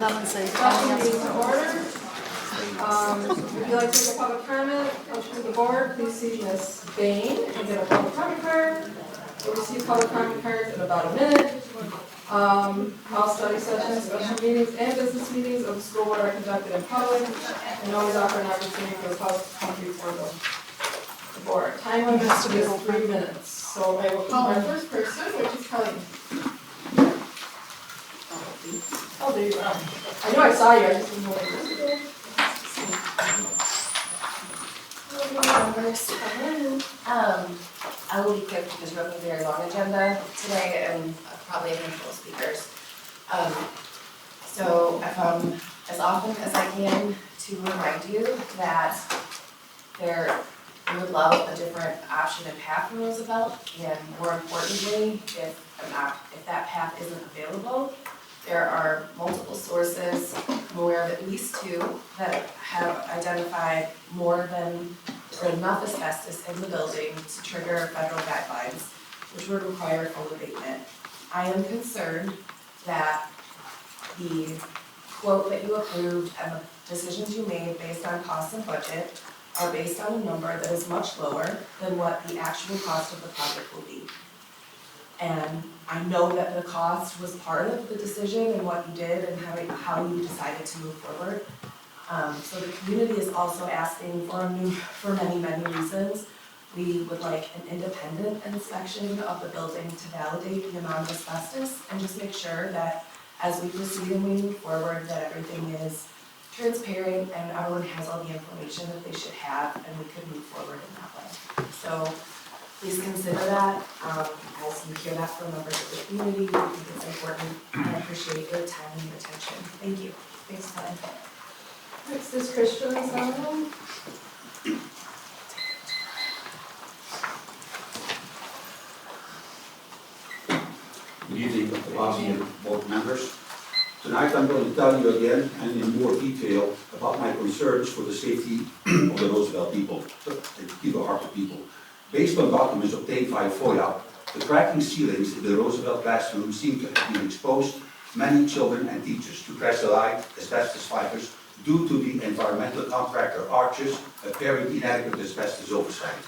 Meeting to order. If you'd like to make a public comment, come to the board, please see Ms. Bain and get a public comment card. We'll receive public comment cards in about a minute. All study sessions, special meetings, and business meetings of the school board are conducted in public and always offer an opportunity for the public to come before the board. Time limit is 3 minutes. So I will call our first person, which is Kelly. Oh, there you go. I knew I saw you, I just didn't know where you were. I will be quick because we have a very long agenda today and probably a handful of speakers. So I found as often as I can to remind you that we would love a different option and path for Roosevelt, and more importantly, if that path isn't available, there are multiple sources, I'm aware of at least 2, that have identified more than or enough asbestos in the building to trigger federal guidelines, which would require full abatement. I am concerned that the quote that you approved and the decisions you made based on cost and budget are based on a number that is much lower than what the actual cost of the project will be. And I know that the cost was part of the decision and what you did and how you decided to move forward. So the community is also asking for many reasons. We would like an independent inspection of the building to validate the amount of asbestos and just make sure that as we proceed and we move forward, that everything is transparent and everyone has all the information that they should have, and we could move forward in that way. So please consider that as you hear that from members of the community. We think it's important, and I appreciate your time and your attention. Thank you. Thanks, Helen. Next is Christian Solomon. Good evening, Dr. Basi and board members. Tonight I'm going to tell you again and in more detail about my concerns for the safety of the Roosevelt people, the Kilo-Harper people. Based on documents obtained via FOIA, the cracking ceilings in the Roosevelt classroom seem to have been exposed many children and teachers to crystallite asbestos fibers due to the environmental contractor Arches apparent inadequate asbestos oversight.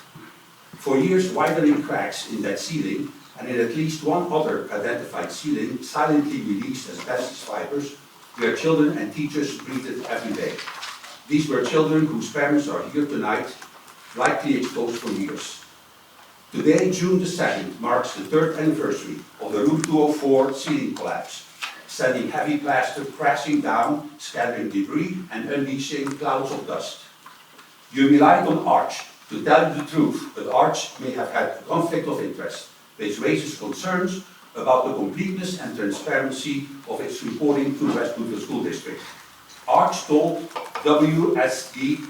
For years, widening cracks in that ceiling and in at least one other identified ceiling silently released asbestos fibers where children and teachers breathed every day. These were children whose parents are here tonight, likely exposed for years. Today, June the 2nd, marks the 3rd anniversary of the Room 204 ceiling collapse, sending heavy plaster crashing down, scattering debris and unleashing clouds of dust. You relied on Arch to tell you the truth, but Arch may have had a conflict of interest, which raises concerns about the completeness and transparency of its reporting to the West Bloomfield School District. Arch told WSD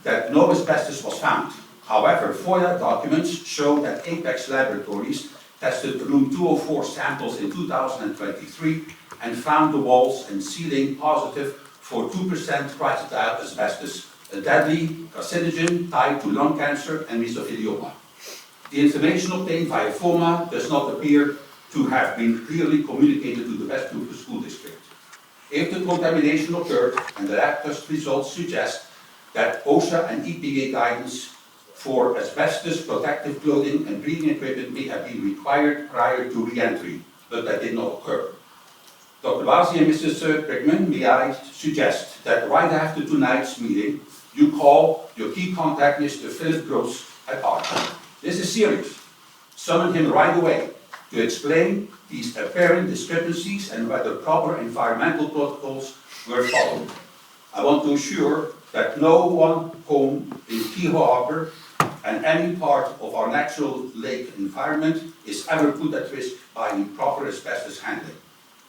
that no asbestos was found. However, FOIA documents show that Apex Laboratories tested Room 204 samples in 2023 and found the walls and ceiling positive for 2% triethyl asbestos, a deadly carcinogen tied to lung cancer and mesothelioma. The information obtained via FOMA does not appear to have been clearly communicated to the West Bloomfield School District. If the contamination occurred and the lab test results suggest that OSHA and EPA guidance for asbestos protective clothing and breathing equipment may have been required prior to re-entry, but that did not occur. Dr. Basi and Mrs. Brickman, may I suggest that right after tonight's meeting, you call your key contact, Mr. Philip Gross at Arch. This is serious. Summon him right away to explain these apparent discrepancies and whether proper environmental protocols were followed. I want to assure that no one home in Kilo-Harper and any part of our natural lake environment is ever put at risk by improper asbestos handling.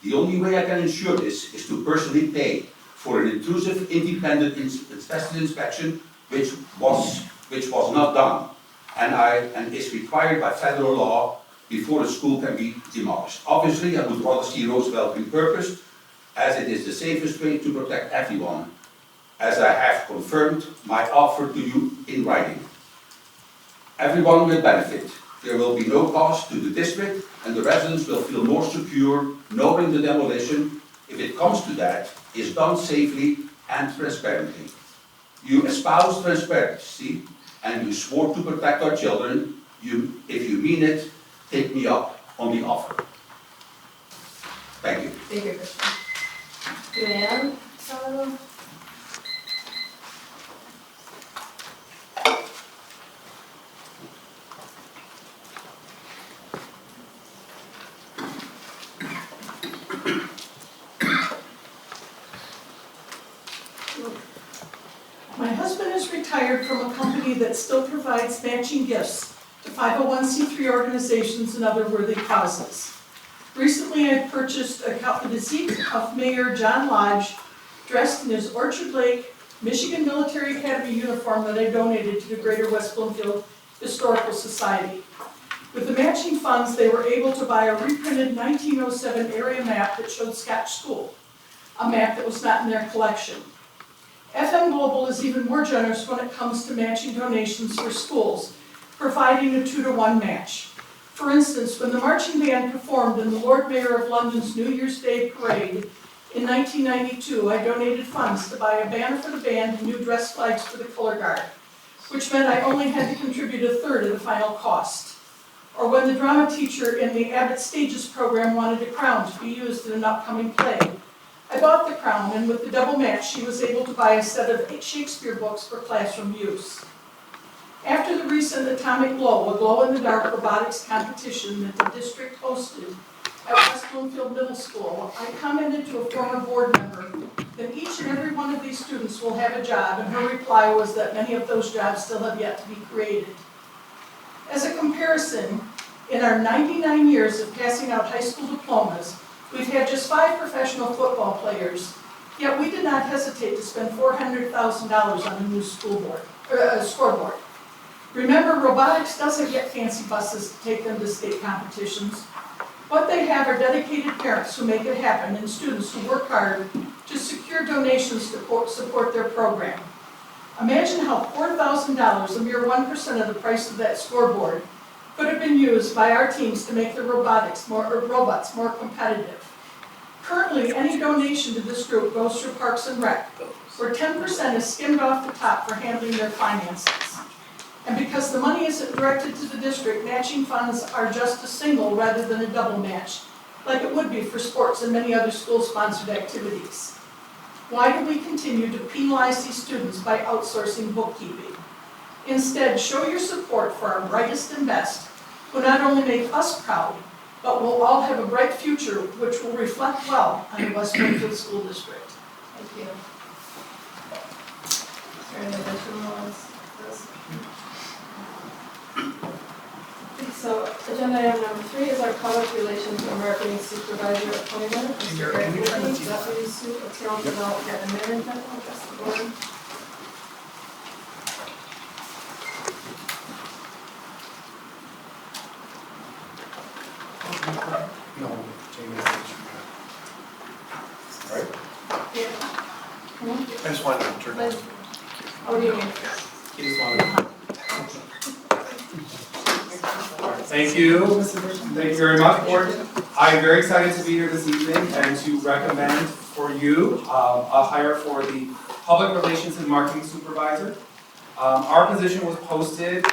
The only way I can ensure this is to personally pay for an intrusive independent asbestos inspection which was not done and is required by federal law before the school can be demolished. Obviously, I would rather see Roosevelt repurposed, as it is the safest way to protect everyone, as I have confirmed my offer to you in writing. Everyone will benefit. There will be no cost to the district, and the residents will feel more secure knowing the demolition if it comes to that, is done safely and transparently. You espouse transparency and you swore to protect our children. If you mean it, take me up on the offer. Thank you. Thank you, Christian. Joanne, Salo? My husband is retired from a company that still provides matching gifts to 501c3 organizations and other worthy causes. Recently, I purchased a physique of Mayor John Lodge dressed in his Orchard Lake, Michigan Military Academy uniform that I donated to the Greater West Bloomfield Historical Society. With the matching funds, they were able to buy a reprinted 1907 area map that showed Scotch School, a map that was not in their collection. FM Global is even more generous when it comes to matching donations for schools, providing a 2-to-1 match. For instance, when the marching band performed in the Lord Mayor of London's New Year's Day parade in 1992, I donated funds to buy a banner for the band and new dress flags for the color guard, which meant I only had to contribute a third of the final cost. Or when the drama teacher in the Abbott Stages program wanted a crown to be used in an upcoming play, I bought the crown, and with the double match, she was able to buy a set of 8 Shakespeare books for classroom use. After the recent Atomic Glow, a glow-in-the-dark robotics competition that the district hosted at West Bloomfield Middle School, I commented to a former board member that each and every one of these students will have a job, and her reply was that many of those jobs still have yet to be created. As a comparison, in our 99 years of passing out high school diplomas, we've had just 5 professional football players, yet we did not hesitate to spend $400,000 on a new scoreboard. Remember, robotics doesn't get fancy buses to take them to state competitions. What they have are dedicated parents who make it happen and students who work hard to secure donations to support their program. Imagine how $4,000, a mere 1% of the price of that scoreboard, could have been used by our teams to make the robots more competitive. Currently, any donation to this group goes through Parks and Rec, where 10% is skimmed off the top for handling their finances. And because the money isn't directed to the district, matching funds are just a single rather than a double match, like it would be for sports and many other school-sponsored activities. Why do we continue to penalize these students by outsourcing bookkeeping? Instead, show your support for our brightest and best, who not only make us proud, but will all have a bright future which will reflect well on the West Bloomfield School District. Thank you. Is there any additional ones? So, agenda item number 3 is our public relations and marketing supervisor appointment. Mr. Eric Whitney, Deputy Soup of Talent Development and Management, will address the board. No, Jamie, right? Yeah. I just wanted to turn. Liz, what do you mean? He just wanted. Thank you. Thank you very much, board. I'm very excited to be here this evening and to recommend for you a hire for the Public Relations and Marketing Supervisor. Our position was posted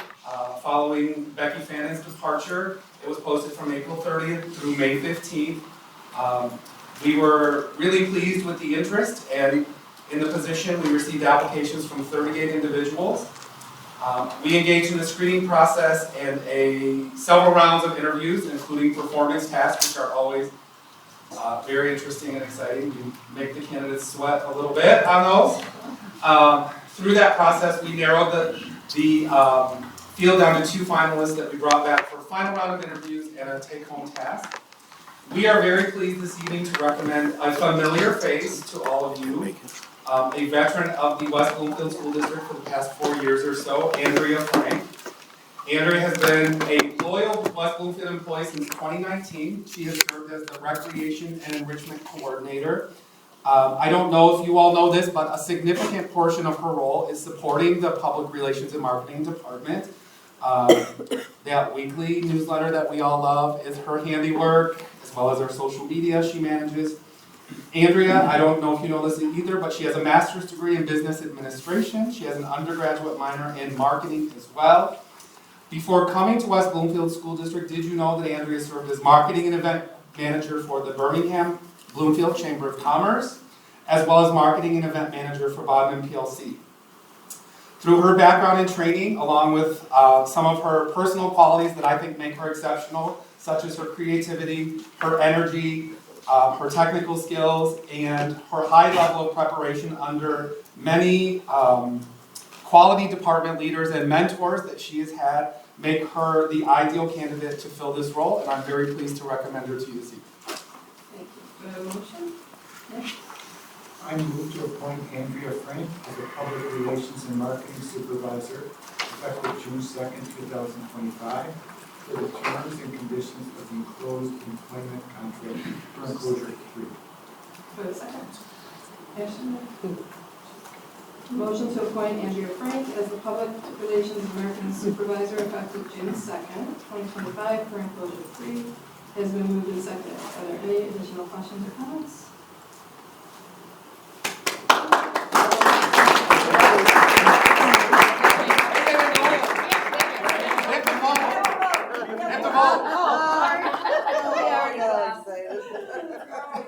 following Becky Fannon's departure. It was posted from April 30th through May 15th. We were really pleased with the interest, and in the position we received applications from 38 individuals. We engaged in the screening process and several rounds of interviews, including performance tasks, which are always very interesting and exciting. You make the candidates sweat a little bit on those. Through that process, we narrowed the field down to 2 finalists that we brought back for a final round of interviews and a take-home task. We are very pleased this evening to recommend a familiar face to all of you, a veteran of the West Bloomfield School District for the past 4 years or so, Andrea Frank. Andrea has been a loyal West Bloomfield employee since 2019. She has served as the Recreation and Enrichment Coordinator. I don't know if you all know this, but a significant portion of her role is supporting the Public Relations and Marketing Department. That weekly newsletter that we all love is her handiwork, as well as our social media she manages. Andrea, I don't know if you know this either, but she has a master's degree in business administration. She has an undergraduate minor in marketing as well. Before coming to West Bloomfield School District, did you know that Andrea served as marketing and event manager for the Birmingham Bloomfield Chamber of Commerce, as well as marketing and event manager for Bodman PLC? Through her background and training, along with some of her personal qualities that I think make her exceptional, such as her creativity, her energy, her technical skills, and her high level of preparation under many quality department leaders and mentors that she has had, make her the ideal candidate to fill this role, and I'm very pleased to recommend her to you this evening. Thank you. Do I have a motion? I move to appoint Andrea Frank as a Public Relations and Marketing Supervisor effective June 2nd, 2025, for the terms and conditions of the enclosed employment contract for enclosure 3. For the second. Ashley? Motion to appoint Andrea Frank as the Public Relations and Marketing Supervisor effective June 2nd, 2025 for enclosure 3 has been moved and seconded. Are there any additional questions or comments?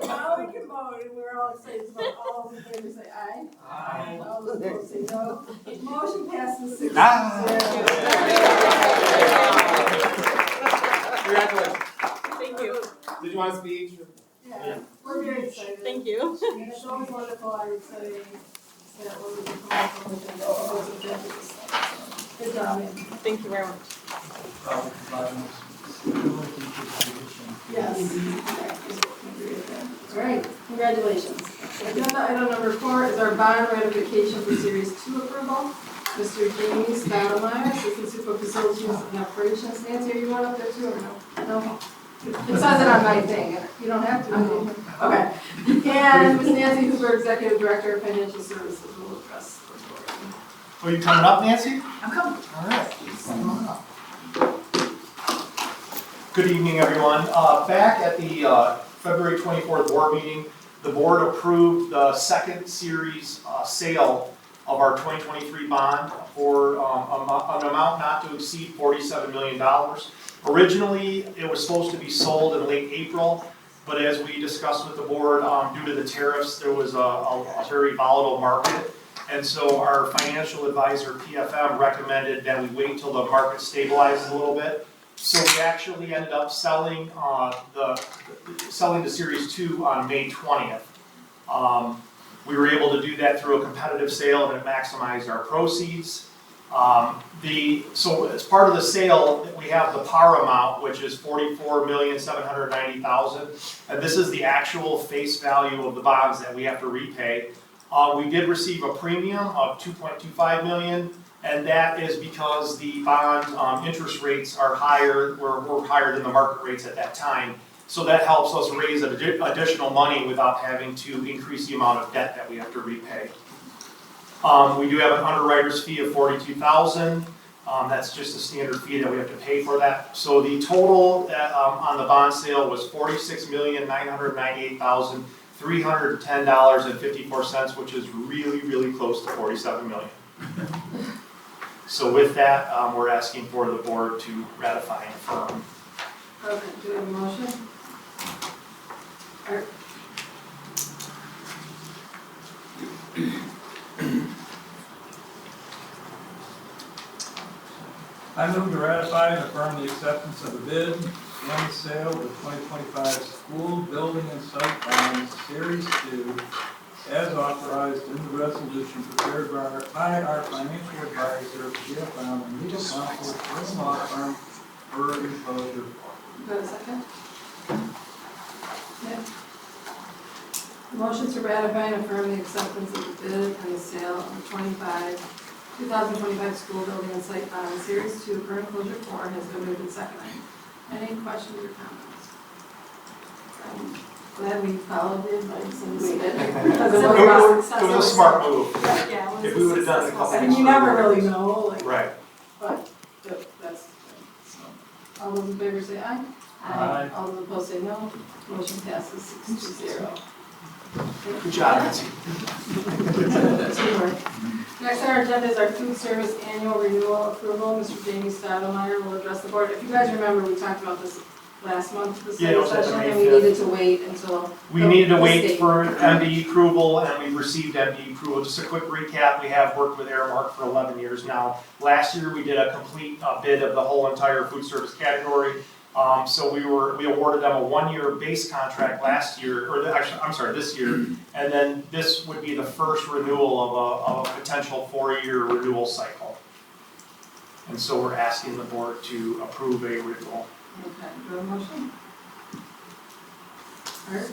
Now we can vote, and we're all excited, so all those in favor say aye. Aye. All those opposed say no. Motion passes 6-0. Congratulations. Thank you. Did you want to speak? Yeah, we're very excited. Thank you. And it's always wonderful, I would say, that when we come up with all those objectives. Good job, Andy. Thank you very much. Yes. All right, congratulations. Agenda item number 4 is our bond ratification for Series 2 approval. Mr. James Stoudemire, Assistant Super Facilities and Operations. Nancy, are you going up there too or no? No? It says it on my thing. You don't have to. Okay. And Ms. Nancy Hoover, Executive Director of Financial Services, will address the board. Are you coming up, Nancy? I'm coming. All right. Come on up. Good evening, everyone. Back at the February 24th board meeting, the board approved the second series sale of our 2023 bond for an amount not to exceed $47 million. Originally, it was supposed to be sold in late April, but as we discussed with the board, due to the tariffs, there was a very volatile market. And so our financial advisor, PFM, recommended that we wait till the market stabilizes a little bit. So we actually ended up selling the Series 2 on May 20th. We were able to do that through a competitive sale and it maximized our proceeds. So as part of the sale, we have the par amount, which is $44,790,000, and this is the actual face value of the bonds that we have to repay. We did receive a premium of $2.25 million. And that is because the bond interest rates are higher, were higher than the market rates at that time. So that helps us raise additional money without having to increase the amount of debt that we have to repay. We do have an underwriter's fee of $42,000. That's just a standard fee that we have to pay for that. So the total on the bond sale was $46,998,310.54, which is really, really close to $47 million. So with that, we're asking for the board to ratify and affirm. Okay, do we have a motion? Art? I move to ratify and affirm the acceptance of the bid and the sale of the 2025 school building and site bonds Series 2 as authorized in the resolution prepared by our financial advisor, PFM, and legal counsel for the law firm for enclosure. Do I have a second? Yeah. Motion to ratify and affirm the acceptance of the bid and the sale of the 2025 school building and site bond Series 2 for enclosure 4 has been moved and seconded. Any questions or comments? Glad we followed the advice and we did. Because it was It was a smart move. Yeah, If we would have done it a couple and weeks you never earlier. really know, like, Right. but that's, so. All those in favor say aye. Aye. All those opposed say no. Motion passes 6-0. Good job, Nancy. Teamwork. Next on our agenda is our food service annual renewal approval. Mr. Jamie Stoudemire will address the board. If you guys remember, we talked about this last month, the Yeah, it study was at the session, May and we 5th. needed to wait until. We needed to the wait state. for MDE approval, and we received MDE approval. Just a quick recap, we have worked with Aramark for 11 years now. Last year, we did a complete bid of the whole entire food service category. So we awarded them a 1-year base contract last year, or actually, I'm sorry, this year. And then this would be the first renewal of a potential 4-year renewal cycle. And so we're asking the board to approve a renewal. Okay, do a motion? Art?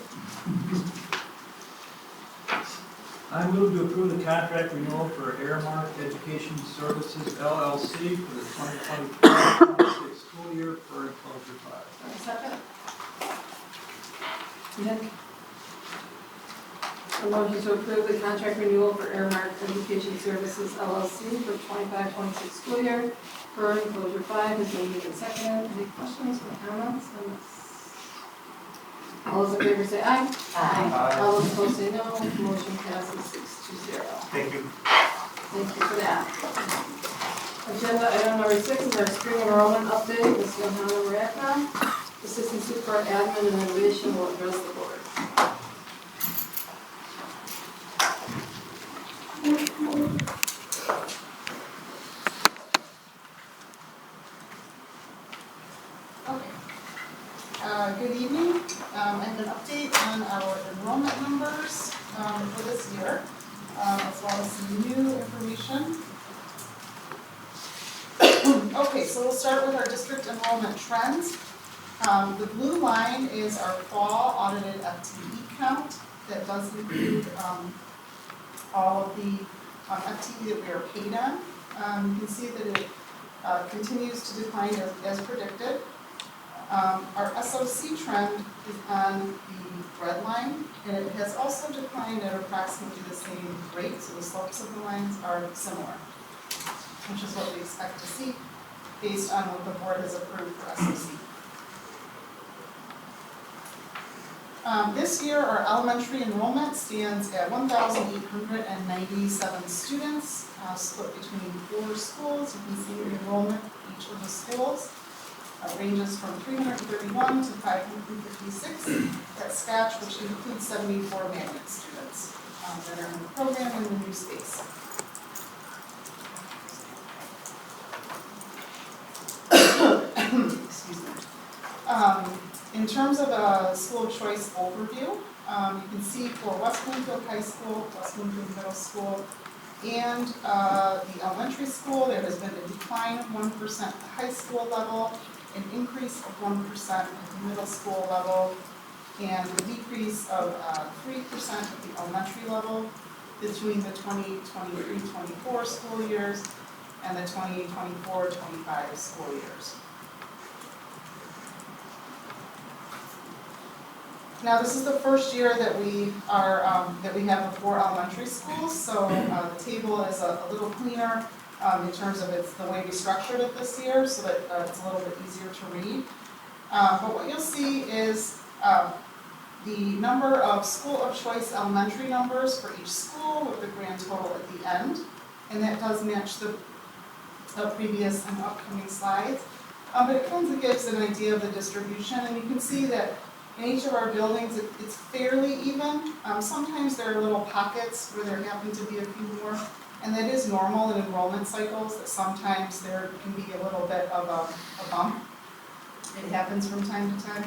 I move to approve the contract renewal for Airmark Education Services LLC for the 2025-26 school year for enclosure 5. Second? Nick? A motion to approve the contract renewal for Airmark Education Services LLC for 25-26 school year for enclosure 5 has been moved and seconded. Any questions or comments on this? All those in favor say aye. Aye. All those opposed say no. Motion passes 6-0. Thank you. Thank you for that. Agenda item number 6 is our spring enrollment update. Ms. Johanna Maratna, Assistant Superintendent Admin and Innovation, will address the board. Good evening. I have an update on our enrollment numbers for this year, as well as some new information. Okay, so we'll start with our district enrollment trends. The blue line is our fall audited FTE count. That does include all of the FTE that we are paid on. You can see that it continues to decline as predicted. Our SOC trend is on the red line, and it has also declined at approximately the same rate, so the slopes of the lines are similar, which is what we expect to see based on what the board has approved for SOC. This year, our elementary enrollment stands at 1,897 students, split between 4 schools. You can see the enrollment in each of the schools. Ranges from 331 to 556 at Scotch, which includes 74 magnet students that are in the program in the new space. Excuse me. In terms of a school choice overview, you can see for West Bloomfield High School, West Bloomfield Middle School, and the elementary school, there has been a decline of 1% at the high school level, an increase of 1% at the middle school level, and a decrease of 3% at the elementary level between the 2023-24 school years and the 2024-25 school years. Now, this is the first year that we are that we have the 4 elementary schools, so the table is a little cleaner in terms of the way we structured it this year, so that it's a little bit easier to read. But what you'll see is the number of school of choice elementary numbers for each school with the grand total at the end, and that does match the previous and upcoming slides. But it kind of gives an idea of the distribution, and you can see that in each of our buildings, it's fairly even. Sometimes there are little pockets where there happen to be a few more, and that is normal in enrollment cycles, that sometimes there can be a little bit of a bump. It happens from time to time.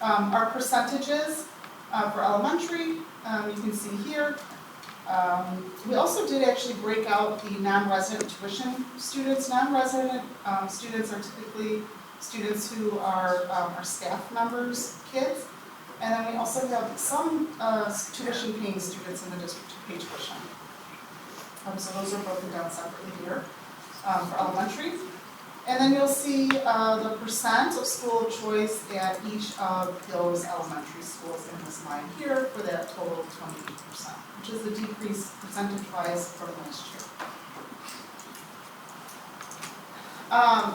Our percentages for elementary, you can see here. We also did actually break out the non-resident tuition students. Non-resident students are typically students who are our staff members' kids. And then we also have some tuition-paying students in the district who pay tuition. So those are broken down separately here for elementary. And then you'll see the percent of school of choice at each of those elementary schools in this line here for that total of 28%, which is a decrease percentage-wise from last year.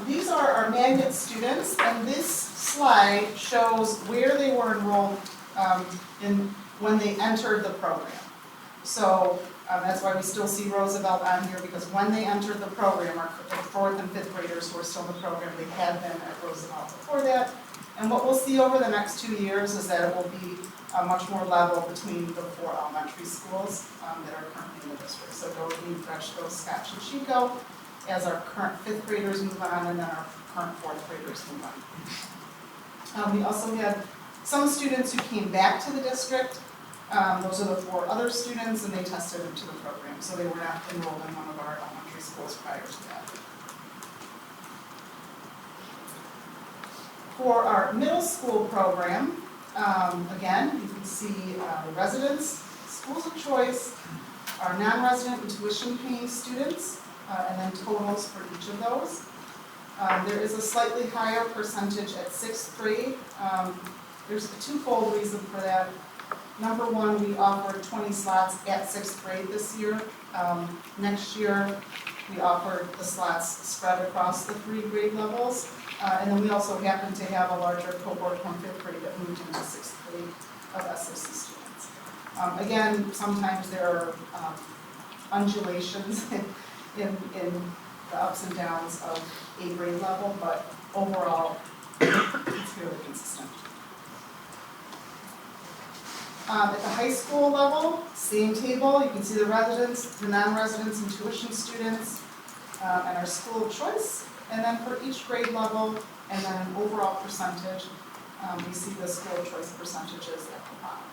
These are our magnet students, and this slide shows where they were enrolled when they entered the program. So that's why we still see Roosevelt on here, because when they entered the program, our 4th and 5th graders who are still in the program, they had been at Roosevelt before that. And what we'll see over the next 2 years is that it will be much more level between the 4 elementary schools that are currently in the district. So Dothan, Freshville, Scotch, and Chico, as our current 5th graders move on, and then our current 4th graders move on. We also had some students who came back to the district. Those are the 4 other students, and they tested into the program, so they were not enrolled in one of our elementary schools prior to that. For our middle school program, again, you can see the residents, schools of choice, our non-resident and tuition-paying students, and then totals for each of those. There is a slightly higher percentage at 6th grade. There's a twofold reason for that. Number one, we offered 20 slots at 6th grade this year. Next year, we offered the slots spread across the 3 grade levels. And then we also happen to have a larger cohort from 5th grade that moved into 6th grade of SOC students. Again, sometimes there are undulations in the ups and downs of a grade level, but overall, it's fairly consistent. At the high school level, same table, you can see the residents, the non-residents and tuition students, and our school of choice. And then for each grade level, and then an overall percentage, we see the school of choice percentages at the bottom.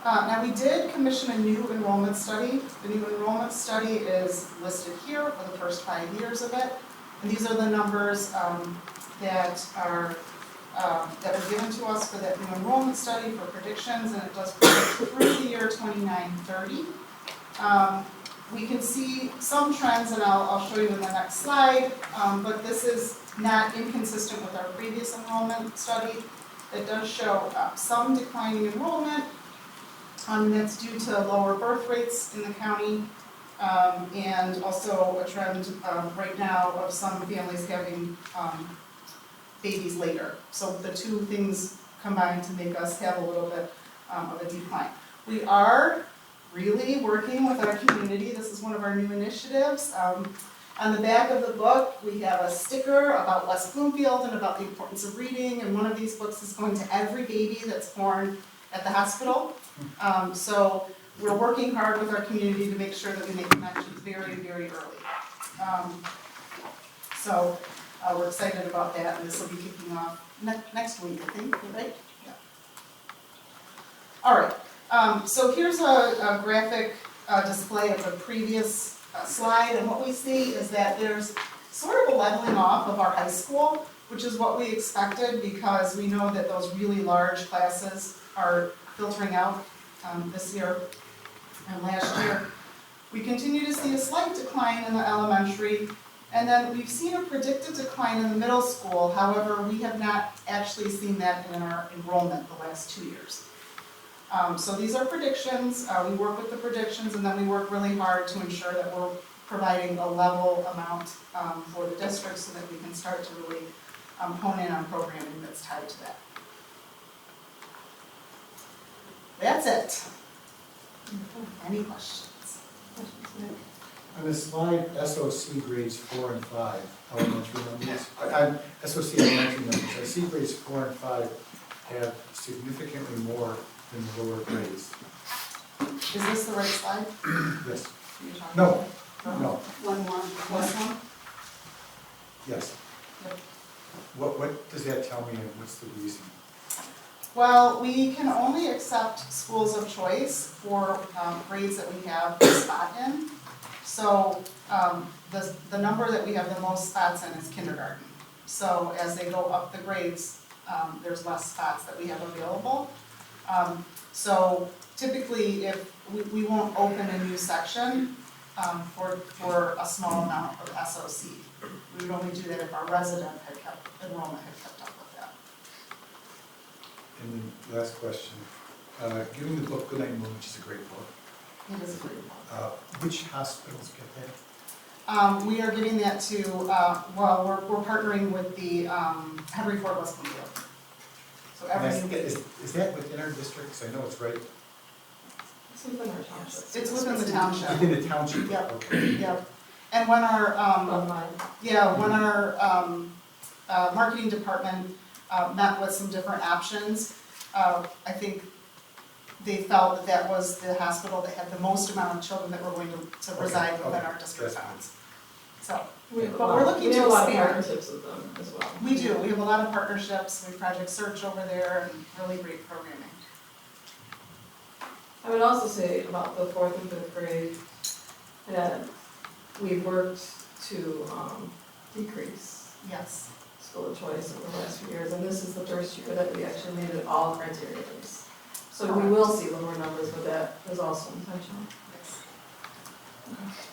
Now we did commission a new enrollment study. The new enrollment study is listed here for the first 5 years of it. And these are the numbers that were given to us for that new enrollment study for predictions, and it does predict through the year 2930. We can see some trends, and I'll show you in the next slide, but this is not inconsistent with our previous enrollment study. It does show some declining enrollment, and that's due to lower birth rates in the county, and also a trend right now of some families having babies later. So the two things combine to make us have a little bit of a decline. We are really working with our community. This is one of our new initiatives. On the back of the book, we have a sticker about West Bloomfield and about the importance of reading, and one of these books is going to every baby that's born at the hospital. So we're working hard with our community to make sure that we make connections very, very early. So we're excited about that, and this will be kicking off next week, I think, right? Yeah. All right. So here's a graphic display of the previous slide, and what we see is that there's sort of a leveling off of our high school, which is what we expected because we know that those really large classes are filtering out this year and last year. We continue to see a slight decline in the elementary, and then we've seen a predicted decline in the middle school. However, we have not actually seen that in our enrollment the last 2 years. So these are predictions. We work with the predictions, and then we work really hard to ensure that we're providing a level amount for the district so that we can start to really hone in on programming that's tied to that. That's it. Any questions? On the slide, SOC grades 4 and 5, elementary numbers. SOC elementary numbers, I see grades 4 and 5 have significantly more than the lower grades. Is this the right slide? Yes. You're talking No, about? no, This one? yes. Yep. What does that tell me, and what's the reason? Well, we can only accept schools of choice for grades that we have a spot in. So the number that we have the most spots in is kindergarten. So as they go up the grades, there's less spots that we have available. So typically, if we won't open a new section for a small amount of SOC. We would only do that if our resident enrollment had kept up with that. And then last question, given the book Goodnight Moon, which is a great book, It is a great one. which hospitals get that? We are getting that to, we're partnering with the Henry Ford West Bloomfield. So everything gets, Is that within our district? 'Cause I know it's right It's within our township. it's within the township. within the township. Yep. Okay. Yep. And when our, Online. when our marketing department met with some different options, I think they felt that that was the hospital that had the most amount of children that were going to reside within our district bounds. So, but we're looking We to have a lot of expand. partnerships with them as well. We do, we have a lot of partnerships, we have Project Search over there, and really great programming. I would also say about the 4th and 5th grade, that we've worked to decrease Yes. school of choice over the last few years, and this is the first year that we actually made it all criteria based. So we will see lower numbers, but that is also intentional.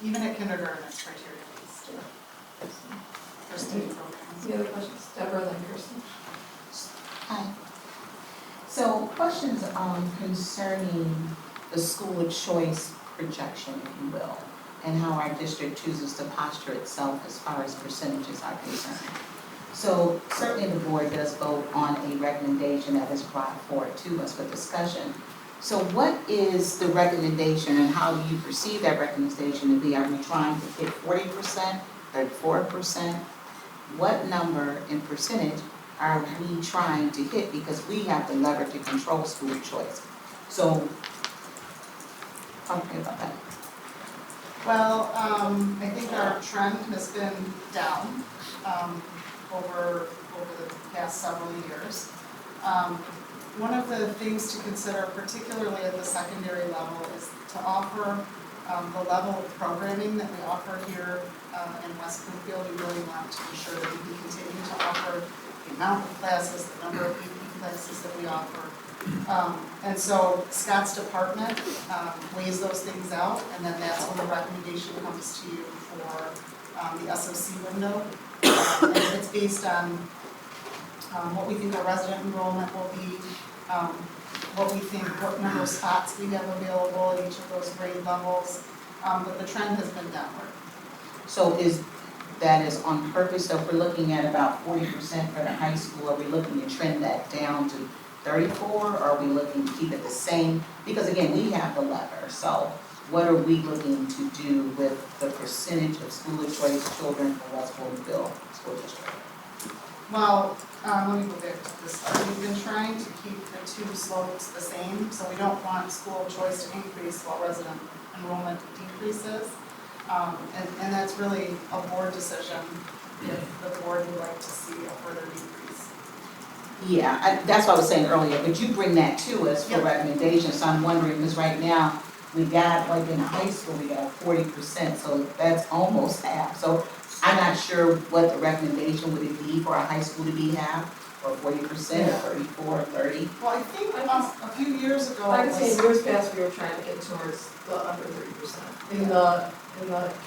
Even at kindergarten, it's criteria based for state programs. Any other questions? Deborah, then Kirsten. Hi. So questions concerning the school of choice projection, if you will, and how our district chooses to posture itself as far as percentages are concerned. So certainly the board does vote on a recommendation that is brought forward to us for discussion. So what is the recommendation and how do you perceive that recommendation to be? Are we trying to hit 40%, 34%? What number in percentage are we trying to hit? Because we have the lever to control school choice. So, talk to me about that. Well, I think our trend has been down over the past several years. One of the things to consider, particularly at the secondary level, is to offer the level of programming that we offer here in West Bloomfield. We really want to ensure that we can continue to offer the amount of classes, the number of AP classes that we offer. And so Scott's department weighs those things out, and then that's when the recommendation comes to you for the SOC window. And it's based on what we think our resident enrollment will be, what number of spots we have available at each of those grade levels, but the trend has been downward. So that is on purpose? So if we're looking at about 40% for the high school, are we looking to trend that down to 34, or are we looking to keep it the same? Because again, we have the lever, so what are we looking to do with the percentage of school of choice children for West Bloomfield School District? Well, let me go back to this. We've been trying to keep the two slopes the same, so we don't want school of choice to increase while resident enrollment decreases. And that's really a board decision if the board would like to see a further decrease. Yeah, that's what I was saying earlier, but you bring that to us for Yep. recommendations, so I'm wondering, because right now, we got, like in high school, we got 40%, so that's almost half. So I'm not sure what the recommendation would it be for a high school to be half, or 40%, or 34, or 30? Well, I think a few years ago, I it would say in was, years past, we were trying to get towards the under 30% in the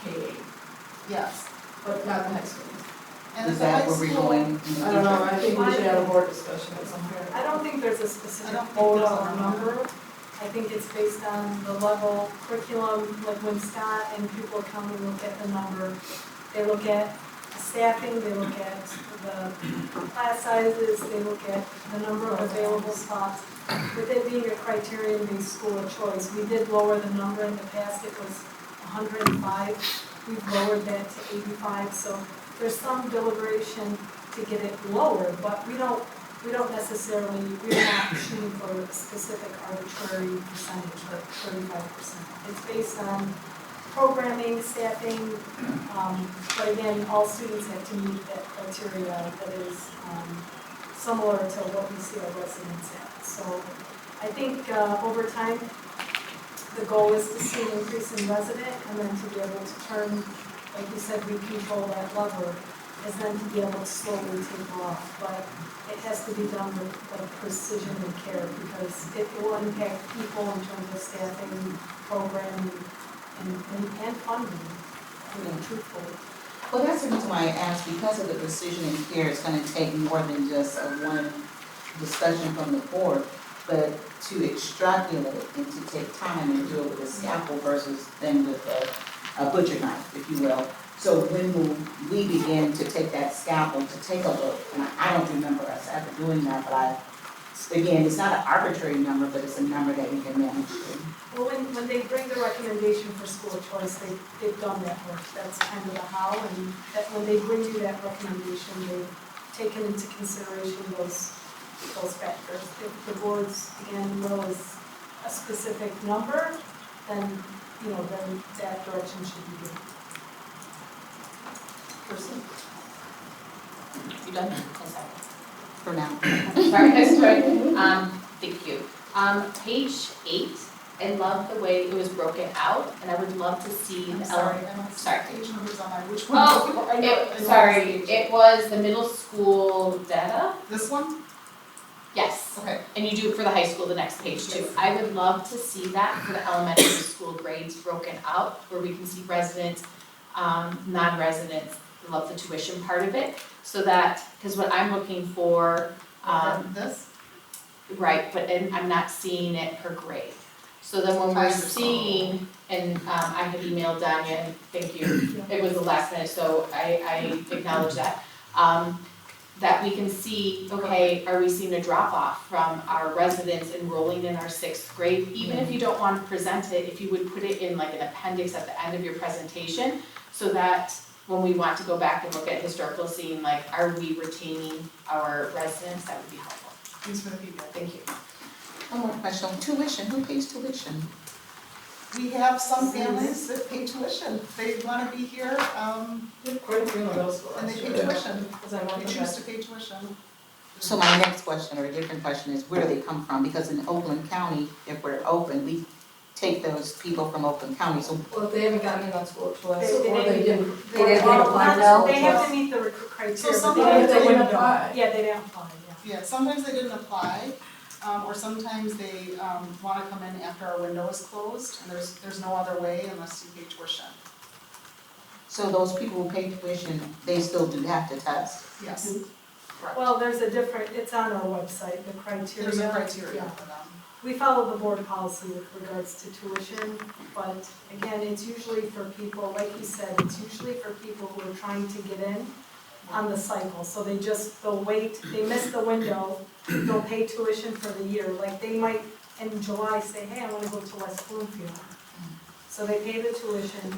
K-8, yes. but not the high school. And Is at the that high where we're school, going in the I don't know, future? I think we should have a board discussion at some point. I don't think there's a I specific don't think quota there's or a number. I think it's based on the level curriculum, like when Scott and pupil accounting look at the number, they look at staffing, they look at the class sizes, they look at the number of available spots. With it being a criterion-based school of choice, we did lower the number in the past, it was 105. We've lowered that to 85, so there's some deliberation to get it lower, but we don't necessarily, we're not shooting for a specific arbitrary percentage, like 35%. It's based on programming, staffing, but again, all students have to meet that criteria that is similar to what we see our residents at. So I think over time, the goal is to see an increase in resident and then to be able to turn, like you said, we control that lever, is then to be able to slowly taper off. But it has to be done with like precision and care because it will impact people in terms of staffing, programming, and funding, truthfully. Well, that's the reason why I asked, because of the precision and care, it's gonna take more than just a one discussion from the board, but to extrapolate and to take time and do it with a scalpel versus then with a butcher knife, if you will. So when will we begin to take that scalpel to take a look? And I don't remember us ever doing that, but again, it's not an arbitrary number, but it's a number that we can manage to. Well, when they bring the recommendation for school of choice, they've done that work, that's kind of the how, and that when they bring you that recommendation, they've taken into consideration those factors. If the board's, again, will is a specific number, then, then that direction should be given. Person? You done? Yes, sir. For now. Sorry, I started. Thank you. Page 8, I love the way it was broken out, and I would love to see I'm the sorry, I don't see Sorry. page numbers on mine, which one? Oh, I know sorry, it's it was the middle school data? This one? Yes. Okay. And you do it for the high school, the next page too. Yes. I would love to see that for the elementary school grades broken out, where we can see residents, non-residents, love the tuition part of it, so that, because what I'm looking for, This? right, but then I'm not seeing it per grade. So then when we're seeing, and I had emailed Danya, and thank you, it was the last minute, so I acknowledge that. That we can see, okay, are we seeing a drop off from our residents enrolling in our 6th grade? Even if you don't want to present it, if you would put it in like an appendix at the end of your presentation, so that when we want to go back and look at historical, seeing like, are we retaining our residents, that would be helpful. Thanks for the feedback. Thank you. One more question, tuition, who pays tuition? We have some families that pay tuition. They want to be here, Quite a few in the middle school. and they pay actually. tuition. Because I They want them choose to. to pay tuition. So my next question, or a different question, is where do they come from? Because in Oakland County, if we're open, we take those people from Oakland County, so Well, if they haven't gotten in on school choice, They or they didn't, They didn't apply Well, for They have to choice. meet the criteria, So but they sometimes have they to didn't apply. Yeah, they didn't apply, yeah. Yeah, sometimes they didn't apply, or sometimes they want to come in after our window is closed, and there's no other way unless you pay tuition. so those people who pay tuition, they still do have to test? Yes. Correct. Well, there's a different, it's on our website, the criteria. There's a criteria Yeah. for them. We follow the board policy with regards to tuition, but again, it's usually for people, like you said, it's usually for people who are trying to get in on the cycle. So they'll wait, they miss the window, they'll pay tuition for the year. Like they might in July say, hey, I want to go to West Bloomfield. So they pay the tuition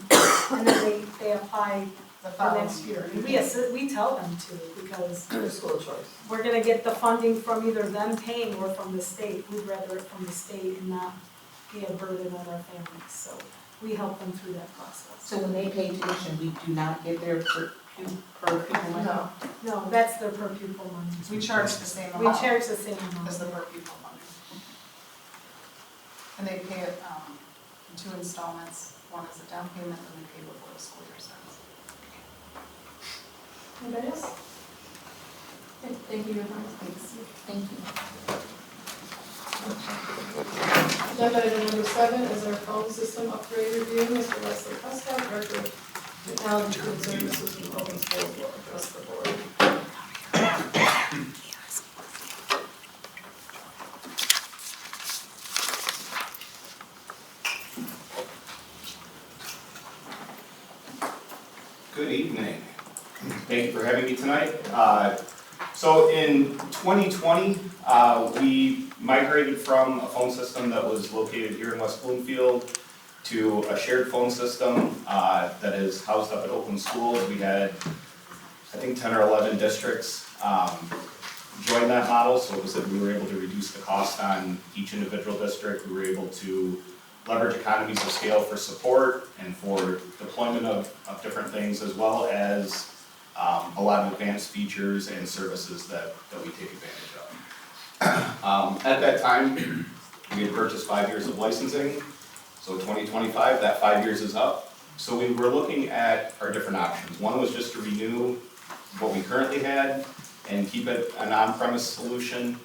and then they apply The for following next year. And we tell them to, because For school choice. we're gonna get the funding from either them paying or from the state. We'd rather it from the state and not be a burden on our families, so we help them through that process. So when they pay tuition, we do not get their per pupil money? No. No, that's their per pupil money. We charge the same We amount charge the same amount. as the per pupil money. And they pay it in 2 installments. One is a down payment, and they pay before the school year starts. Anybody else? Okay, thank you, Thanks. Thank you. Agenda item number 7 is our phone system upgrade review. Mr. Leslie Prescott, Director of Technology and Services from Open Schools, will address the board. Good evening. Thank you for having me tonight. So in 2020, we migrated from a phone system that was located here in West Bloomfield to a shared phone system that is housed up at Oakland Schools. We had, I think, 10 or 11 districts join that model, so it was that we were able to reduce the cost on each individual district. We were able to leverage economies of scale for support and for deployment of different things, as well as a lot of advanced features and services that we take advantage of. At that time, we had purchased 5 years of licensing, so 2025, that 5 years is up. So we were looking at our different options. One was just to renew what we currently had and keep it an on-premise solution.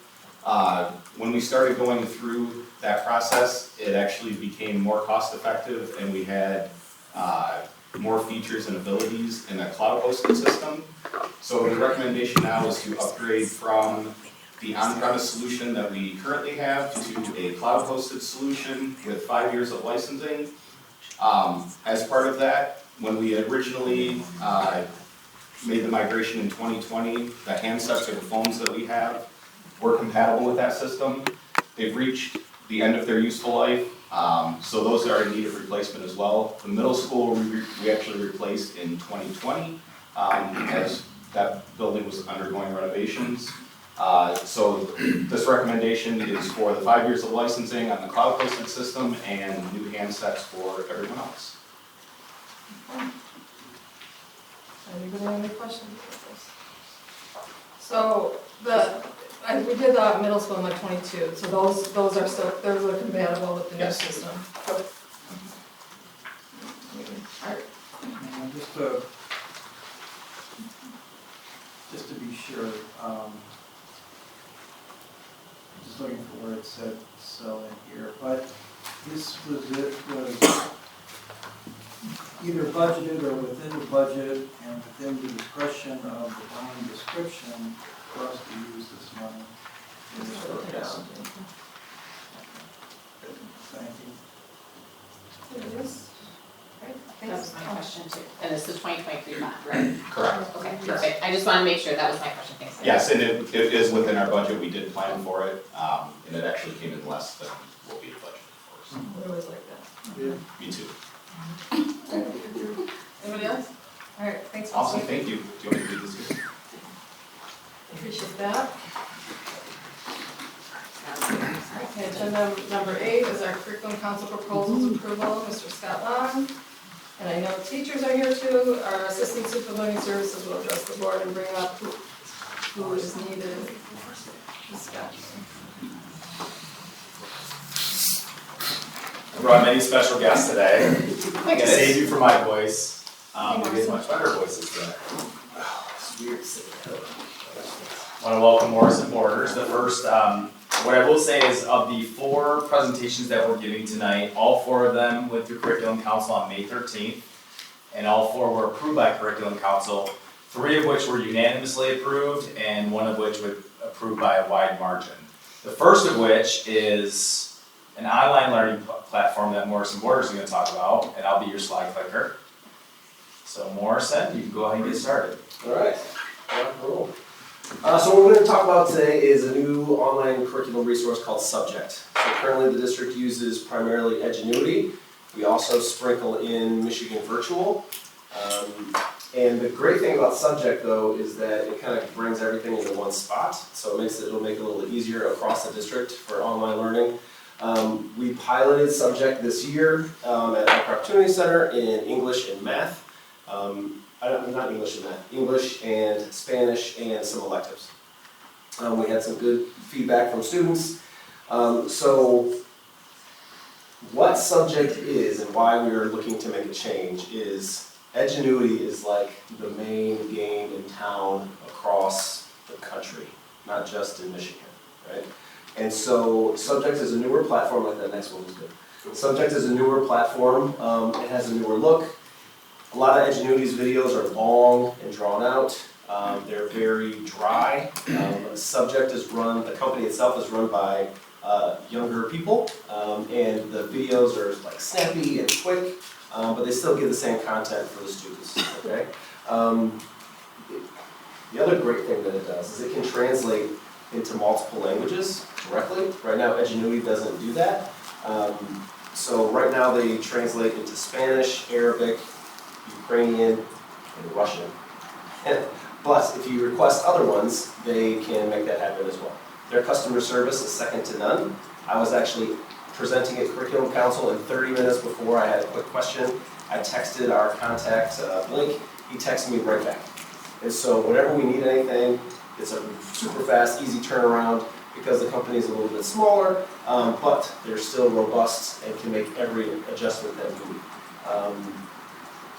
When we started going through that process, it actually became more cost-effective, and we had more features and abilities in a cloud-hosted system. So the recommendation now is to upgrade from the on-premise solution that we currently have to a cloud-hosted solution with 5 years of licensing. As part of that, when we originally made the migration in 2020, the handsets or the phones that we have were compatible with that system. They've reached the end of their useful life, so those are in need of replacement as well. The middle school we actually replaced in 2020 as that building was undergoing renovations. So this recommendation is for the 5 years of licensing on the cloud-hosted system and new handsets for everyone else. Anybody have any questions about this? So we did the middle school in like 22, so those are still, those are compatible with the new Yes. system. Alright, Just to be sure, just looking for where it said sell in here, but this was either budgeted or within the budget and within the discretion of the bond description for us to use this money in this purpose. Thank you. there it is. Right, That was my question too. And it's the 2023 bond, right? Correct. Okay, perfect. I just want to make sure, that was my question, thanks. Yes, and it is within our budget, we did plan for it, and it actually came in less than what we had budgeted for, so, We always like that. me too. Anybody else? Alright, thanks. Awesome, Wesley. thank you. Do you want me to do this here? Appreciate that. Okay, agenda number 8 is our curriculum council proposals approval, Mr. Scott Long. And I know teachers are here too, our assistant super learning services will address the board and bring up who is needed. Discussion. I brought many special guests today. I can save you from my voice. We get much better voices today. It's weird sitting there. I want to welcome Morrison Borders. The first, what I will say is of the 4 presentations that we're giving tonight, all 4 of them went through Curriculum Council on May 13th, and all 4 were approved by Curriculum Council, 3 of which were unanimously approved, and 1 of which was approved by a wide margin. The first of which is an online learning platform that Morrison Borders is going to talk about, and I'll be your slide clicker. So Morrison, you can go ahead and get started. All right. Cool. So what we're going to talk about today is a new online curriculum resource called Subject. So currently the district uses primarily Edgenuity. We also sprinkle in Michigan Virtual. And the great thing about Subject though is that it kind of brings everything into one spot. So it'll make it a little easier across the district for online learning. We piloted Subject this year at Upper Opportunity Center in English and math. Not English and math, English and Spanish and some electives. We had some good feedback from students. So what Subject is and why we are looking to make a change is Edgenuity is like the main game in town across the country, not just in Michigan, right? And so Subject is a newer platform, like that next one was good. Subject is a newer platform, it has a newer look. A lot of Edgenuity's videos are long and drawn out. They're very dry. Subject is run, the company itself is run by younger people, and the videos are like snappy and quick, but they still give the same content for the students, okay? The other great thing that it does is it can translate into multiple languages directly. Right now, Edgenuity doesn't do that. So right now they translate into Spanish, Arabic, Ukrainian, and Russian. But if you request other ones, they can make that happen as well. Their customer service is second to none. I was actually presenting at Curriculum Council, and 30 minutes before I had a quick question, I texted our contact, Blake, he texted me right back. And so whenever we need anything, it's a super fast, easy turnaround because the company is a little bit smaller, but they're still robust and can make every adjustment that we need.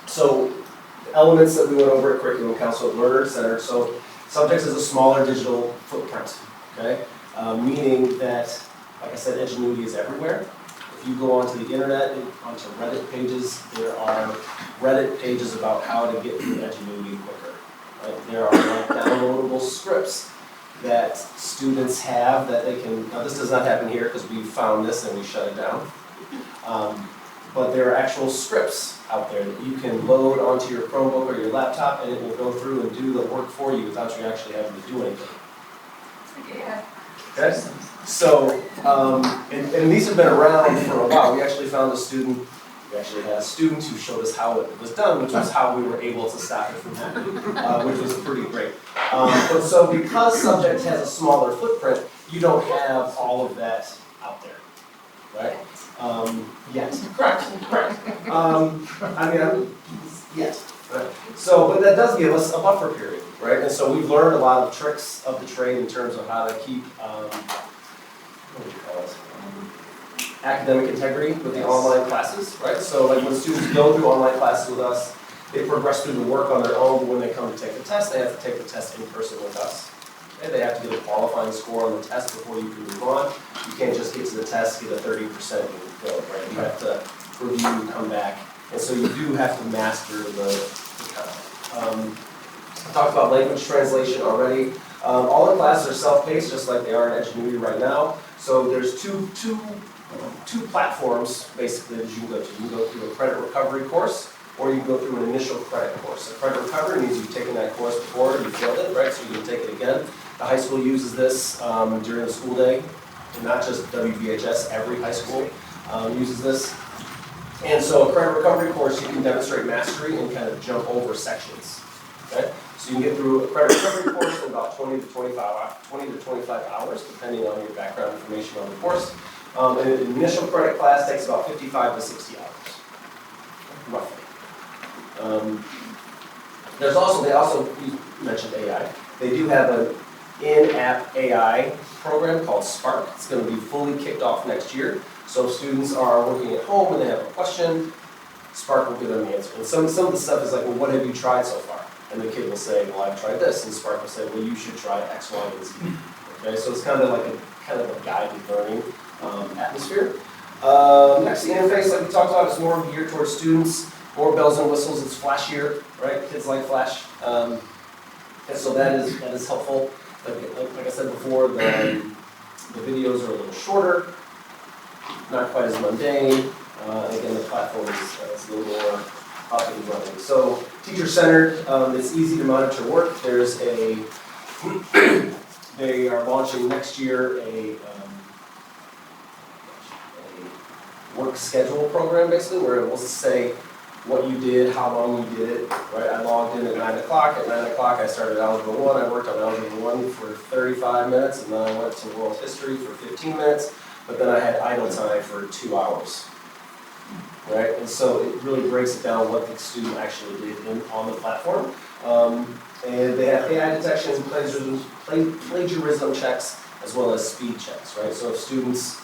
So the elements that we went over at Curriculum Council at Learner Center, so Subject is a smaller digital footprint, okay? Meaning that, like I said, Edgenuity is everywhere. If you go onto the internet, onto Reddit pages, there are Reddit pages about how to get through Edgenuity quicker. Right? There are like downloadable scripts that students have that they can, now this does not happen here because we found this and we shut it down. but there are actual scripts out there that you can load onto your Chromebook or your laptop, and it will go through and do the work for you without you actually having to do anything. Okay? So, and these have been around for a while. We actually found a student, we actually had students who showed us how it was done, which was how we were able to stop it from happening, which was pretty great. But so because Subject has a smaller footprint, you don't have all of that out there, right? Yes, correct. Yes. Right. So, but that does give us a buffer period, right? And so we've learned a lot of tricks of the trade in terms of how to keep, what do you call it? Academic integrity with the online classes, right? So like when students go through online classes with us, they progress through the work on their own, but when they come to take the test, they have to take the test in person with us. Okay? They have to get a qualifying score on the test before you can move on. You can't just get to the test, get a 30% and go, right? You have to review and come back. And so you do have to master the content. I talked about language translation already. All the classes are self-paced, just like they are in Edgenuity right now. So there's two platforms, basically, that you can go to. You can go through a credit recovery course, or you can go through an initial credit course. A credit recovery means you've taken that course before, you failed it, right? So you can take it again. The high school uses this during the school day, and not just WVHS, every high school uses this. And so a credit recovery course, you can demonstrate mastery and kind of jump over sections, okay? So you can get through a credit recovery course in about 20 to 25 hours, depending on your background information on the course. And an initial credit class takes about 55 to 60 hours, roughly. You mentioned AI. They do have an in-app AI program called Spark. It's going to be fully kicked off next year. So if students are working at home and they have a question, Spark will give them the answer. And some of the stuff is like, well, what have you tried so far? And the kid will say, well, I've tried this. And Spark will say, well, you should try X, Y, and Z. Okay, so it's kind of like a guided learning atmosphere. Next, the interface, like we talked about, is more geared towards students, more bells and whistles. It's flashier, right? Kids like flash. And so that is helpful. Like I said before, the videos are a little shorter, not quite as mundane. Again, the platform is a little more up and running. So teacher-centered, it's easy to monitor work. There's they are launching next year a work schedule program, basically, where it will say what you did, how long you did it, right? I logged in at 9 o'clock. At 9 o'clock, I started Algebra 1. I worked on Algebra 1 for 35 minutes, and then I went to World History for 15 minutes, but then I had idle time for 2 hours, right? And so it really breaks it down what the student actually did on the platform. And they have AI detection, plagiarism checks, as well as speed checks, right? So if students,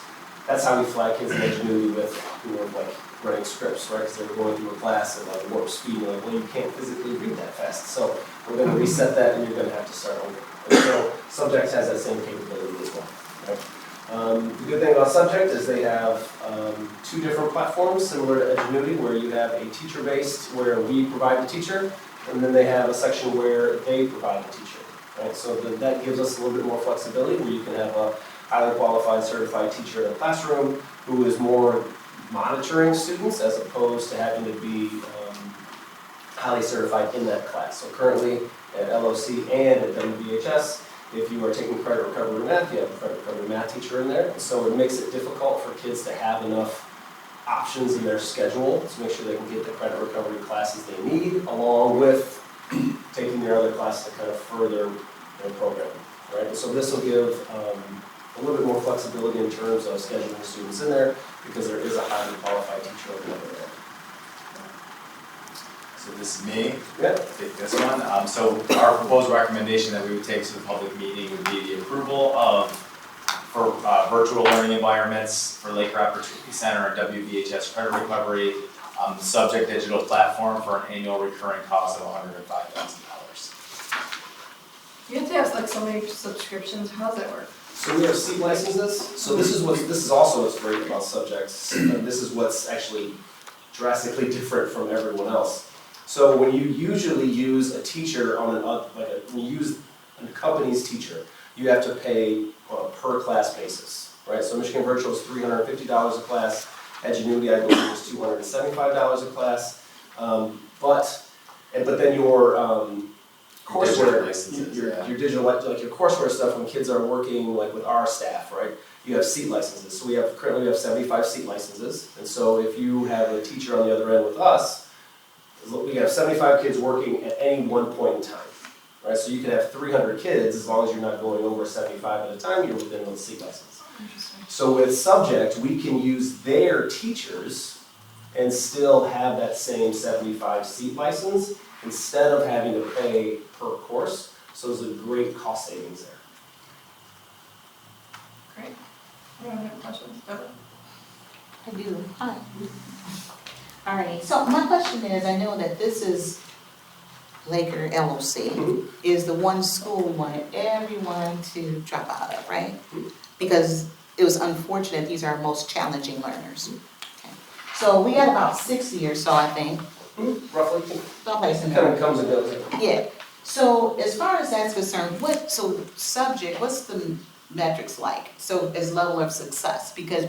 that's how we flag kids in Edgenuity with who are like running scripts, right? Because they were going through a class at like warp speed, and like, well, you can't physically read that fast. So we're going to reset that, and you're going to have to start over. And so Subject has that same capability as well, right? The good thing about Subject is they have 2 different platforms similar to Edgenuity, where you have a teacher-based, where we provide the teacher, and then they have a section where they provide the teacher, right? So that gives us a little bit more flexibility, where you can have a highly qualified, certified teacher in the classroom who is more monitoring students as opposed to having to be highly certified in that class. So currently at LOC and at WVHS, if you are taking credit recovery math, you have a credit recovery math teacher in there. So it makes it difficult for kids to have enough options in their schedule to make sure they can get the credit recovery classes they need, along with taking their other classes to kind of further their program, right? And so this will give a little bit more flexibility in terms of scheduling students in there, because there is a highly qualified teacher over there. So this is me. Yeah. Take this one. So our proposed recommendation that we would take to the public meeting would be the approval for virtual learning environments for Lake Opportunity Center and WVHS Credit Recovery, the Subject digital platform for an annual recurring cost of $105,000. You have to have like so many subscriptions, how does that work? So we have seat licenses. So this is also what's great about Subjects. This is what's actually drastically different from everyone else. So when you usually use a teacher on when you use a company's teacher, you have to pay on a per class basis, right? So Michigan Virtual is $350 a class. Edgenuity, I believe, is $275 a class. But then your Digital courseware, licenses, your yeah. digital, like your courseware stuff when kids are working like with our staff, right? You have seat licenses. So currently we have 75 seat licenses. And so if you have a teacher on the other end with us, we have 75 kids working at any one point in time, right? So you can have 300 kids, as long as you're not going over 75 at a time, you're within the seat license. So with Subject, we can use their teachers and still have that same 75 seat license instead of having to pay per course. So there's a great cost savings there. Great. Anyone have any questions? Deborah? I do. Hi. All right, so my question is, I know that this is Laker LOC, is the one school we wanted everyone to drop out of, right? Because it was unfortunate, these are our most challenging learners. Okay. So we got about 60 or so, I think. Roughly. Someplace in Kind there. of comes and goes. Yeah, so as far as that's concerned, what's the metrics like? So as level of success, because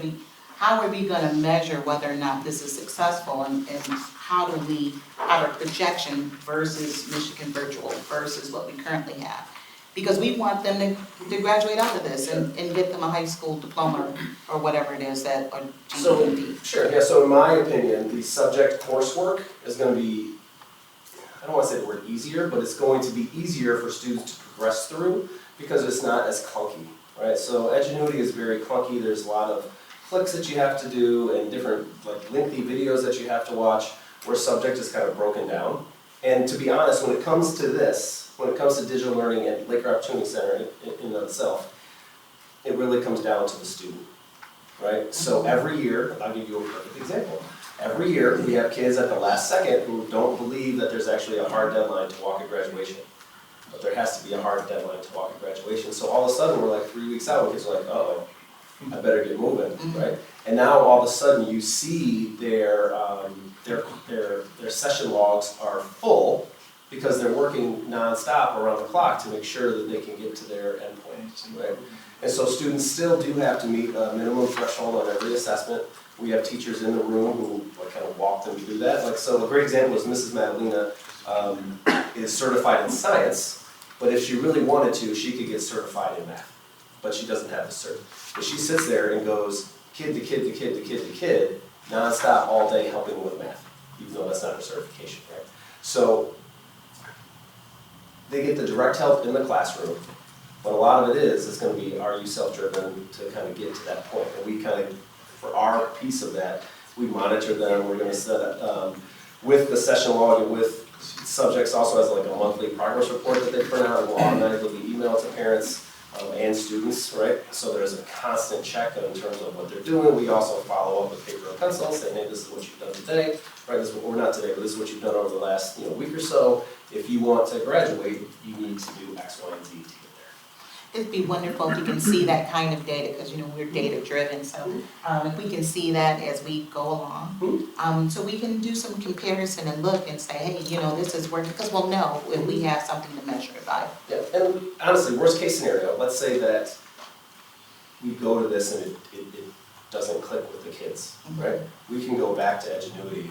how are we gonna measure whether or not this is successful and how do we, our projection versus Michigan Virtual versus what we currently have? Because we want them to graduate out of this and get them a high school diploma or whatever it is that, or GED. So in my opinion, the Subject coursework is gonna be, I don't wanna say the word easier, but it's going to be easier for students to progress through because it's not as clunky, right? So Edgenuity is very clunky, there's a lot of clicks that you have to do and different like lengthy videos that you have to watch, where Subject is kind of broken down. And to be honest, when it comes to this, when it comes to digital learning and Laker Opportunity Center in and of itself, it really comes down to the student, right? So every year, I'll give you a perfect example. Every year, we have kids at the last second who don't believe that there's actually a hard deadline to walk at graduation. But there has to be a hard deadline to walk at graduation. So all of a sudden, we're like 3 weeks out, and kids are like, uh-oh, I better get moving, right? And now all of a sudden, you see their session logs are full because they're working nonstop around the clock to make sure that they can get to their endpoint, right? And so students still do have to meet a minimum threshold on every assessment. We have teachers in the room who kind of walk them through that. Like, so a great example is Mrs. Madalena is certified in science, but if she really wanted to, she could get certified in math, but she doesn't have the cert. But she sits there and goes kid to kid to kid to kid to kid, nonstop all day helping with math, even though that's not her certification, right? So they get the direct help in the classroom, but a lot of it is, it's gonna be, are you self-driven to kind of get to that point? And we kind of, for our piece of that, we monitor them, we're gonna set up, with the session log and with Subjects also has like a monthly progress report that they print out and will automatically be emailed to parents and students, right? So there's a constant check in terms of what they're doing. We also follow up with paper and pencil, saying, hey, this is what you've done today, right? This is what, or not today, but this is what you've done over the last week or so. If you want to graduate, you need to do X, Y, and Z to get there. It'd be wonderful if we can see that kind of data, because we're data driven, so if we can see that as we go along. So we can do some comparison and look and say, hey, this is working, because we'll know if we have something to measure it by. Yeah, and honestly, worst case scenario, let's say that we go to this and it doesn't click with the kids, right? We can go back to Edgenuity,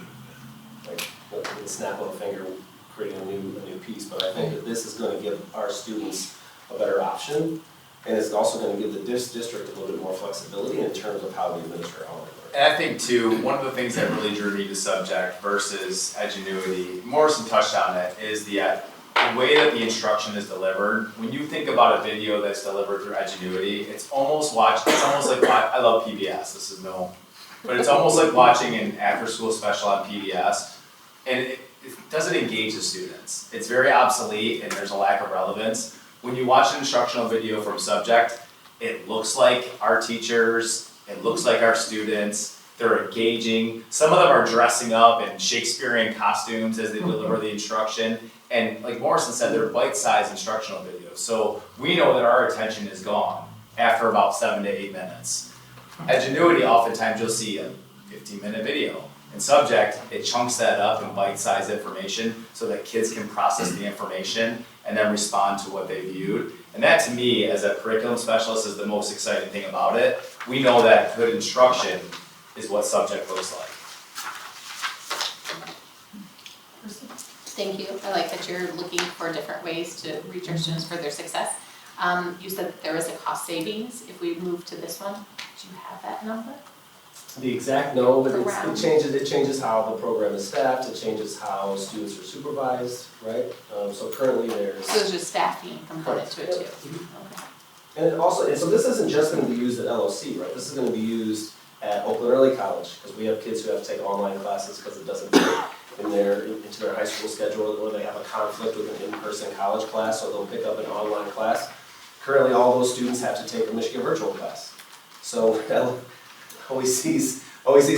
like with the snap of a finger, creating a new piece, but I think that this is gonna give our students a better option, and it's also going to give the district a little bit more flexibility in terms of how we administer our learning. And I think too, one of the things that really drew me to Subject versus Edgenuity, Morrison touched on it, is the way that the instruction is delivered. When you think about a video that's delivered through Edgenuity, it's almost like, I love PBS, but it's almost like watching an after-school special on PBS, and it doesn't engage the students. It's very obsolete and there's a lack of relevance. When you watch an instructional video from Subject, it looks like our teachers, it looks like our students, they're engaging. Some of them are dressing up in Shakespearean costumes as they deliver the instruction. And like Morrison said, they're bite-sized instructional videos. So we know that our attention is gone after about 7 to 8 minutes. Edgenuity, oftentimes you'll see a 15-minute video. In Subject, it chunks that up in bite-sized information so that kids can process the information and then respond to what they viewed. And that to me, as a curriculum specialist, is the most exciting thing about it. We know that good instruction is what subject looks like. Thank you. I like that you're looking for different ways to reach our students for their success. You said that there is a cost savings if we move to this one. Do you have that number? The exact no, but Around. it changes how the program is staffed, it changes how students are supervised, right? So currently there's. So there's just staffing component to it too. Correct. And also, and so this isn't just gonna be used at LOC, right? This is gonna be used at Oakland Early College, because we have kids who have to take online classes because it doesn't fit into their high school schedule, or they have a conflict with an in-person college class, so they'll pick up an online class. Currently, all those students have to take a Michigan virtual class. So OEC's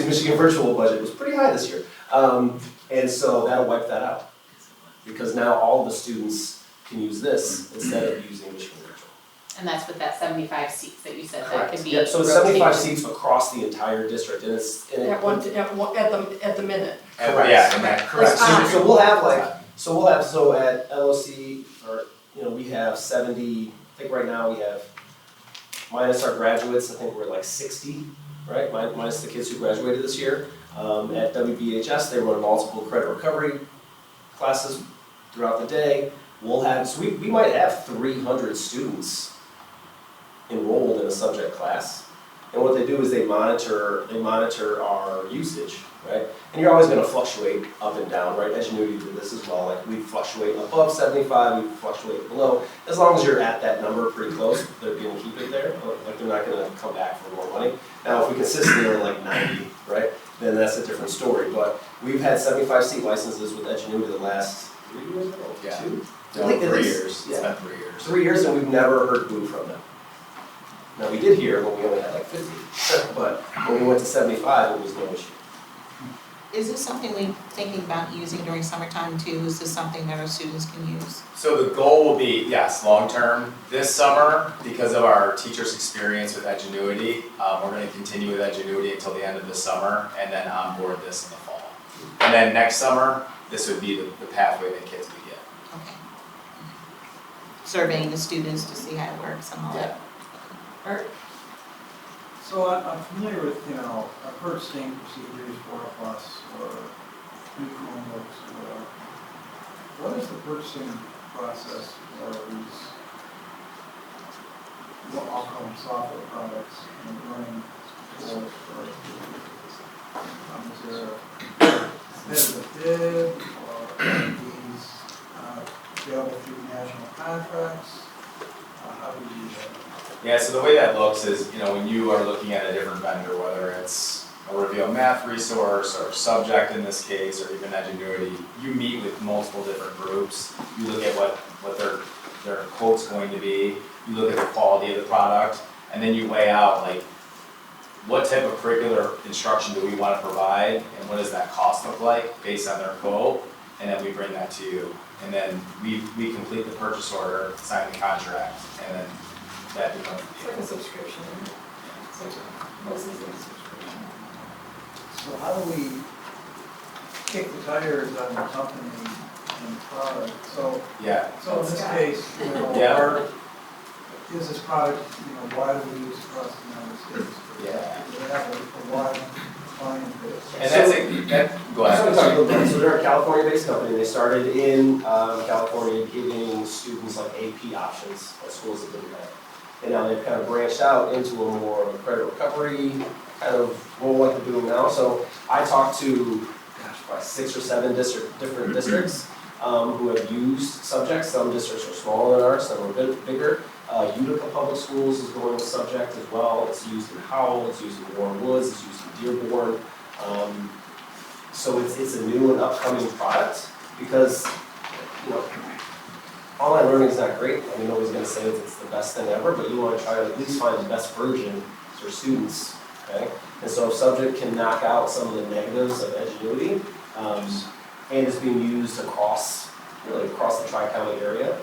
Michigan virtual budget was pretty high this year. And so that'll wipe that out. Because now all the students can use this instead of using Michigan virtual. And that's with that 75 seats that you said that Correct. could be Yep, so it's 75 rotated. seats across the entire district, and it's. And At the minute. Correct. Yeah, and that, Correct, so we'll have so at LOC, or, we have 70, I think right now we have, minus our graduates, I think we're like 60, right? Minus the kids who graduated this year. At WBHS, they run multiple credit recovery classes throughout the day. We'll have, so we might have 300 students enrolled in a subject class. And what they do is they monitor our usage, right? And you're always gonna fluctuate up and down, right? Edgenuity did this as well, like we fluctuate above 75, we fluctuate below. As long as you're at that number pretty close, they're gonna keep it there, like they're not gonna come back for more money. Now, if we consistently are like 90, right, then that's a different story. But we've had 75 seat licenses with Edgenuity the last 3 years ago, Yeah. 2? no, I think 3 it's- years, yeah. it's been 3 years. 3 years, and we've never heard boo from them. Now, we did hear when we only had like 50, but when we went to 75, it was no issue. Is this something we're thinking about using during summertime too? Is this something that our students can use? So the goal will be, yes, long-term, this summer, because of our teachers' experience with Edgenuity, we're gonna continue with Edgenuity until the end of the summer, and then onboard this in the fall. And then next summer, this would be the pathway that kids would get. Okay. Surveying the students to see how it works and all that. So I'm familiar with, our purchasing procedures, 4+ or new Chromebooks or whatever. What is the purchasing process for these, what I'll call them software products and running tools for, is there a bid or are these available through national contracts? How do you do that? Yeah, so the way that looks is, when you are looking at a different vendor, whether it's a Reveal Math resource or Subject in this case, or even Edgenuity, you meet with multiple different groups. You look at what their quote's going to be, you look at the quality of the product, and then you weigh out like, what type of curricular instruction do we want to provide, and what does that cost look like based on their quote, and then we bring that to you. And then we complete the purchase order, sign the contract, and then that becomes the It's like a subscription. Mostly it's a subscription. So how do we kick the tires on the company and the product? So, Yeah. so in this case, Yeah. is this product, why do we use across the United States? Yeah. Do they have a wide client base? And go ahead. So they're a California-based company. They started in California giving students like AP options at schools that didn't have. And now they've kind of branched out into a more of a credit recovery kind of role like they're doing now. So I talked to, probably 6 or 7 different districts who have used Subject. Some districts are smaller than ours, some are a bit bigger. Utica Public Schools is going with Subject as well. It's used in Howell, it's used in Warren Woods, it's used in Dearborn. So it's a new and upcoming product because, online learning is not great. I mean, nobody's going to say that it's the best thing ever, but you want to try to at least find the best version for students, okay? And so if Subject can knock out some of the negatives of Edgenuity, and it's being used across the Tri-County area.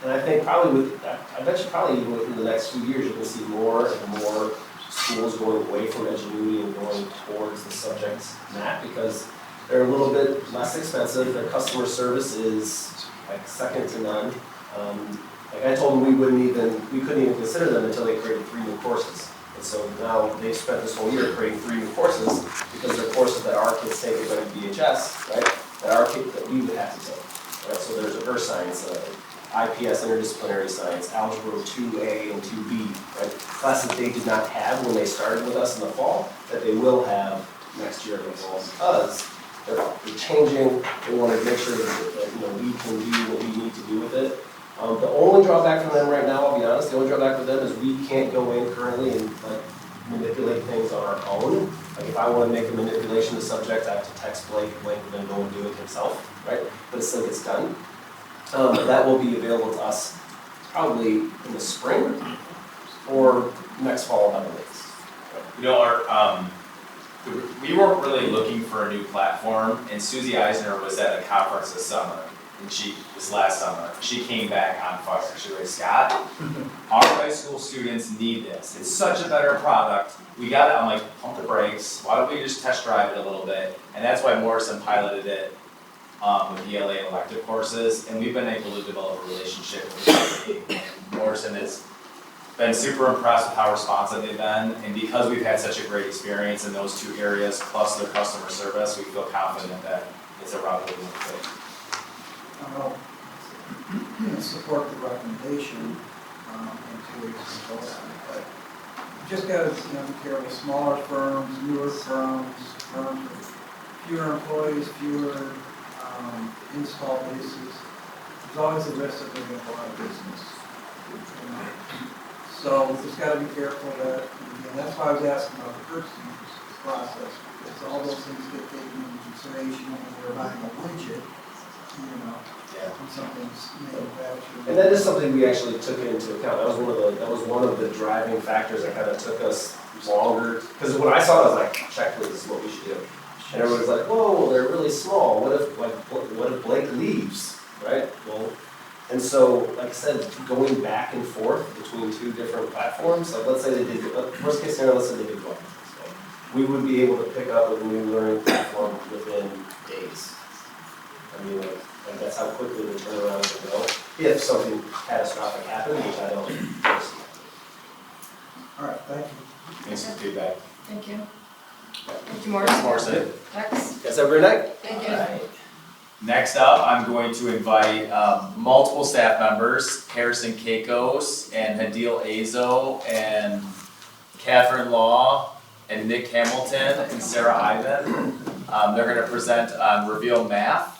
And I think I bet you probably even within the next few years, you're going to see more and more schools going away from Edgenuity and going towards the Subject map because they're a little bit less expensive. Their customer service is like second to none. Like I told them we couldn't even consider them until they created 3 new courses. And so now they've spent this whole year creating 3 new courses because they're courses that our kids take are going to VHS, right? That we would have to take, right? So there's earth science, IPS, interdisciplinary science, algebra 2A and 2B, right? Classes they did not have when they started with us in the fall, that they will have next year in the fall because they're changing. They want to make sure that we can do what we need to do with it. The only drawback from them right now, I'll be honest, the only drawback with them is we can't go in currently and manipulate things on our own. Like if I want to make a manipulation of the subject, I have to text Blake, and Blake will then go and do it himself, right? But it still gets done. That will be available to us probably in the spring or next fall, I believe. We weren't really looking for a new platform, and Susie Eisner was at a conference this summer, and this last summer, she came back on fire. She was like, Scott, our high school students need this. It's such a better product. We got it. I'm like, pump the brakes. Why don't we just test drive it a little bit? And that's why Morrison piloted it with ELA and elective courses, and we've been able to develop a relationship with the company. And Morrison has been super impressed with how responsive they've been, and because we've had such a great experience in those 2 areas, plus their customer service, we feel confident that it's a route that we want to take. I'll support the recommendation in 2 weeks and so on, but you just got to be careful. Smaller firms, newer firms, firms with fewer employees, fewer install bases. There's always a risk that they're going to go out of business. So we just got to be careful that, and that's why I was asking about the purchasing process, because all those things get taken into consideration when we're buying a widget, when something's manufactured. And that is something we actually took into account. That was one of the driving factors that kind of took us longer. Because when I saw it, I was like, check this is what we should do. And everybody's like, whoa, they're really small. What if Blake leaves, right? Well, and so, like I said, going back and forth between 2 different platforms, like let's say they did, worst case scenario, let's say they did go. We would be able to pick up with a new learning platform within days. I mean, like that's how quickly the turnaround can go. If something catastrophic happened, which I don't foresee. All right, thank you. Thanks for the feedback. Thank you. Thank you, Morrison. Morrison. Next. Guys, have a great night. Thank you. Next up, I'm going to invite multiple staff members, Harrison Keikos and Hadil Azo and Catherine Law and Nick Hamilton and Sarah Ivan. They're going to present on Reveal Math.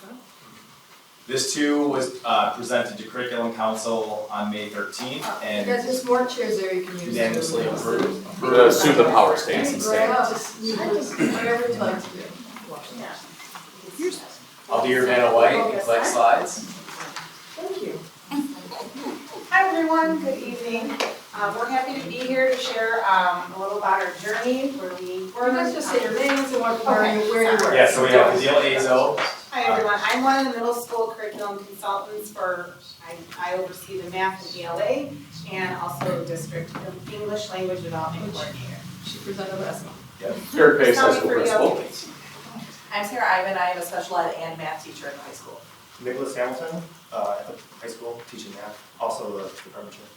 This too was presented to Curriculum Council on May 13th and There's more chairs there you can use. unanimously approved. Assume the power stays and stay. Whatever you'd like to do. I'll do your Vanna White and collect slides. Thank you. Hi everyone, good evening. We're happy to be here to share a little about our journey Or let's just say your names and where you work. Yeah, so we have Hadil Azo. Hi everyone, I'm one of the middle school curriculum consultants I oversee the math and ELA and also district English language development coordinator. She presented last month. Yep. Third Pace High School Principal. I'm Sarah Ivan, I am a special ed and math teacher in high school. Nicholas Hamilton, at the high school, teaching math, also the department chair.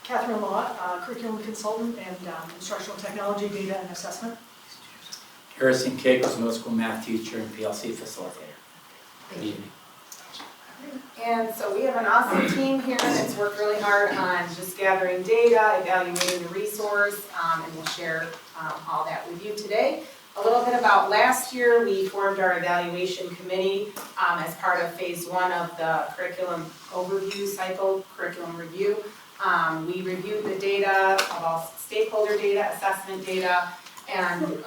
Catherine Law, curriculum consultant and instructional technology, data and assessment. Harrison Keikos, middle school math teacher and PLC facilitator. Good evening. And so we have an awesome team here that's worked really hard on just gathering data, evaluating the resource, and we'll share all that with you today. A little bit about last year, we formed our evaluation committee as part of phase 1 of the curriculum overview cycle, curriculum review. We reviewed the data, all stakeholder data, assessment data, and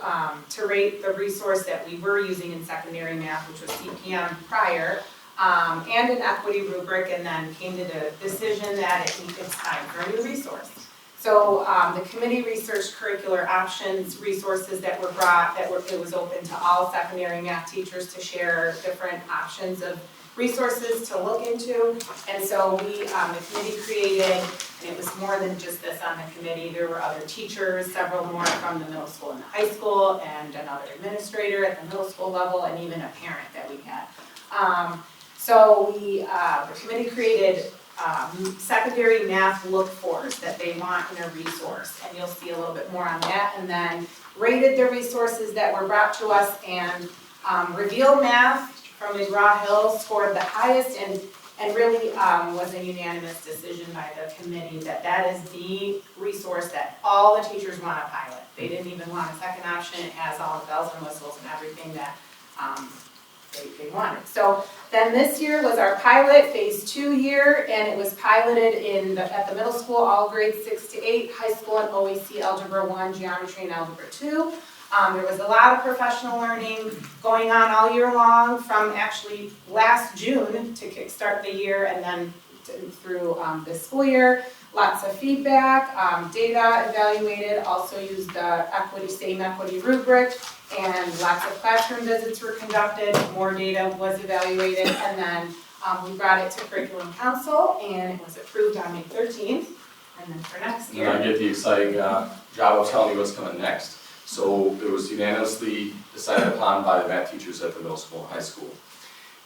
to rate the resource that we were using in secondary math, which was CPM prior, and an equity rubric, and then came to the decision that it's time for a new resource. So the committee researched curricular options, resources that were brought, it was open to all secondary math teachers to share different options of resources to look into. And so the committee created, and it was more than just this on the committee, there were other teachers, several more from the middle school and the high school, and another administrator at the middle school level, and even a parent that we had. So the committee created secondary math look-fors that they want in a resource, and you'll see a little bit more on that, and then rated the resources that were brought to us, and Reveal Math from McGraw-Hill scored the highest, and really was a unanimous decision by the committee that that is the resource that all the teachers want to pilot. They didn't even want a second option. It has all the bells and whistles and everything that they wanted. So then this year was our pilot phase 2 year, and it was piloted at the middle school, all grades 6 to 8, high school and OEC Algebra 1, Geometry and Algebra 2. There was a lot of professional learning going on all year long from actually last June to kickstart the year and then through this school year. Lots of feedback, data evaluated, also used the same equity rubric, and lots of classroom visits were conducted, more data was evaluated, and then we brought it to Curriculum Council, and it was approved on May 13th, and then for next year. And I get the exciting job of telling you what's coming next. So it was unanimously decided upon by the math teachers at the middle school and high school.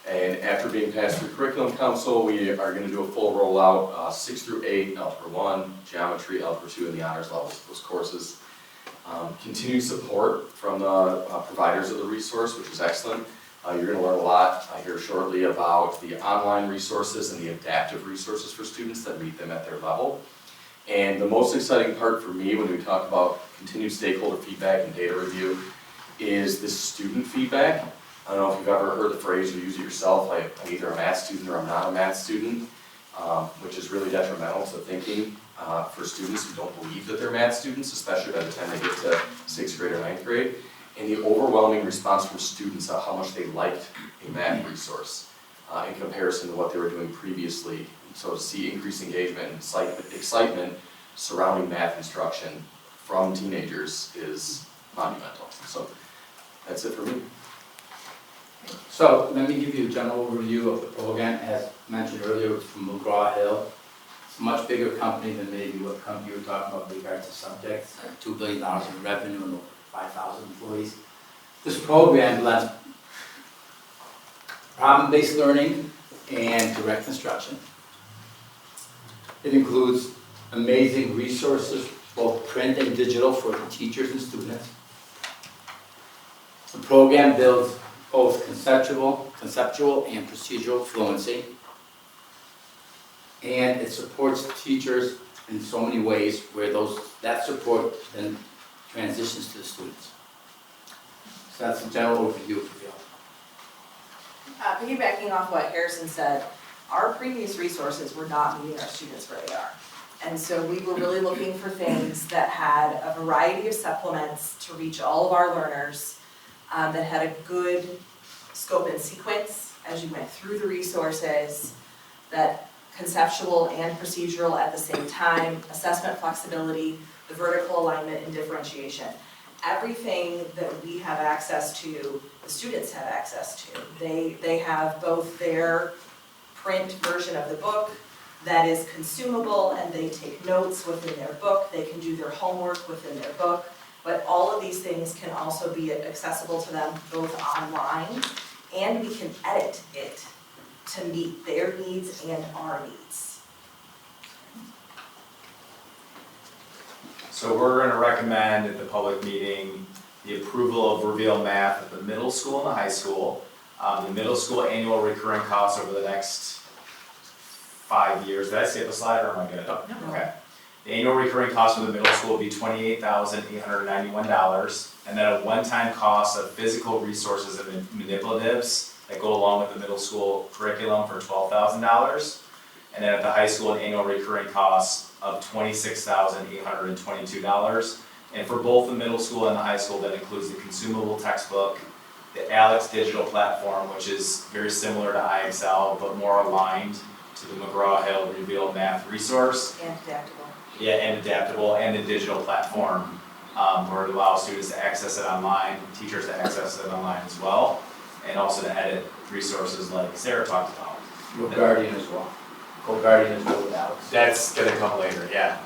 And after being passed through Curriculum Council, we are going to do a full rollout, 6 through 8, Algebra 1, Geometry, Algebra 2, and the honors levels, those courses. Continued support from the providers of the resource, which is excellent. You're going to learn a lot here shortly about the online resources and the adaptive resources for students that meet them at their level. And the most exciting part for me when we talk about continued stakeholder feedback and data review is the student feedback. I don't know if you've ever heard the phrase or use it yourself, like I'm either a math student or I'm not a math student, which is really detrimental to thinking for students who don't believe that they're math students, especially by the time they get to 6th grade or 9th grade. And the overwhelming response from students on how much they liked a math resource in comparison to what they were doing previously. So to see increased engagement and excitement surrounding math instruction from teenagers is monumental. So that's it for me. So let me give you a general overview of the program. As mentioned earlier, it's from McGraw-Hill. It's a much bigger company than maybe what company you were talking about with regards to subjects. $2 billion in revenue and over 5,000 employees. This program blends problem-based learning and direct instruction. It includes amazing resources, both print and digital, for the teachers and students. The program builds both conceptual and procedural fluency. And it supports teachers in so many ways where that support then transitions to the students. So that's a general overview of the field. Piggybacking off what Harrison said, our previous resources were not meeting our students where they are. And so we were really looking for things that had a variety of supplements to reach all of our learners, that had a good scope and sequence as you went through the resources, that conceptual and procedural at the same time, assessment flexibility, the vertical alignment and differentiation. Everything that we have access to, the students have access to. They have both their print version of the book that is consumable, and they take notes within their book. They can do their homework within their book, but all of these things can also be accessible to them both online, and we can edit it to meet their needs and our needs. So we're going to recommend at the public meeting the approval of Reveal Math at the middle school and the high school. The middle school annual recurring costs over the next 5 years. Did I skip a slide or am I good? No. Okay. The annual recurring cost for the middle school will be $28,891, and then a one-time cost of physical resources and manipulatives that go along with the middle school curriculum for $12,000. And then at the high school, an annual recurring cost of $26,822. And for both the middle school and the high school, that includes the consumable textbook, the ALEX digital platform, which is very similar to IXL, but more aligned to the McGraw-Hill Reveal Math resource. And adaptable. Yeah, and adaptable, and the digital platform, where it allows students to access it online, teachers to access it online as well, and also to edit resources like Sarah talked about. GoGuardian as well. GoGuardian as well with Alex. That's gonna come later, yeah.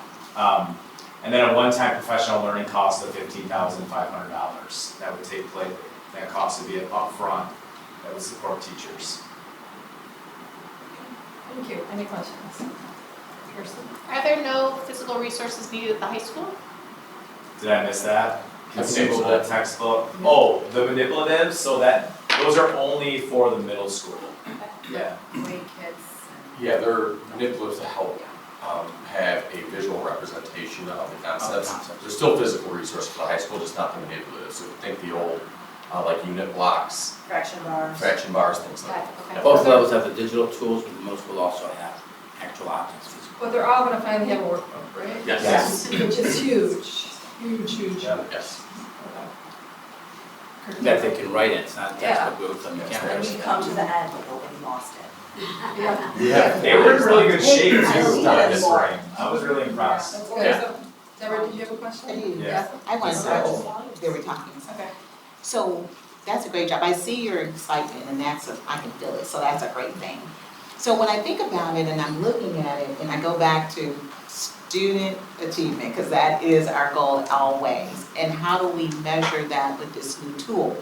And then a one-time professional learning cost of $15,500. That would take place, that cost would be upfront, that would support teachers. Thank you. Any questions? Kirsten? Are there no physical resources needed at the high school? Did I miss that? Consumable. Consumable textbook. Oh, the manipulatives, so those are only for the middle school. Yeah. Wait, kids. Yeah, they're manipulatives to help have a visual representation of the concepts. There's still physical resources for the high school, just not the manipulatives. So think the old, like unit blocks, Fraction bars. things like that. Okay. Both levels have the digital tools, but most will also have actual objects. But they're all gonna finally have a workbook, right? Yes. Which is huge, huge. Yes. That they can write in, it's not textbook with them, you can't And write we it. come to the end, but nobody lost it. Yeah. They were in really good shape too, I see that this more. spring. I was really impressed. That's good. So, Deborah, did you have a question? Yeah. I want to, they were talking. Okay. So that's a great job. I see your excitement and I can feel it, so that's a great thing. So when I think about it and I'm looking at it and I go back to student achievement, because that is our goal always, and how do we measure that with this new tool?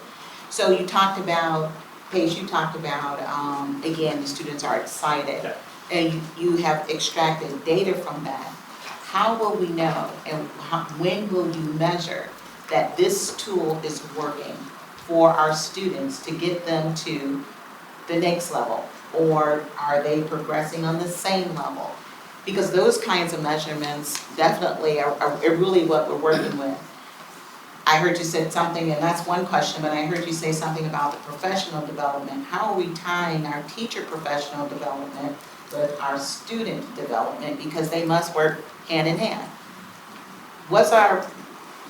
So you talked about, Paige, again, the students are excited. And you have extracted data from that. How will we know and when will you measure that this tool is working for our students to get them to the next level? Or are they progressing on the same level? Because those kinds of measurements definitely are really what we're working with. I heard you said something, and that's one question, but I heard you say something about the professional development. How are we tying our teacher professional development with our student development? Because they must work hand in hand.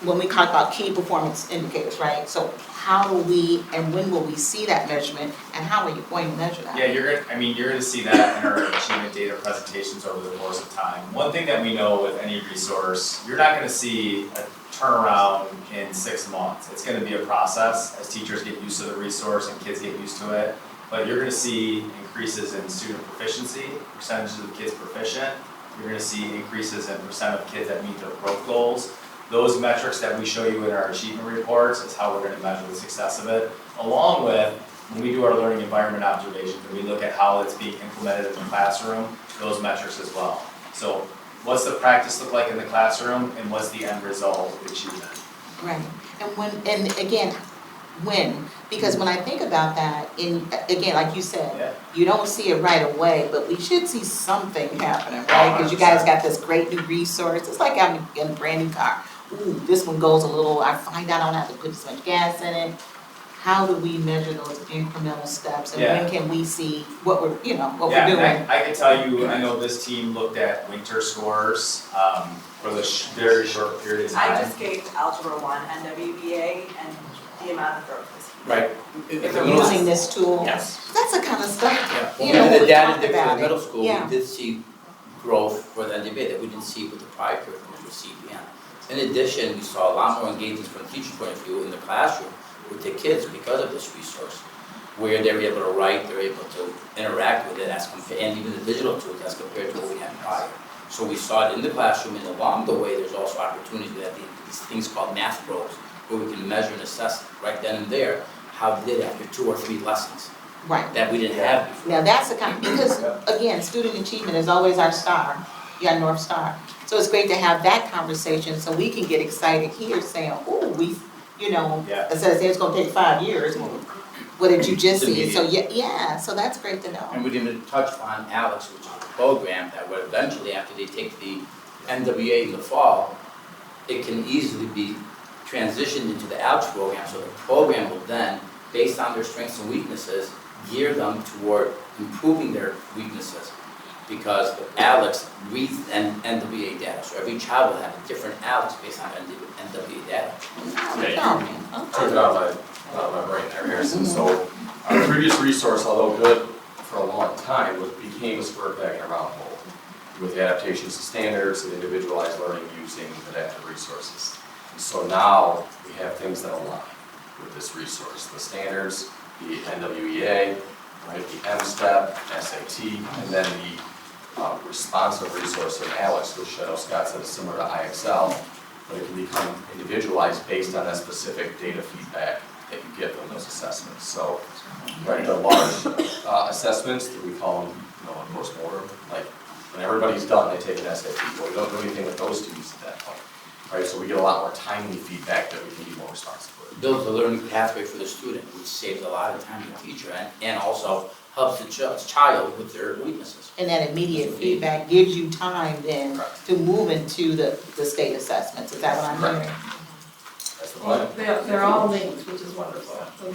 When we talk about key performance indicators, right? So how do we and when will we see that measurement, and how are you going to measure that? Yeah, you're gonna see that in our achievement data presentations over the course of time. One thing that we know with any resource, you're not gonna see a turnaround in 6 months. It's gonna be a process as teachers get used to the resource and kids get used to it. But you're gonna see increases in student proficiency, percentages of kids proficient. You're gonna see increases in percent of kids that meet their growth goals. Those metrics that we show you in our achievement reports is how we're gonna measure the success of it, along with when we do our learning environment observations and we look at how it's being implemented in the classroom, those metrics as well. So what's the practice look like in the classroom and what's the end result of achievement? Right, when? Because when I think about that, again, like you said, you don't see it right away, but we should see something happening, right? Because you guys got this great new resource. It's like I'm in a brand new car. Ooh, this one goes a little, I find out I don't have to put so much gas in it. How do we measure those incremental steps, and when can we see what we're doing? I can tell you, I know this team looked at winter scores for the very short period of time. I just gave Algebra 1 NWBA and the amount of growth was huge. Right. If we're using this tool, Yes. that's the kind of stuff, Well, you know, the we data talked for about the middle it. school, Yeah. we did see growth for the NDB that we didn't see with the prior curriculum, which was CPN. In addition, we saw a lot more engagement from a teacher point of view in the classroom with the kids because of this resource, where they're able to write, they're able to interact with it and even the digital tools as compared to what we had prior. So we saw it in the classroom, and along the way, there's also opportunities. We have these things called math probes, where we can measure and assess right then and there how they did after 2 or 3 lessons. Right. That we didn't have before. Now, that's the kind, because again, student achievement is always our star, North Star. So it's great to have that conversation so we can get excited here saying, oh, instead of saying it's gonna take 5 years, what did you just see? So so that's great to know. And we didn't even touch on Alex, which is a program that would eventually, after they take the NWA in the fall, it can easily be transitioned into the Alex program, so the program will then, based on their strengths and weaknesses, gear them toward improving their weaknesses. Because Alex reads NWA data, so every child will have a different Alex based on NWA data. Took it out of my brain there, Harrison. So our previous resource, although good for a long time, became a squirt bag in a round hole with adaptations to standards and individualized learning using adaptive resources. And so now we have things that align with this resource. The standards, the NWEA, right, the M-STEP, SAT, and then the responsive resource in Alex, which I know Scott said is similar to IXL, but it can become individualized based on that specific data feedback that you get from those assessments. So, right, the large assessments, we call them postmortem, like, when everybody's done, they take an SAT, well, we don't do anything with those students at that point, right? So we get a lot more timely feedback that we can be more responsive with. Builds a learning pathway for the student, which saves a lot of time to the teacher and also helps the child with their weaknesses. And that immediate feedback gives you time then to move into the state assessments, is that what I'm hearing? That's the plan. They're all linked, which is wonderful. So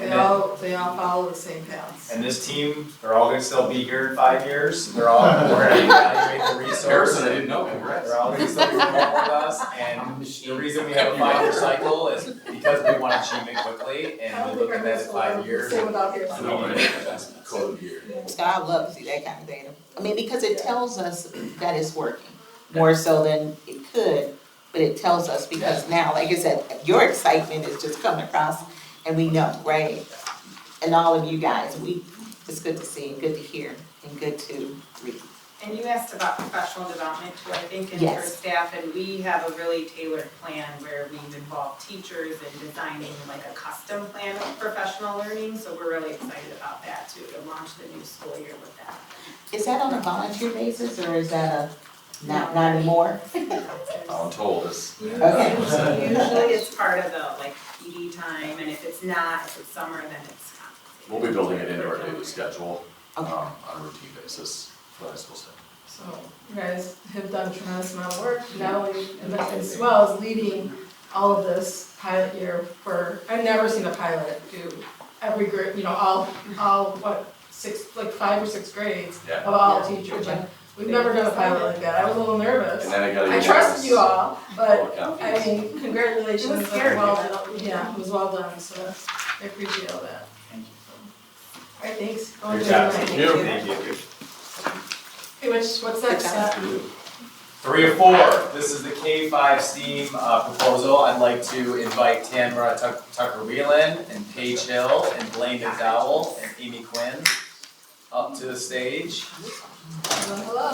they all follow the same paths. And this team, they're all gonna still be here in 5 years, we're gonna evaluate the resource. Harrison, I didn't know, congrats. They're all gonna still be working with us, and the reason we have a 5-year cycle is because we want achievement quickly, and we look at that at 5 years. Same without here. I know, right? That's code year. So I love to see that kind of data. I mean, because it tells us that it's working, more so than it could, but it tells us because now, like I said, your excitement is just coming across and we know, right? And all of you guys, it's good to see, and good to hear, and good to read. And you asked about professional development too, I think, and for Yes. staff, and we have a really tailored plan where we've involved teachers in designing like a custom plan of professional learning, so we're really excited about that too, to launch the new school year with that. Is that on a volunteer basis or is that not anymore? I'm told it's. Okay. Usually it's part of the like PD time, and if it's not, if it's summer, then it's compensated. We'll be building it into our daily schedule, on a routine basis for high school staff. So you guys have done a tremendous amount of work, not only as well as leading all of this pilot year for, I've never seen a pilot do every grade, all what, 5 or 6 grades Yeah. of all teachers. And we've never done a pilot like that. I was a little nervous. And then I got I trusted you all, but Yeah. I mean, congratulations. It was scary. Well done. Yeah, it was well done, so I appreciate all that. Thank you. All right, thanks. Great job. Thank Thank you. you. Okay, what's next? 3 of 4, this is the K-5 STEAM proposal. I'd like to invite Tamara Tucker Whelan and Paige Hill and Blaine McDowell and Amy Quinn up to the stage. Hello.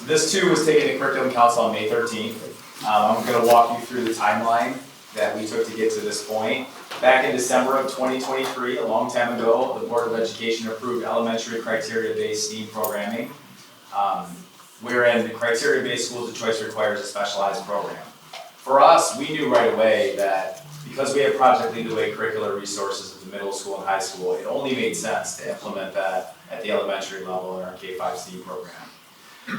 This too was taken to Curriculum Council on May 13th. I'm going to walk you through the timeline that we took to get to this point. Back in December of 2023, a long time ago, the Board of Education approved elementary criteria-based STEAM programming, wherein the criteria-based schools of choice requires a specialized program. For us, we knew right away that because we have Project Lead the Way curricular resources at the middle school and high school, it only made sense to implement that at the elementary level in our K-5 STEAM program.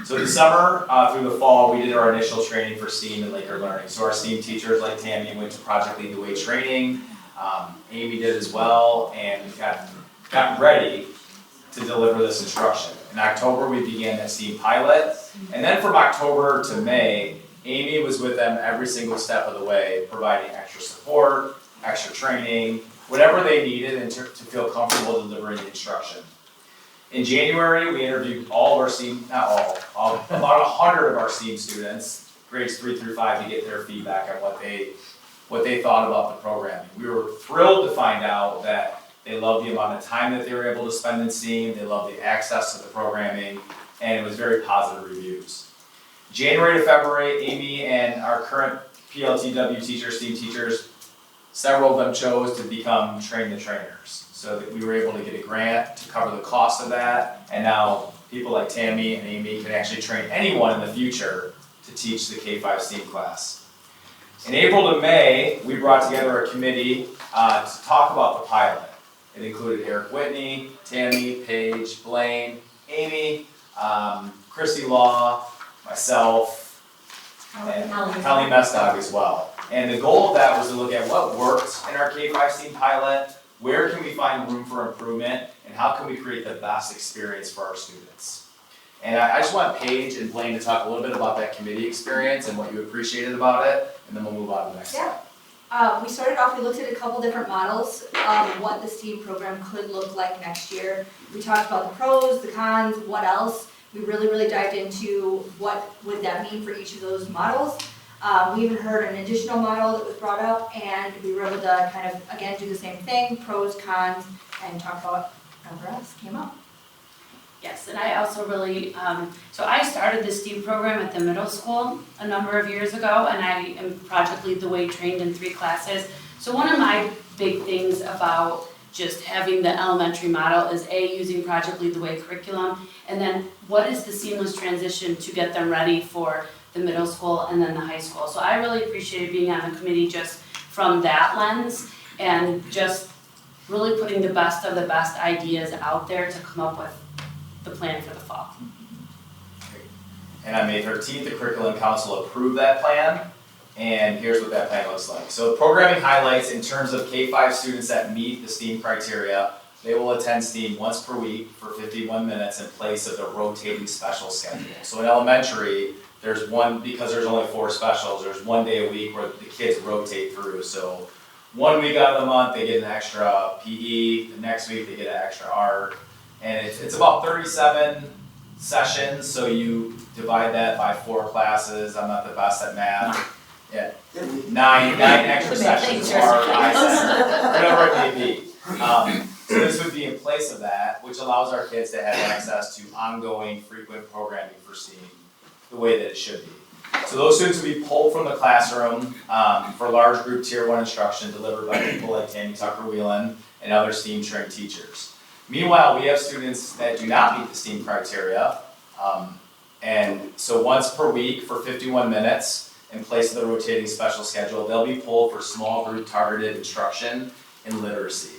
So this summer through the fall, we did our initial training for STEAM and Laker Learning. So our STEAM teachers like Tammy went to Project Lead the Way training. Amy did as well, and got ready to deliver this instruction. In October, we began that STEAM pilot, and then from October to May, Amy was with them every single step of the way, providing extra support, extra training, whatever they needed and to feel comfortable delivering the instruction. In January, we interviewed all of our STEAM, not all, about 100 of our STEAM students, grades 3 through 5, to get their feedback on what they thought about the programming. We were thrilled to find out that they loved the amount of time that they were able to spend in STEAM, they loved the access to the programming, and it was very positive reviews. January to February, Amy and our current PLTW teachers, STEAM teachers, several of them chose to become train the trainers. So that we were able to get a grant to cover the cost of that, and now people like Tammy and Amy can actually train anyone in the future to teach the K-5 STEAM class. In April to May, we brought together a committee to talk about the pilot. It included Eric Whitney, Tammy, Paige, Blaine, Amy, Chrissy Law, myself, and Kelly Mestog as well. And the goal of that was to look at what worked in our K-5 STEAM pilot, where can we find room for improvement, and how can we create the best experience for our students. And I just want Paige and Blaine to talk a little bit about that committee experience and what you appreciated about it, and then we'll move on to the next slide. We started off, we looked at a couple different models of what the STEAM program could look like next year. We talked about the pros, the cons, what else. We really dived into what would that mean for each of those models. We even heard an additional model that was brought up, and we were able to kind of, again, do the same thing, pros, cons, and talk about whatever else came up. Yes, and I also really, so I started the STEAM program at the middle school a number of years ago, and I am Project Lead the Way trained in 3 classes. So one of my big things about just having the elementary model is using Project Lead the Way curriculum, and then what is the seamless transition to get them ready for the middle school and then the high school. So I really appreciated being on the committee just from that lens and just really putting the best of the best ideas out there to come up with the plan for the fall. And on May 13th, the Curriculum Council approved that plan, and here's what that plan looks like. So programming highlights in terms of K-5 students that meet the STEAM criteria, they will attend STEAM once per week for 51 minutes in place of the rotating special schedule. So in elementary, there's one, because there's only 4 specials, there's 1 day a week where the kids rotate through. So 1 week out of the month, they get an extra PE, the next week they get an extra art, and it's about 37 sessions, so you divide that by 4 classes. I'm not the best at math. Yeah, 9 extra sessions are whatever it may be. So this would be in place of that, which allows our kids to have access to ongoing, frequent programming for STEAM the way that it should be. So those students will be pulled from the classroom for large group Tier 1 instruction delivered by people like Tammy Tucker-Whelan and other STEAM trained teachers. Meanwhile, we have students that do not meet the STEAM criteria, and so once per week for 51 minutes in place of the rotating special schedule, they'll be pulled for small group targeted instruction in literacy.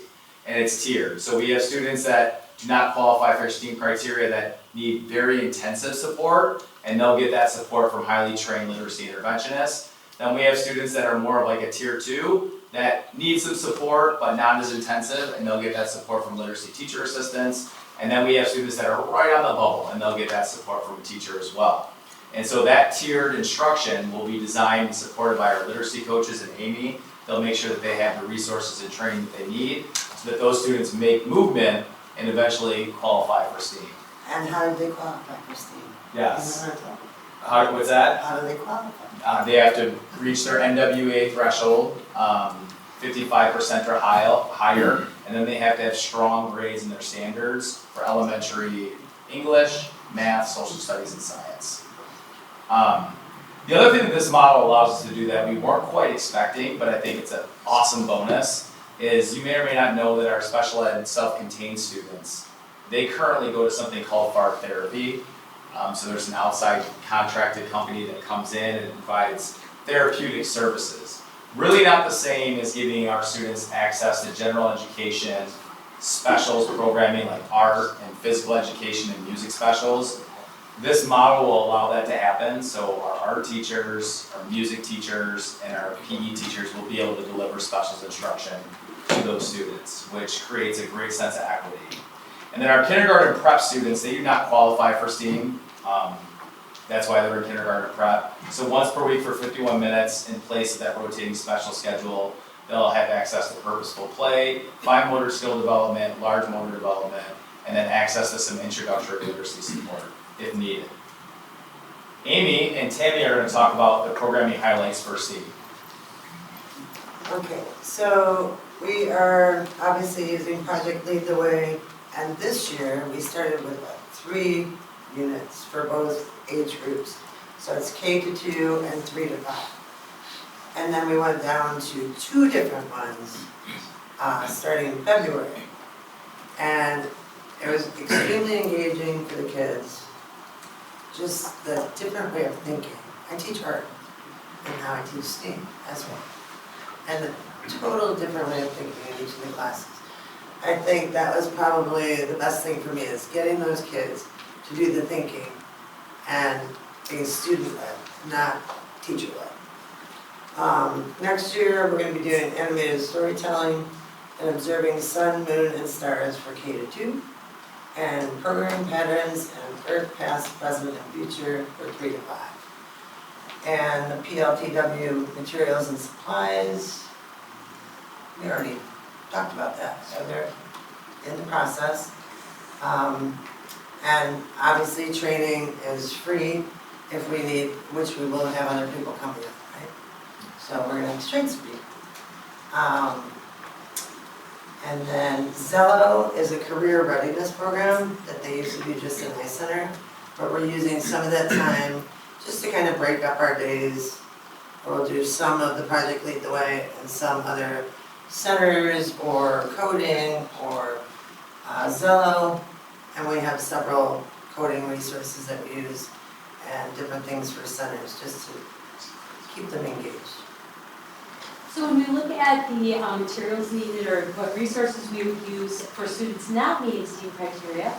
And it's tiered. So we have students that do not qualify for STEAM criteria that need very intensive support, and they'll get that support from highly trained literacy interventionists. Then we have students that are more of like a Tier 2 that need some support but not as intensive, and they'll get that support from literacy teacher assistants. And then we have students that are right on the bubble, and they'll get that support from a teacher as well. And so that tiered instruction will be designed and supported by our literacy coaches and Amy. They'll make sure that they have the resources and training that they need so that those students make movement and eventually qualify for STEAM. And how do they qualify for STEAM? Yes. What's that? How do they qualify? They have to reach their NWA threshold, 55% or higher, and then they have to have strong grades in their standards for elementary English, math, social studies, and science. The other thing that this model allows us to do that we weren't quite expecting, but I think it's an awesome bonus, is you may or may not know that our special ed self-contained students, they currently go to something called FART therapy. So there's an outside contracted company that comes in and provides therapeutic services. Really not the same as giving our students access to general education, specials programming like art and physical education and music specials. This model will allow that to happen, so our art teachers, our music teachers, and our PE teachers will be able to deliver specials instruction to those students, which creates a great sense of equity. And then our kindergarten prep students, they do not qualify for STEAM. That's why they're in kindergarten prep. So once per week for 51 minutes in place of that rotating special schedule, they'll have access to purposeful play, fine motor skill development, large motor development, and then access to some introductory literacy support if needed. Amy and Tammy are going to talk about the programming highlights for STEAM. Okay, so we are obviously using Project Lead the Way, and this year we started with 3 units for both age groups. So it's K to 2 and 3 to 5. And then we went down to 2 different ones starting in February. And it was extremely engaging for the kids. Just the different way of thinking. I teach art, and now I teach STEAM as well. And the total different way of thinking in each of the classes. I think that was probably the best thing for me, is getting those kids to do the thinking and being student-led, not teacher-led. Next year, we're going to be doing animated storytelling and observing the sun, moon, and stars for K to 2, and programming patterns and Earth, past, present, and future for 3 to 5. And the PLTW materials and supplies, we already talked about that, so they're in the process. And obviously training is free if we need, which we will have other people coming in, right? So we're gonna have to train some people. And then Zello is a career readiness program that they used to do just in Ice Center, but we're using some of that time just to kind of break up our days. We'll do some of the Project Lead the Way and some other centers or coding or Zello, and we have several coding resources that we use and different things for centers just to keep them engaged. So when we look at the materials needed or what resources we would use for students not meeting STEAM criteria,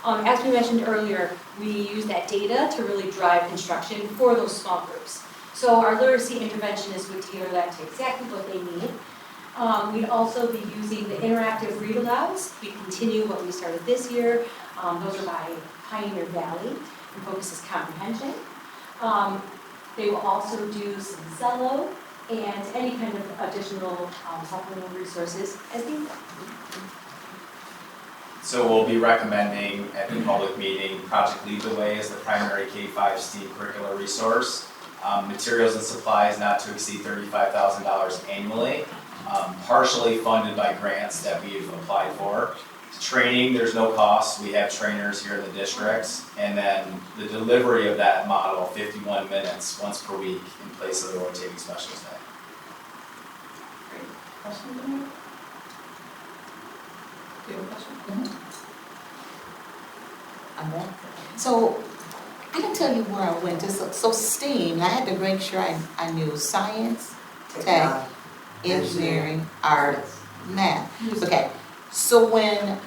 as we mentioned earlier, we use that data to really drive instruction for those small groups. So our literacy interventionists would tailor that to exactly what they need. We'd also be using the interactive read-alouds. We continue what we started this year. Those are by Pioneer Valley and focuses comprehension. They will also do some Zello and any kind of additional supplemental resources as needed. So we'll be recommending at the public meeting, Project Lead the Way as the primary K-5 STEAM curricular resource. Materials and supplies not to exceed $35,000 annually, partially funded by grants that we've applied for. Training, there's no cost. We have trainers here in the districts. And then the delivery of that model, 51 minutes once per week in place of the rotating specialist day. Questions, Amanda? Do you have a question? I'm back. So I can tell you where I went to. So STEAM, I had to make sure I knew science, tech, engineering, art, math. Okay. So when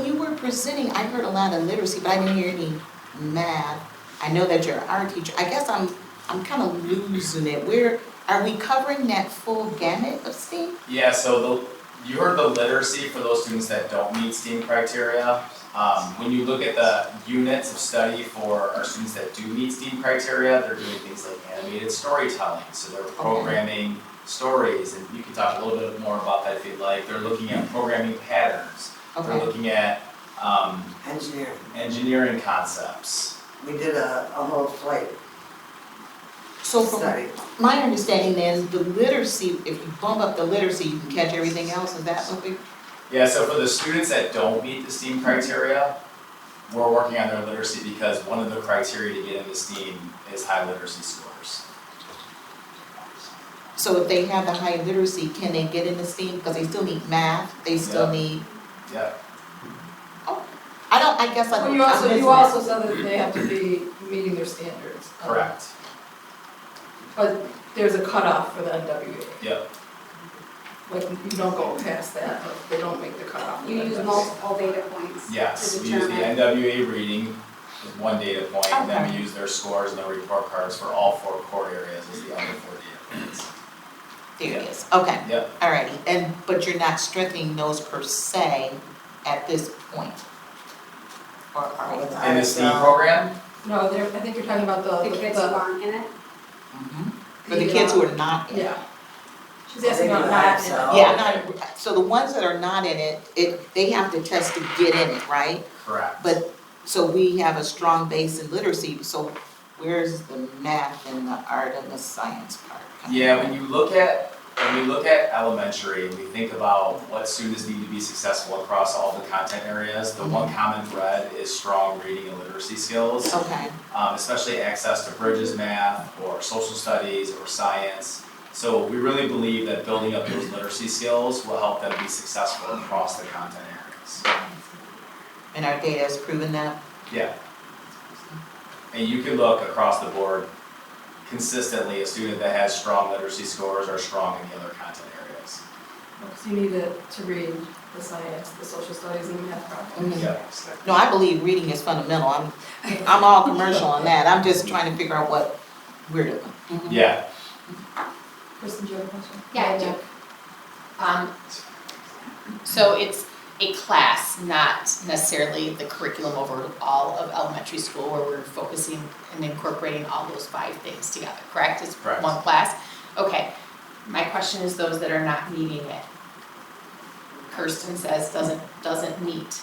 you were presenting, I heard a lot of literacy, but I didn't hear any math. I know that you're an art teacher. I guess I'm kind of losing it. Where are we covering that full gamut of STEAM? Yeah, so you heard the literacy for those students that don't meet STEAM criteria. When you look at the units of study for our students that do meet STEAM criteria, they're doing things like animated storytelling. So they're programming stories, and you can talk a little bit more about that if you'd like. They're looking at programming patterns. They're looking at engineering concepts. We did a whole flight So from study. my understanding then, the literacy, if you bump up the literacy, you can catch everything else. Is that what we? Yeah, so for the students that don't meet the STEAM criteria, we're working on their literacy because one of the criteria to get into STEAM is high literacy scores. So if they have the high literacy, can they get into STEAM? Because they still need math, they still need. Yeah. I guess Well, you also said that they have to be meeting their standards. Correct. But there's a cutoff for the NWA. Yep. Like, you don't go past that, if they don't make the cutoff. You use multiple data points. Yes, to we use the determine. NWA reading as one data point, and then we use their scores and their report cards for all 4 core areas as the other 4 data points. There it is, okay. Yep. Alrighty, but you're not strengthening those per se at this point? Or are you? In the STEAM program? No, I think you're talking about the The kids who aren't in it? For the kids who are not in it? Yeah. She's asking about not in it. Yeah, so the ones that are not in it, they have to test to get in it, right? Correct. But, so we have a strong base in literacy, so where's the math and the art and the science part? Yeah, when we look at elementary and we think about what students need to be successful across all the content areas, the one common thread is strong reading and literacy skills. Okay. Especially access to Bridges math or social studies or science. So we really believe that building up those literacy skills will help them be successful across the content areas. And our data has proven that? Yeah. And you can look across the board consistently, a student that has strong literacy scores are strong in the other content areas. So you need to read the science, the social studies, and the math problems. Yeah. No, I believe reading is fundamental. I'm all commercial on that. I'm just trying to figure out what we're doing. Yeah. Kristen, do you have a question? Yeah, I do. So it's a class, not necessarily the curriculum over all of elementary school where we're focusing and incorporating all those 5 things together, correct? It's Correct. one class? Okay. My question is those that are not meeting it. Kirsten says doesn't meet,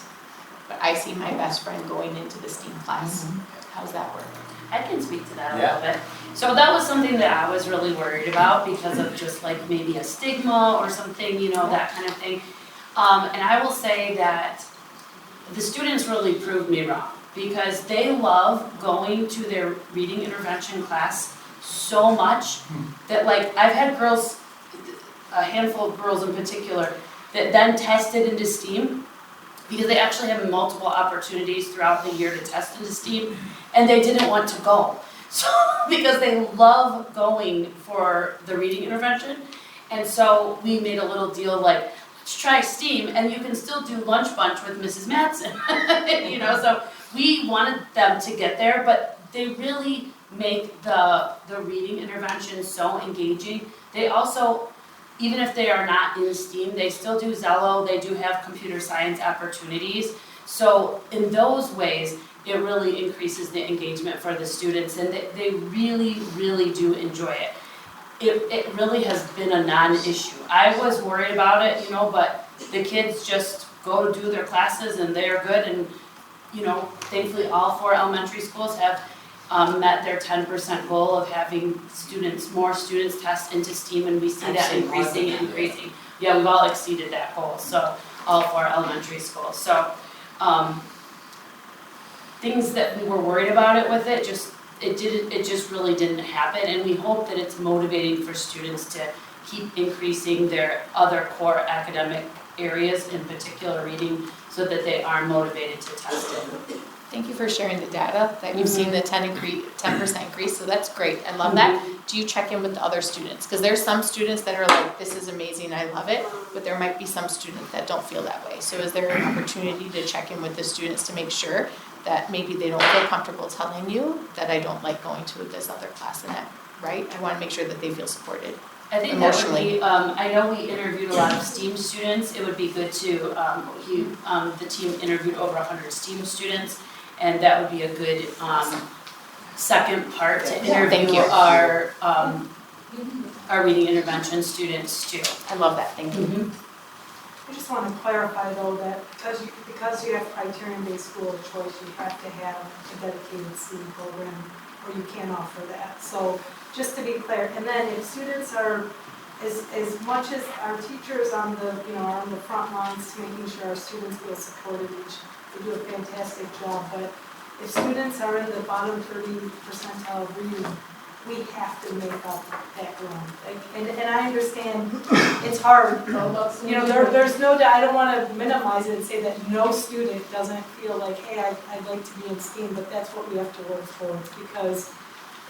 but I see my best friend going into the STEAM class. How's that work? I can speak to that a little bit. So that was something that I was really worried about because of just like maybe a stigma or something, that kind of thing. And I will say that the students really proved me wrong because they love going to their reading intervention class so much that like I've had girls a handful of girls in particular that then tested into STEAM, because they actually have multiple opportunities throughout the year to test into STEAM, and they didn't want to go. So, because they love going for the reading intervention. And so we made a little deal like, let's try STEAM, and you can still do lunch bunch with Mrs. Mattson. You know, so we wanted them to get there, but they really make the reading intervention so engaging. They also, even if they are not in STEAM, they still do Zello, they do have computer science opportunities. So in those ways, it really increases the engagement for the students, and they really, really do enjoy it. It really has been a non-issue. I was worried about it, you know, but the kids just go to do their classes and they are good, and, you know, thankfully all 4 elementary schools have met their 10% goal of having more students test into STEAM, and we see that increasing. Yeah, we've all exceeded that goal, so all 4 elementary schools. So things that we were worried about it with it just really didn't happen, and we hope that it's motivating for students to keep increasing their other core academic areas, in particular reading, so that they are motivated to test it. Thank you for sharing the data, that you've seen the 10% increase, so that's great, I love that. Do you check in with the other students? Because there's some students that are like, this is amazing, I love it, but there might be some students that don't feel that way. So is there an opportunity to check in with the students to make sure that maybe they don't feel comfortable telling you that I don't like going to this other class and that, right? I want to make sure that they feel supported. I think that would be, I know we interviewed a lot of STEAM students, it would be good to, the team interviewed over 100 STEAM students, and that would be a good, second part to interview our reading intervention students too. I love that, thank you. I just want to clarify though that because you have criterion-based school of choice, you have to have a dedicated STEAM program or you can't offer that. So just to be clear, and then if students are, as much as our teachers are on the front lines to making sure our students feel supported, which they do a fantastic job, but if students are in the bottom 30 percentile of reading, we have to make up that ground. And I understand it's hard. You know, there's no doubt, I don't want to minimize it and say that no student doesn't feel like, hey, I'd like to be in STEAM, but that's what we have to work towards, because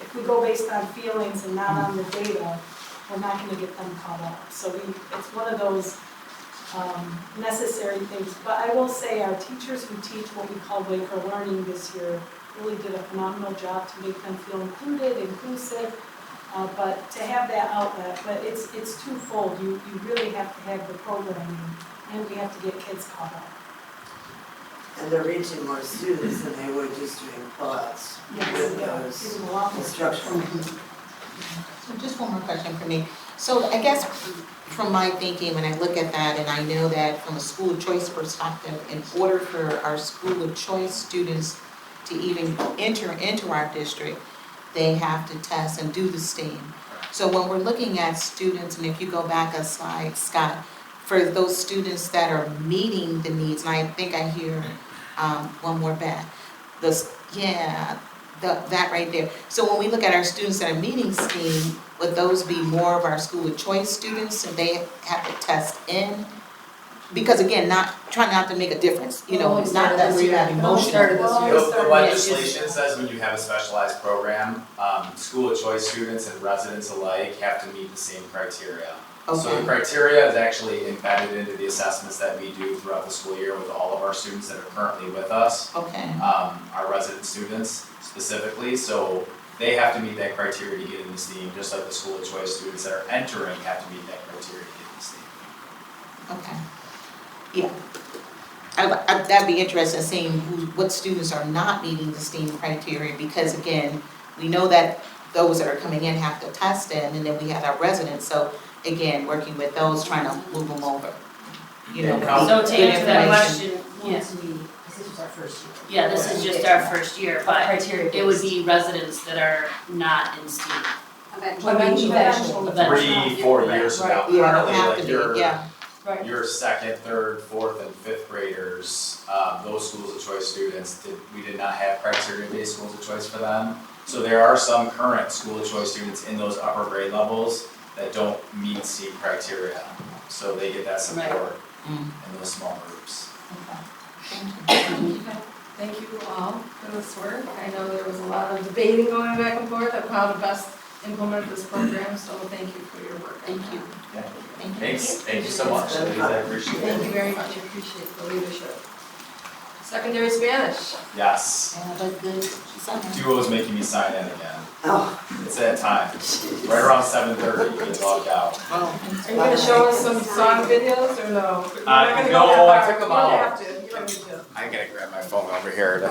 if we go based on feelings and not on the data, we're not going to get them caught up. So it's one of those necessary things. But I will say our teachers who teach what we call Waker Learning this year really did a phenomenal job to make them feel included, inclusive, but to have that outlet. But it's twofold. You really have to have the programming, and we have to get kids caught up. And they're reaching more students than they would just doing pull-outs with those instructional. So just one more question for me. So I guess from my thinking, when I look at that, and I know that from a school of choice perspective, in order for our school of choice students to even enter into our district, they have to test and do the STEAM. So when we're looking at students, and if you go back a slide, Scott, for those students that are meeting the needs, and I think I hear one more back, that right there. So when we look at our students that are meeting STEAM, would those be more of our school of choice students, and they have to test in? Because again, trying not to make a difference, you know, it's not that we're not emotional. The legislation says when you have a specialized program, school of choice students and residents alike have to meet the same criteria. So the criteria is actually embedded into the assessments that we do throughout the school year with all of our students that are currently with us. Our resident students specifically, so they have to meet that criteria to get into STEAM, just like the school of choice students that are entering have to meet that criteria to get into STEAM. Okay. Yeah. That'd be interesting seeing what students are not meeting the STEAM criteria, because again, we know that those that are coming in have to test in, and then we have our residents. So again, working with those, trying to move them over. You know, so to answer that question, yes. This is our first year. Yeah, this is just our first year, but it would be residents that are not in STEAM. Eventually. 3-4 years from now, currently, Right. your second, third, fourth, and fifth graders, those schools of choice students, we did not have criteria-based schools of choice for them. So there are some current school of choice students in those upper grade levels that don't meet STEAM criteria. So they get that support in those small groups. Thank you all for this work. I know there was a lot of debating going back and forth of how to best implement this program, so thank you for your work. Thank you. Yeah. Thank you so much. Ladies, I appreciate it. Thank you very much, I appreciate the leadership. Secondary Spanish. Yes. Duo's making me sign in again. Oh. It's that time. Right around 7:30, you get logged out. Are you gonna show us some song videos or no? You're not gonna go No, that I far. took them You out. don't have to, you don't need to. I gotta grab my phone over here to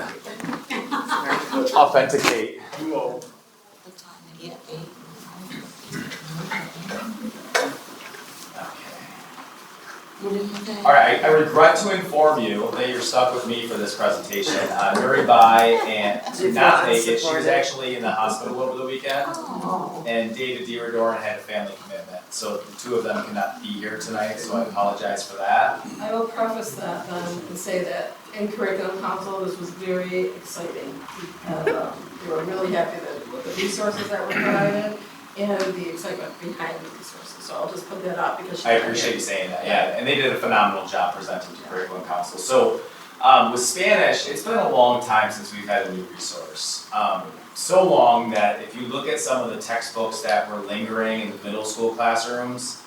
authenticate. Duo. All right, I regret to inform you that you're stuck with me for this presentation. Mary Bai did not make it. She was actually in the hospital over the weekend. And David Dieradorn had a family commitment. So the two of them cannot be here tonight, so I apologize for that. I will preface that then and say that in Curriculum Council, this was very exciting. And we were really happy with the resources that were provided and the excitement behind the resources. So I'll just put that out because I appreciate you saying that, yeah, and they did a phenomenal job presenting to Curriculum Council. So with Spanish, it's been a long time since we've had a new resource. So long that if you look at some of the textbooks that were lingering in the middle school classrooms,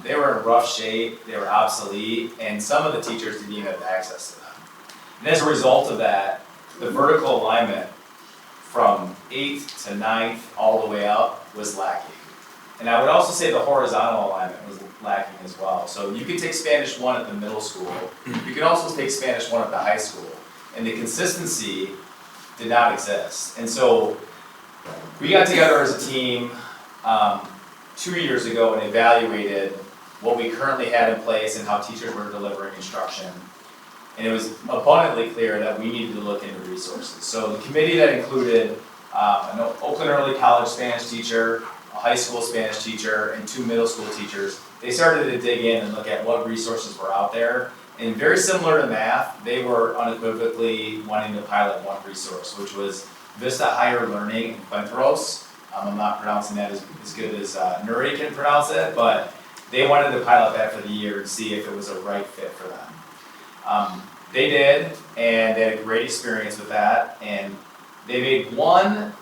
they were in rough shape, they were obsolete, and some of the teachers didn't even have access to them. And as a result of that, the vertical alignment from 8th to 9th all the way up was lacking. And I would also say the horizontal alignment was lacking as well. So you could take Spanish 1 at the middle school, you could also take Spanish 1 at the high school, and the consistency did not exist. And so we got together as a team 2 years ago and evaluated what we currently had in place and how teachers were delivering instruction. And it was abundantly clear that we needed to look into resources. So the committee that included an Oakland Early College Spanish teacher, a high school Spanish teacher, and 2 middle school teachers, they started to dig in and look at what resources were out there. And very similar to math, they were unequivocally wanting to pilot one resource, which was Vista Higher Learning in Cuentros. I'm not pronouncing that as good as Nuri can pronounce it, but they wanted to pilot that for the year and see if it was a right fit for them. They did, and they had a great experience with that, and they made one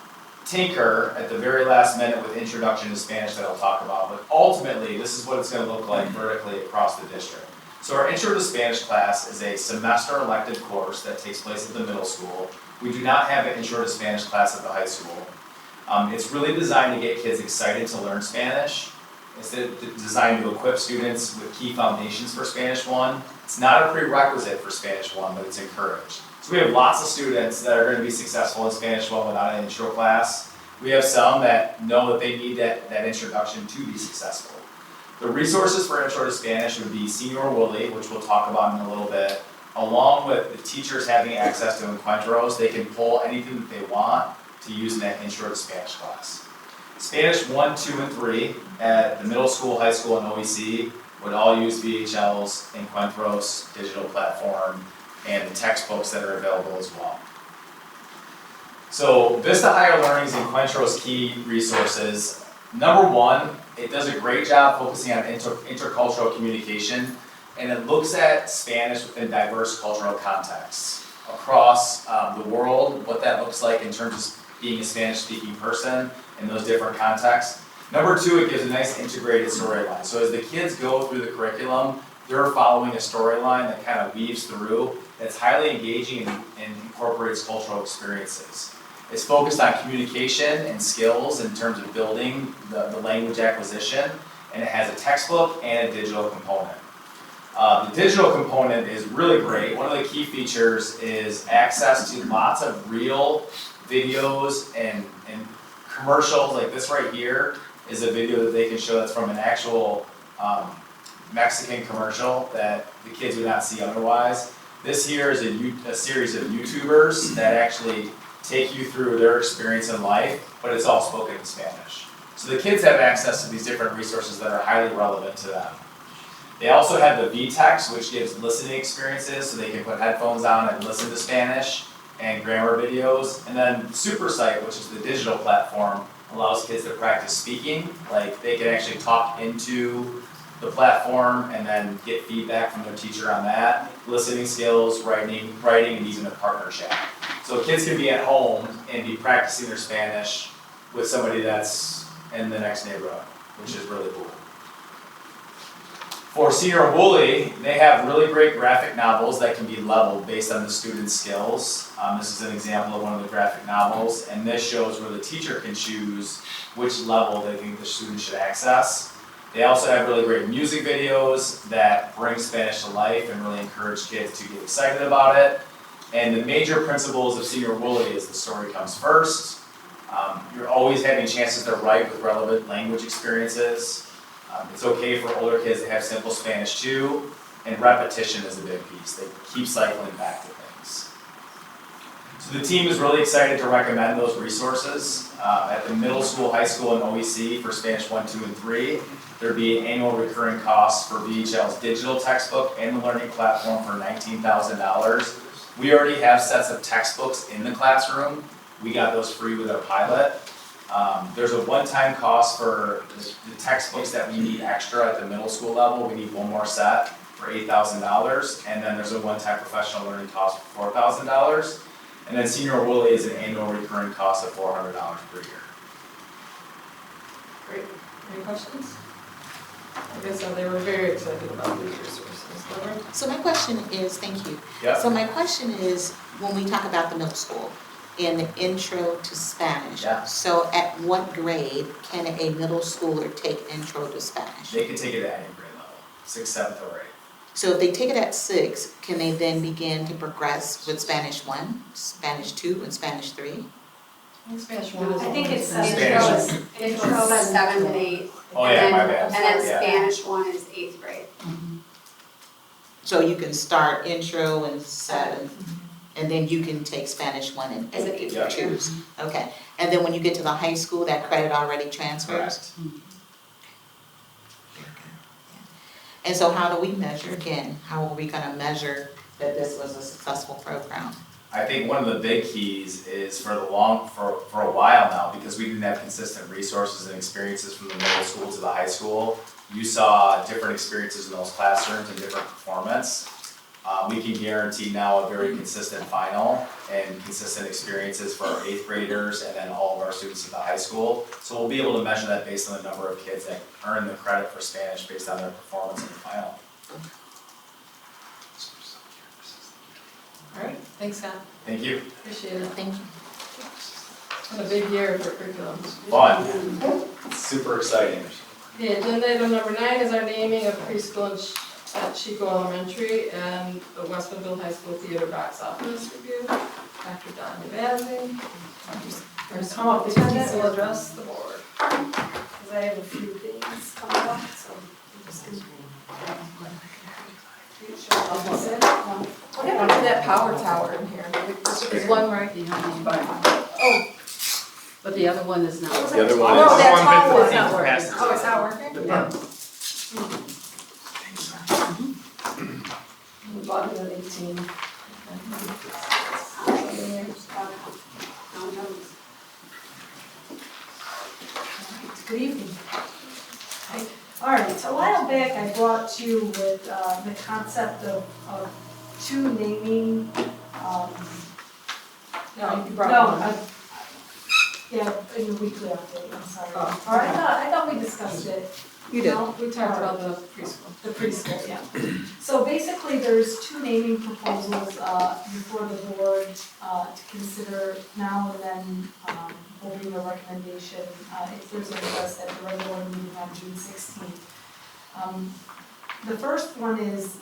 tinker at the very last minute with Introduction to Spanish that I'll talk about, but ultimately, this is what it's going to look like vertically across the district. So our Intro to Spanish class is a semester elective course that takes place at the middle school. We do not have an Intro to Spanish class at the high school. It's really designed to get kids excited to learn Spanish. It's designed to equip students with key foundations for Spanish 1. It's not a prerequisite for Spanish 1, but it's encouraged. So we have lots of students that are going to be successful in Spanish 1 without an intro class. We have some that know that they need that introduction to be successful. The resources for Intro to Spanish would be Senior Woolley, which we'll talk about in a little bit, along with the teachers having access to Encuentros. They can pull anything that they want to use in that Intro to Spanish class. Spanish 1, 2, and 3 at the middle school, high school, and OEC would all use VHL's Encuentros digital platform and the textbooks that are available as well. So Vista Higher Learning's Encuentros key resources. Number 1, it does a great job focusing on intercultural communication, and it looks at Spanish within diverse cultural contexts across the world, what that looks like in terms of being a Spanish-speaking person in those different contexts. Number 2, it gives a nice integrated storyline. So as the kids go through the curriculum, they're following a storyline that kind of weaves through, that's highly engaging and incorporates cultural experiences. It's focused on communication and skills in terms of building the language acquisition, and it has a textbook and a digital component. The digital component is really great. One of the key features is access to lots of real videos and commercials. Like this right here is a video that they can show that's from an actual Mexican commercial that the kids would not see otherwise. This here is a series of YouTubers that actually take you through their experience in life, but it's all spoken in Spanish. So the kids have access to these different resources that are highly relevant to them. They also have the VTEX, which gives listening experiences, so they can put headphones on and listen to Spanish and grammar videos. And then SuperSite, which is the digital platform, allows kids to practice speaking, like they can actually talk into the platform and then get feedback from their teacher on that, listening skills, writing, and even a partner chat. So kids can be at home and be practicing their Spanish with somebody that's in the next neighborhood, which is really cool. For Senior and Woolley, they have really great graphic novels that can be leveled based on the student's skills. This is an example of one of the graphic novels, and this shows where the teacher can choose which level they think the student should access. They also have really great music videos that bring Spanish to life and really encourage kids to get excited about it. And the major principles of Senior Woolley is the story comes first. You're always having chances to write with relevant language experiences. It's okay for older kids to have simple Spanish too, and repetition is a big piece. They keep cycling back to things. So the team is really excited to recommend those resources. At the middle school, high school, and OEC for Spanish 1, 2, and 3, there'd be an annual recurring cost for VHL's digital textbook and the learning platform for $19,000. We already have sets of textbooks in the classroom. We got those free with our pilot. There's a one-time cost for the textbooks that we need extra at the middle school level. We need one more set for $8,000, and then there's a one-time professional learning cost for $4,000. And then Senior Woolley is an annual recurring cost of $400 per year. Great. Any questions? I guess they were very excited about these resources. Lauren? So my question is, thank you. Yep. So my question is, when we talk about the middle school, in the intro to Spanish, Yeah. so at what grade can a middle schooler take intro to Spanish? They can take it at any grade level, 6th, 7th, or 8th. So if they take it at 6, can they then begin to progress with Spanish 1, Spanish 2, and Spanish 3? Spanish 1 is. I think it's Spanish. Intro is 7th and 8th. Oh yeah, my bad. And then Yeah. Spanish 1 is 8th grade. So you can start intro in 7th, and then you can take Spanish 1 and 8 if you Yeah. choose. Okay, and then when you get to the high school, that credit already transfers? Correct. And so how do we measure, again, how are we gonna measure that this was a successful program? I think one of the big keys is for a while now, because we didn't have consistent resources and experiences from the middle school to the high school, you saw different experiences in those classrooms and different performance. We can guarantee now a very consistent final and consistent experiences for our 8th graders and then all of our students in the high school. So we'll be able to measure that based on the number of kids that earn the credit for Spanish based on their performance in the final. All right, thanks, Scott. Thank you. Appreciate it. Thank you. What a big year for curriculum. Fun. Super exciting. Okay, agenda item number 9 is our naming of preschool at Chico Elementary and the West Winfield High School Theater box office review. Dr. Don DeVazzi. First come up, the attendant will address the board. Because I have a few things coming up, so I'm just gonna. What happened to that power tower in here? There's one right behind you. Oh, But the other one is not. The other one oh, is. that tall one. It's not working. Oh, it's not working? Yeah. We bought it at 18. Good evening. All right, so a while back I brought you with the concept of two naming, No, you brought one. yeah, in the weekly update, I'm sorry. Oh. All right, I thought we discussed it. You did. No? We talked about the preschool. The preschool, yeah. So basically, there's two naming proposals before the board to consider now and then we'll bring a recommendation if there's interest at the regular meeting on June 16th. The first one is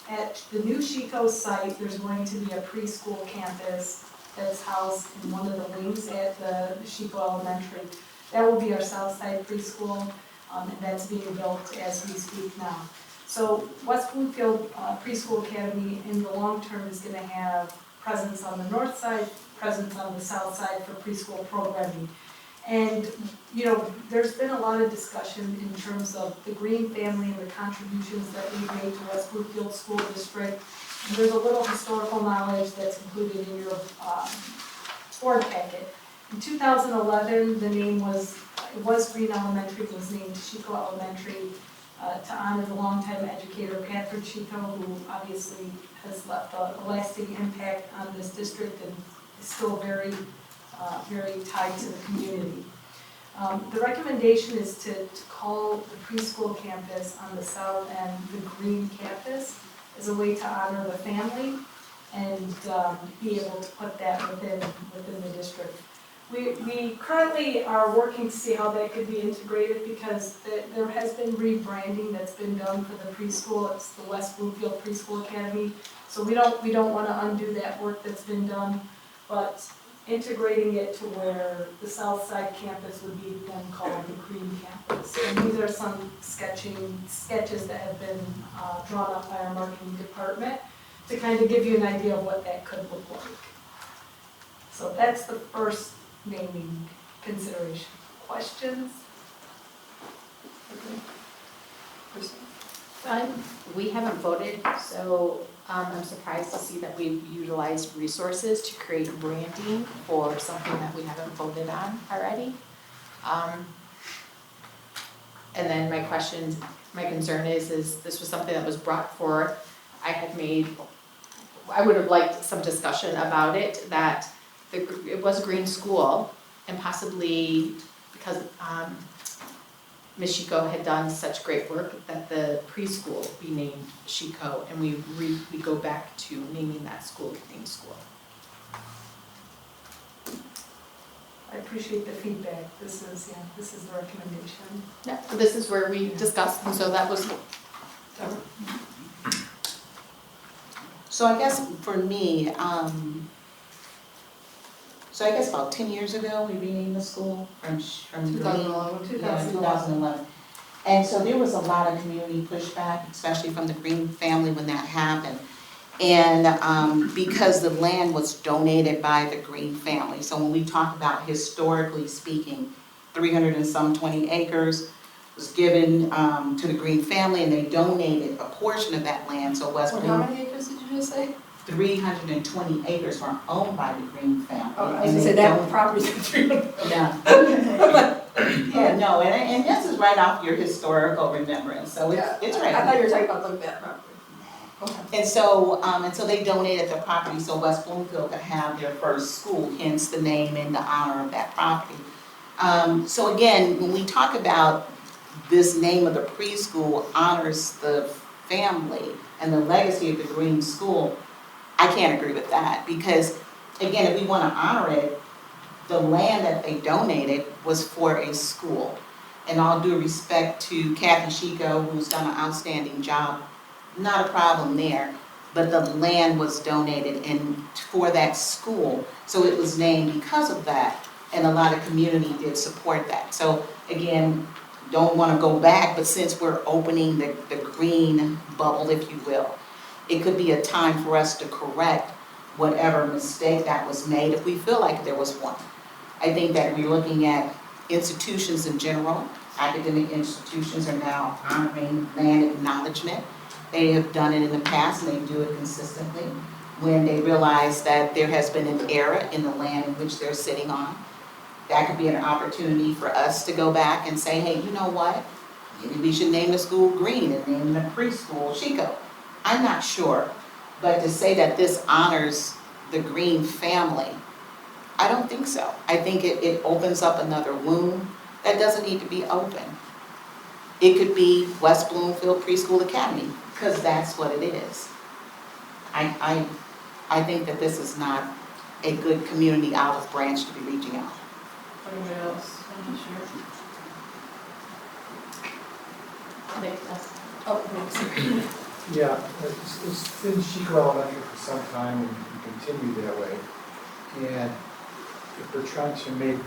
at the new Chico site, there's going to be a preschool campus that's housed in one of the wings at the Chico Elementary. That will be our south side preschool. And that's being built as we speak now. So West Bloomfield Preschool Academy in the long term is going to have presence on the north side, presence on the south side for preschool programming. And, you know, there's been a lot of discussion in terms of the Green family and the contributions that we've made to West Bloomfield School District. And there's a little historical knowledge that's included in your board packet. In 2011, the name was, it was Green Elementary, it was named Chico Elementary to honor the longtime educator Patrick Chico, who obviously has left a lasting impact on this district and is still very tied to the community. The recommendation is to call the preschool campus on the south end the Green Campus as a way to honor the family and be able to put that within the district. We currently are working to see how that could be integrated because there has been rebranding that's been done for the preschool. It's the West Bloomfield Preschool Academy. So we don't want to undo that work that's been done, but integrating it to where the south side campus would be then called the Green Campus. And these are some sketches that have been drawn up by our marketing department to kind of give you an idea of what that could look like. So that's the first naming consideration. Questions? We haven't voted, so I'm surprised to see that we've utilized resources to create branding for something that we haven't voted on already. And then my concern is this was something that was brought forth. I would have liked some discussion about it, that it was a green school, and possibly because Ms. Chico had done such great work that the preschool be named Chico, and we go back to naming that school Green School. I appreciate the feedback. This is the recommendation. Yeah, so this is where we discussed, and so that was. So I guess for me, so I guess about 10 years ago, we renamed the school from 2011. Yeah, 2011. And so there was a lot of community pushback, especially from the Green family when that happened. And because the land was donated by the Green family. So when we talk about historically speaking, 300 and some 20 acres was given to the Green family, and they donated a portion of that land. So West How many acres did you just say? 320 acres were owned by the Green family. Oh, I was gonna say that property's 300. Yeah. Yeah, no, and this is right off your historical remembrance, so it's right. I thought you were talking about that property. Okay. And so they donated the property so West Bloomfield could have their first school, hence the name in the honor of that property. So again, when we talk about this name of the preschool honors the family and the legacy of the Green School, I can't agree with that, because again, if we want to honor it, the land that they donated was for a school. And all due respect to Kathy Chico, who's done an outstanding job, not a problem there, but the land was donated for that school, so it was named because of that, and a lot of community did support that. So again, don't want to go back, but since we're opening the green bubble, if you will, it could be a time for us to correct whatever mistake that was made, if we feel like there was one. I think that we're looking at institutions in general. Academic institutions are now honoring land acknowledgement. They have done it in the past, and they do it consistently when they realize that there has been an error in the land in which they're sitting on. That could be an opportunity for us to go back and say, hey, you know what? Maybe we should name the school Green and name the preschool Chico. I'm not sure, but to say that this honors the Green family, I don't think so. I think it opens up another wound that doesn't need to be open. It could be West Bloomfield Preschool Academy, because that's what it is. I think that this is not a good community olive branch to be reaching out. Anybody else? I'm not sure. Yeah, it's been Chico Elementary for some time and continue that way. And if we're trying to make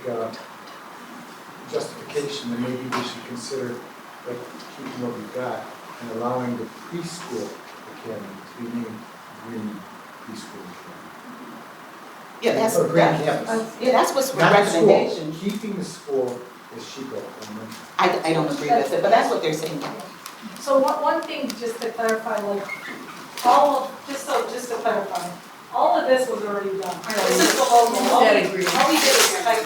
justification, then maybe we should consider keeping what we've got and allowing the preschool academy to be named Green Preschool Academy. Yeah, that's what's the Not the recommendation. school. Keeping the school is Chico Elementary. I don't agree with it, but that's what they're saying. So one thing, just to clarify, like, just to clarify, all of this was already done. This is the logo. All we did is type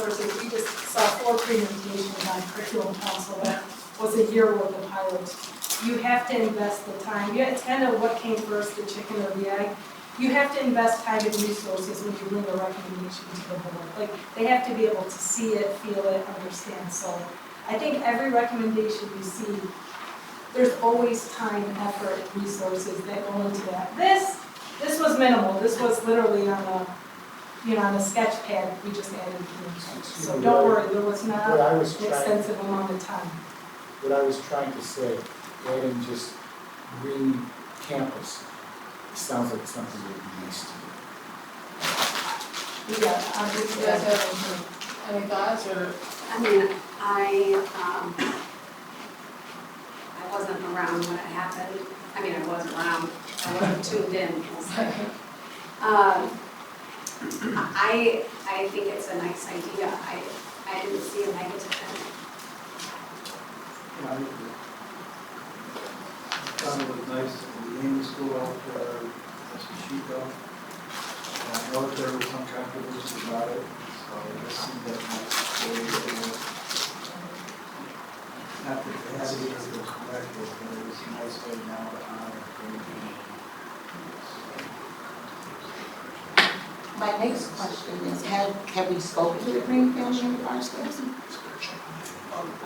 resources, we just saw 4 presentations on curriculum council that was a year worth of pilots. You have to invest the time. It's kind of what came first, the chicken or the egg. You have to invest time and resources when you bring a recommendation to the board. Like, they have to be able to see it, feel it, understand. So I think every recommendation you see, there's always time, effort, and resources that go into that. This was minimal. This was literally on a sketch pad. We just added things. So don't worry, there was not an extensive amount of time. What I was trying to say, adding just green campus, it sounds like something that would be nice to do. Yeah, obviously. You guys have any thoughts or? I mean, I wasn't around when it happened. I mean, I was around, I wasn't tuned in, we'll say. I think it's a nice idea. I didn't see a negative in it. I thought it was nice to name the school after Mr. I know that there was some controversy about it, so it just seemed that nice. Not that it has to be correct, but it was a nice way now to honor Green. My next question is, have we spoken to the Green family in regards to this?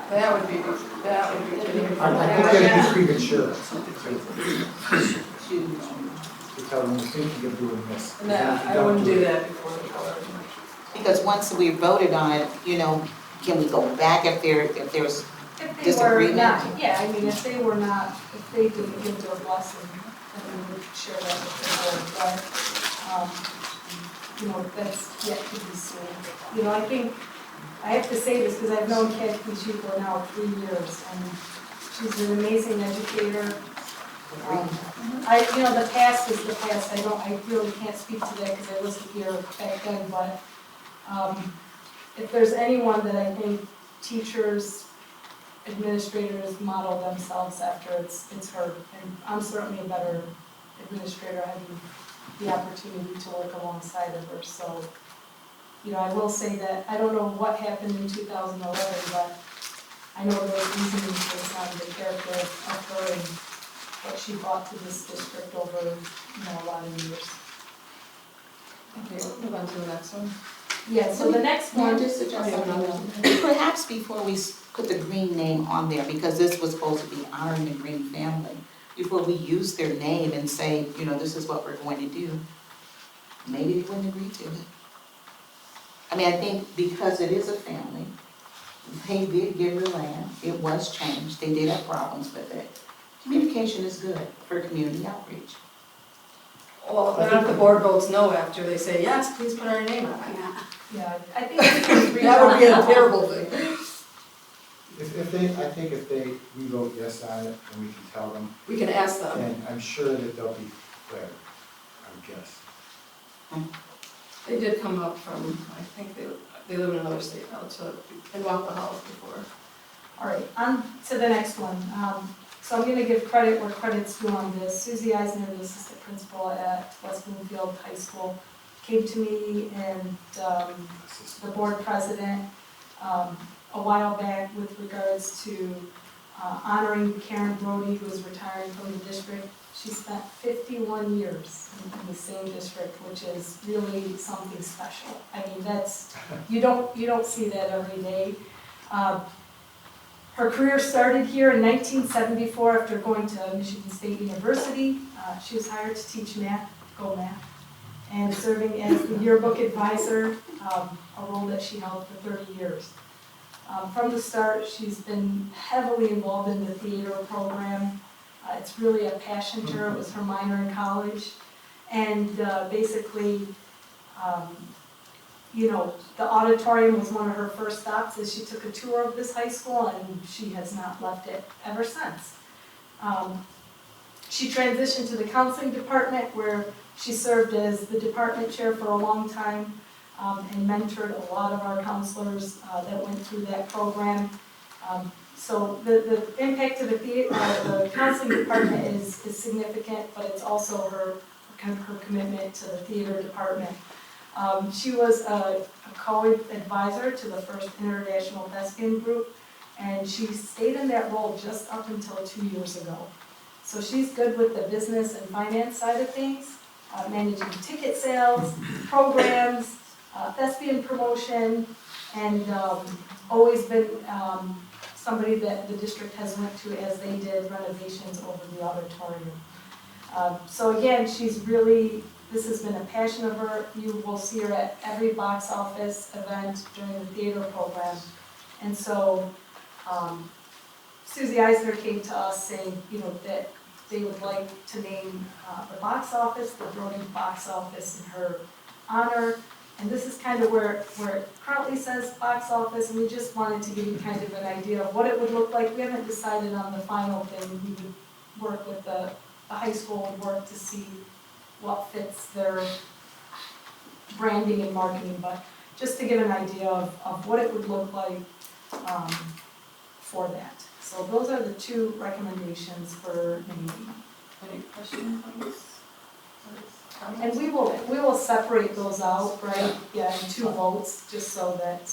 That would be kidding. I think that'd be premature to tell them we're thinking of doing this. No, I wouldn't do that before the color. Because once we voted on it, can we go back if there's If they were disagreement? not, yeah, I mean, if they didn't give their blessing, then we would share that with the board, but, that's yet to be seen. I think, I have to say this because I've known Kathy Schieffer now 3 years, and she's an amazing educator. The past is the past, I really can't speak to that because I wasn't here back then, but, if there's anyone that I think teachers, administrators model themselves after, it's her. And I'm certainly a better administrator having the opportunity to work alongside of her. So, I will say that I don't know what happened in 2011, but I know there was reasoning based on the character of her and what she brought to this district over, a lot of years. Okay, we'll move on to the next one. Yeah, so the next one. Just suggest something. Perhaps before we put the Green name on there, because this was supposed to be honoring the Green family, before we use their name and say, this is what we're going to do, maybe they wouldn't agree to it. I mean, I think because it is a family, they did give the land, it was changed, they did have problems with it. Communication is good for community outreach. Well, then if the board votes no after they say, yes, please put our name on it. Yeah, I think That would be a terrible thing. I think if we vote yes on it, and we can tell them. We can ask them. And I'm sure that they'll be glad, I would guess. They did come up from, I think they live in another state now, in Waffle House before. All right, on to the next one. So I'm going to give credit where credit's due on this. Susie Eisner, the assistant principal at West Bloomfield High School, came to me and the board president a while back with regards to honoring Karen Brody, who is retiring from the district. She spent 51 years in the same district, which is really something special. I mean, you don't see that every day. Her career started here in 1974 after going to Michigan State University. She was hired to teach math, Go Math, and serving as the yearbook advisor, a role that she held for 30 years. From the start, she's been heavily involved in the theater program. It's really a passion to her. It was her minor in college. And basically, the auditorium was one of her first stops as she took a tour of this high school, and she has not left it ever since. She transitioned to the counseling department, where she served as the department chair for a long time and mentored a lot of our counselors that went through that program. So the impact of the counseling department is significant, but it's also her commitment to the theater department. She was a co-advisor to the first International Thespian Group, and she stayed in that role just up until 2 years ago. So she's good with the business and finance side of things, managing ticket sales, programs, thespian promotion, and always been somebody that the district has went to as they did renovations over the auditorium. So again, she's really, this has been a passion of her. You will see her at every box office event during the theater program. And so Susie Eisner came to us saying, you know, that they would like to name the box office, the Brody Box Office, in her honor. And this is kind of where it currently says box office, and we just wanted to give you kind of an idea of what it would look like. We haven't decided on the final thing. We would work with the high school and work to see what fits their branding and marketing, but just to give an idea of what it would look like for that. So those are the two recommendations for naming. Any questions on this? And we will separate those out, right? Yeah, in two votes, just so that,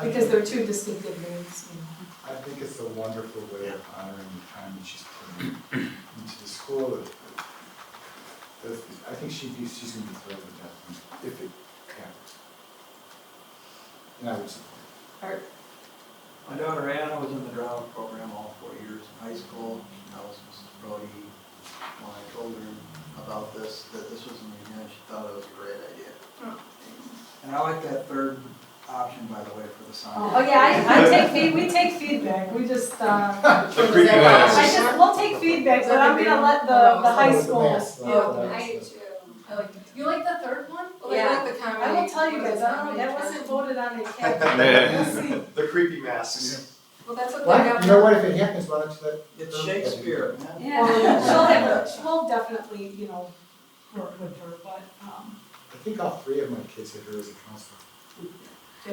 because they're two distinctive names, you know. I think it's a wonderful way of honoring the time that she's putting into the school. I think she's going to be thrilled with that if it happens. And I would support it. My daughter Anna was in the drama program all 4 years in high school. That was Mrs. Brody. When I told her about this, that this was an event, she thought it was a great idea. And I like that third option, by the way, for the sign. Oh, yeah, we take feedback, we just, we'll take feedback, but I'm gonna let the high school. You like the third one? Well, Yeah. I like the comedy. I will tell you guys, I don't know, that wasn't voted on at cabinet. We'll see. The creepy masks. Well, that's what they Why, have. you know what, if it happens, why don't you let? It's Shakespeare. Yeah, she'll definitely, you know, work with her, but, I think all three of my kids had her as a counselor.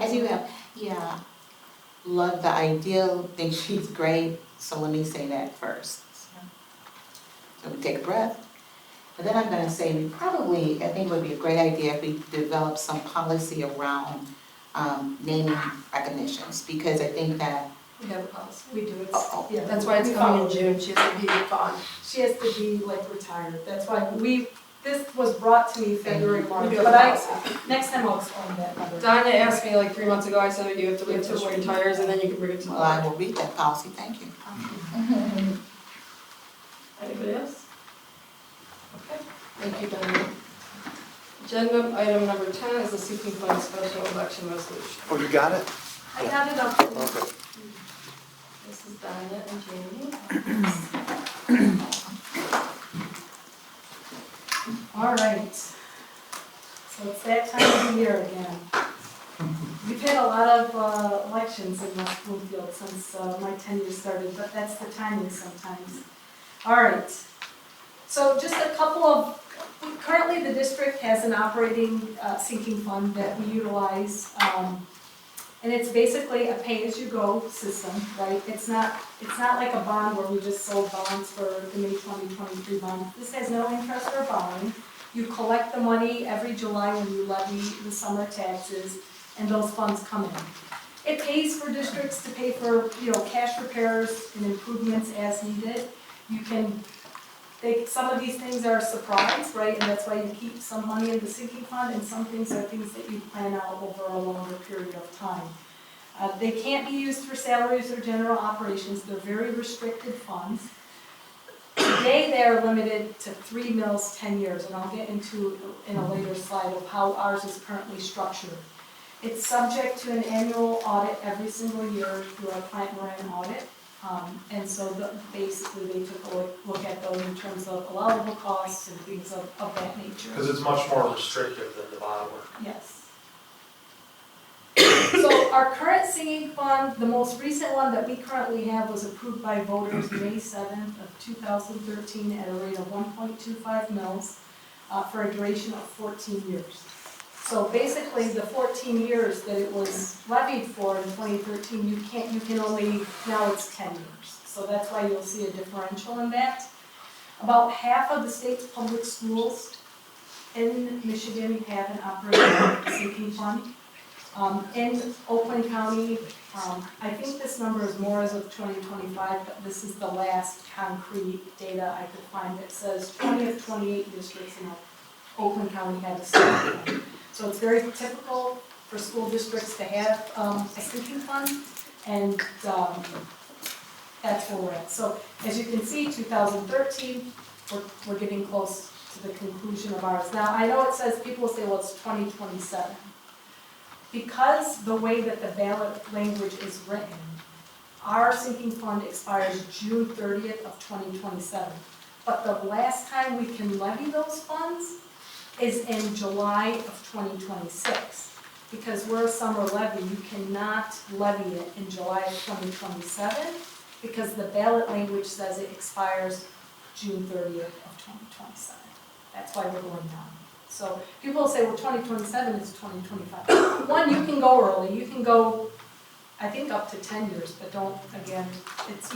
I do have, yeah, love the idea, think she's great, so let me say that first. So we take a breath. But then I'm gonna say we probably, I think it would be a great idea if we develop some policy around naming recognitions, because I think that. We have a policy. we do it. Oh, Yeah, That's why it's we coming in follow. June, she has to be gone. She has to be like retired, that's why this was brought to me February, March, We do have but a I, policy. next time I'll explain that better. Donna asked me like 3 months ago, I said, you have to wait till she retires and then you can bring it to the Well, I board. will read that policy, thank you. Anybody else? Okay, thank you, Donna. Agenda item number 10 is the Seeking Fund Special Election Resolution. Oh, you got it? I got it up. Okay. This is Donna and Jamie. All right. So it's that time of the year again. We've had a lot of elections in West Bloomfield since my tenure started, but that's the timing sometimes. All right. So just a couple of, currently the district has an operating sinking fund that we utilize. And it's basically a pay-as-you-go system, right? It's not like a bond where we just sold bonds for the May 2023 bond. This has no interest or borrowing. You collect the money every July when you levy the summer taxes, and those funds come in. It pays for districts to pay for, cash repairs and improvements as needed. You can, some of these things are a surprise, right? And that's why you keep some money in the sinking fund, and some things are things that you plan out over a longer period of time. They can't be used for salaries or general operations. They're very restricted funds. Today, they are limited to 3 mills, 10 years, and I'll get into in a later slide of how ours is currently structured. It's subject to an annual audit every single year through our plant moran audit. And so basically they took a look at those in terms of allowable costs and things of that nature. Because it's much more restrictive than the bond work. Yes. So our current singing fund, the most recent one that we currently have was approved by voters May 7th of 2013 at a rate of 1.25 mils for a duration of 14 years. So basically, the 14 years that it was levied for in 2013, you can only, now it's 10 years. So that's why you'll see a differential in that. About half of the state's public schools in Michigan, we have an operating sinking fund. In Oakland County, I think this number is more as of 2025, but this is the last concrete data I could find that says 20 of 28 districts in Oakland County have a sinking fund. So it's very typical for school districts to have a sinking fund, and that's where we're at. So as you can see, 2013, we're getting close to the conclusion of ours. Now, I know it says, people say, well, it's 2027. Because the way that the ballot language is written, our sinking fund expires June 30th of 2027. But the last time we can levy those funds is in July of 2026. Because we're a summer levy, you cannot levy it in July of 2027 because the ballot language says it expires June 30th of 2027. That's why we're going down. So people say, well, 2027 is 2025. One, you can go early. You can go, I think, up to 10 years, but don't, again,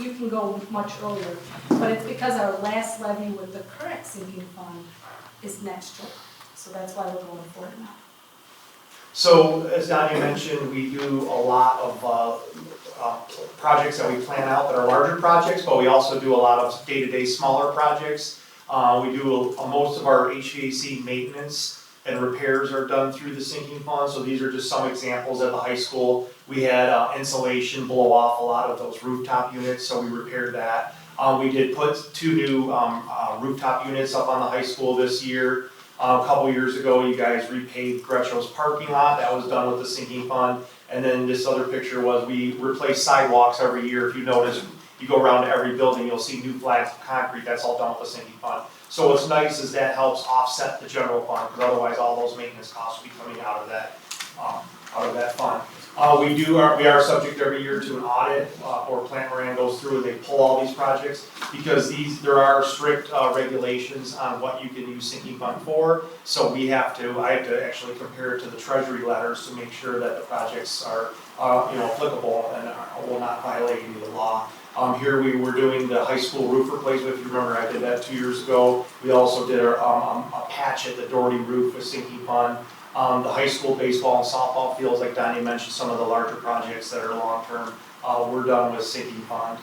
you can go much earlier. But it's because our last levy with the current sinking fund is next year. So that's why we're going for it now. So as Donnie mentioned, we do a lot of projects that we plan out that are larger projects, but we also do a lot of day-to-day smaller projects. We do most of our HVAC maintenance and repairs are done through the sinking fund. So these are just some examples at the high school. We had insulation blow off a lot of those rooftop units, so we repaired that. We did put 2 new rooftop units up on the high school this year. A couple years ago, you guys repaved Gretcho's parking lot. That was done with the sinking fund. And then this other picture was we replace sidewalks every year. If you notice, you go around to every building, you'll see new flags of concrete. That's all done with the sinking fund. So what's nice is that helps offset the general fund, because otherwise all those maintenance costs will be coming out of that fund. We are subject every year to an audit, or Plant Moran goes through and they pull all these projects, because there are strict regulations on what you can use sinking fund for. So I have to actually compare it to the treasury letters to make sure that the projects are applicable and will not violate any of the law. Here we were doing the high school roof replacement. If you remember, I did that 2 years ago. We also did a patch at the Doherty roof with sinking fund. The high school baseball and softball fields, like Donnie mentioned, some of the larger projects that are long-term, we're done with sinking fund.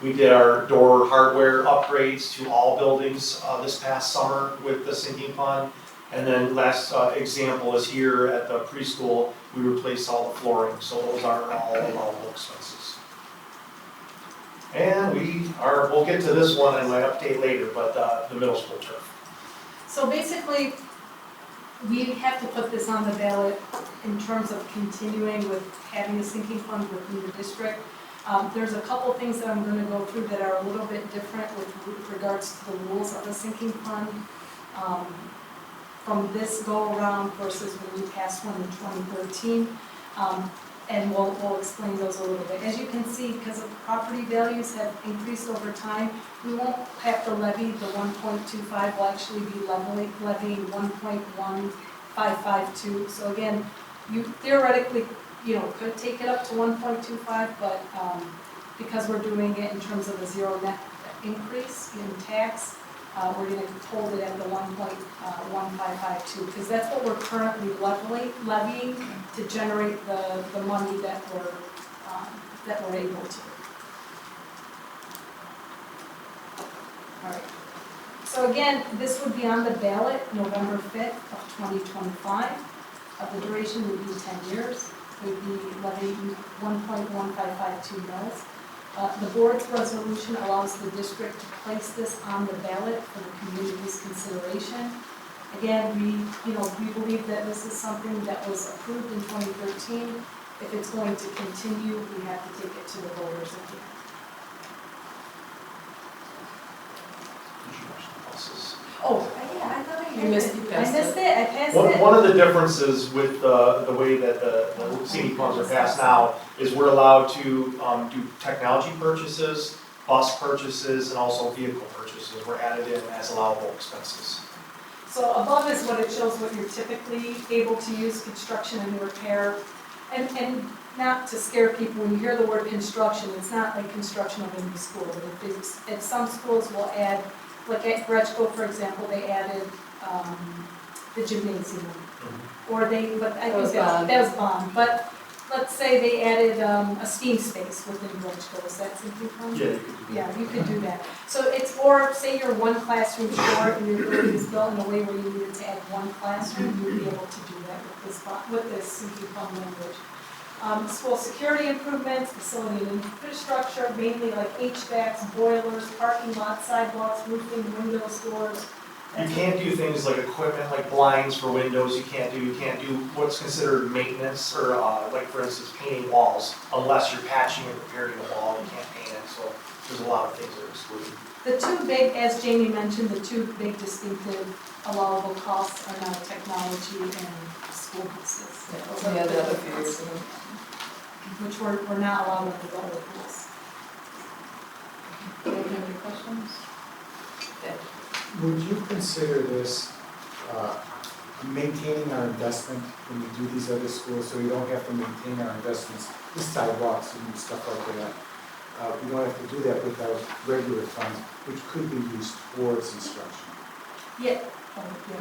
We did our door hardware upgrades to all buildings this past summer with the sinking fund. And then last example is here at the preschool, we replaced all the flooring, so those are all allowable expenses. And we'll get to this one in my update later, but the middle school turf. So basically, we have to put this on the ballot in terms of continuing with having a sinking fund within the district. There's a couple things that I'm going to go through that are a little bit different with regards to the rules of the sinking fund from this go-around versus when we passed one in 2013. And we'll explain those a little bit. As you can see, because of property values have increased over time, we won't have to levy the 1.25, we'll actually be levying 1.1552. So again, you theoretically, could take it up to 1.25, but because we're doing it in terms of a zero net increase in tax, we're going to hold it at the 1.1552, because that's what we're currently levying to generate the money that we're able to. All right. So again, this would be on the ballot November 5th of 2025. The duration would be 10 years. It would be levying 1.1552 mils. The board's resolution allows the district to place this on the ballot for the community's consideration. Again, we believe that this is something that was approved in 2013. If it's going to continue, we have to take it to the voters again. Oh, yeah, I thought I You missed it. I missed it. I passed it. One of the differences with the way that the sinking funds are passed now is we're allowed to do technology purchases, bus purchases, and also vehicle purchases. We're added in as allowable expenses. So above is what it shows what you're typically able to use, construction and repair. And not to scare people, when you hear the word construction, it's not like construction of a new school. At some schools will add, like at Gretcho, for example, they added the gymnasium. Or but I That think was that was bond, but let's say they added a STEAM space within Bridgeville, is that something fun? Yeah, you could do that. Yeah, you could do that. So it's, or say you're one classroom short and your building is built in a way where you needed to add one classroom, you'd be able to do that with this sinking fund language. School security improvements, facility and infrastructure, mainly like HVACs, boilers, parking lots, sidewalks, roofing, windows, doors. You can't do things like equipment, like blinds for windows, you can't do what's considered maintenance, or like for instance, painting walls, unless you're patching and repairing a wall, you can't paint it, so there's a lot of things that are excluded. The two big, as Jamie mentioned, the two big distinctive allowable costs are now technology and school buses. Those are Yeah, the the other big few ones, years ago. which we're not allowed under the other rules. Do you have any questions? Would you consider this maintaining our investment when we do these other schools, so we don't have to maintain our investments, the sidewalks and stuff like that? We don't have to do that with our regular funds, which could be used towards instruction. Yeah.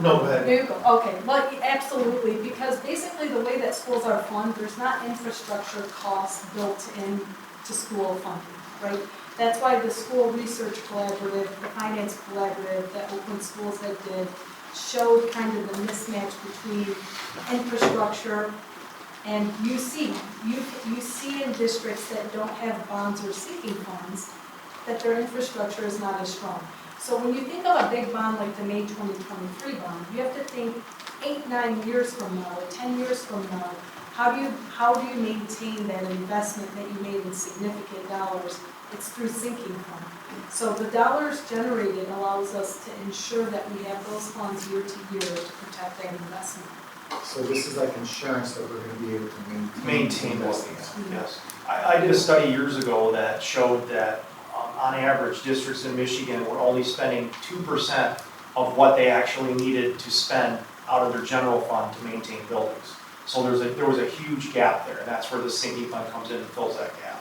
No, go ahead. There you go, okay, well, absolutely, because basically the way that schools are funded, there's not infrastructure costs built in to school funding, right? That's why the School Research Collaborative, the Finance Collaborative that Oakland Schools had did, showed kind of the mismatch between infrastructure and you see in districts that don't have bonds or sinking funds, that their infrastructure is not as strong. So when you think of a big bond like the May 2023 bond, you have to think 8-9 years from now, or 10 years from now, how do you maintain that investment that you made in significant dollars? It's through sinking fund. So the dollars generated allows us to ensure that we have those funds year to year to protect that investment. So this is like insurance that we're gonna be able to Maintain those things, yes. I did a study years ago that showed that on average, districts in Michigan were only spending 2% of what they actually needed to spend out of their general fund to maintain buildings. So there was a huge gap there, and that's where the sinking fund comes in and fills that gap.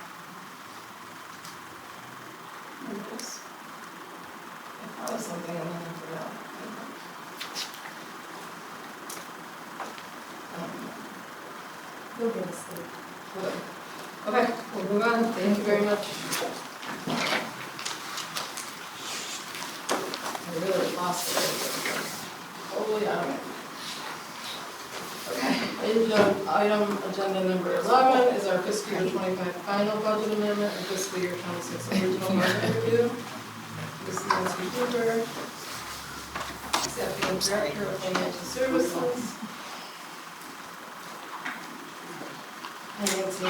That was something I forgot. You'll get a sleep. Okay, we'll move on, thank you very much. I really lost it. Totally out of it. Okay, agenda number 11 is our fiscal year 25 final budget amendment and fiscal year 26 original budget review. This is Nancy Hoover, Executive Director of Financial Services. Hi Nancy.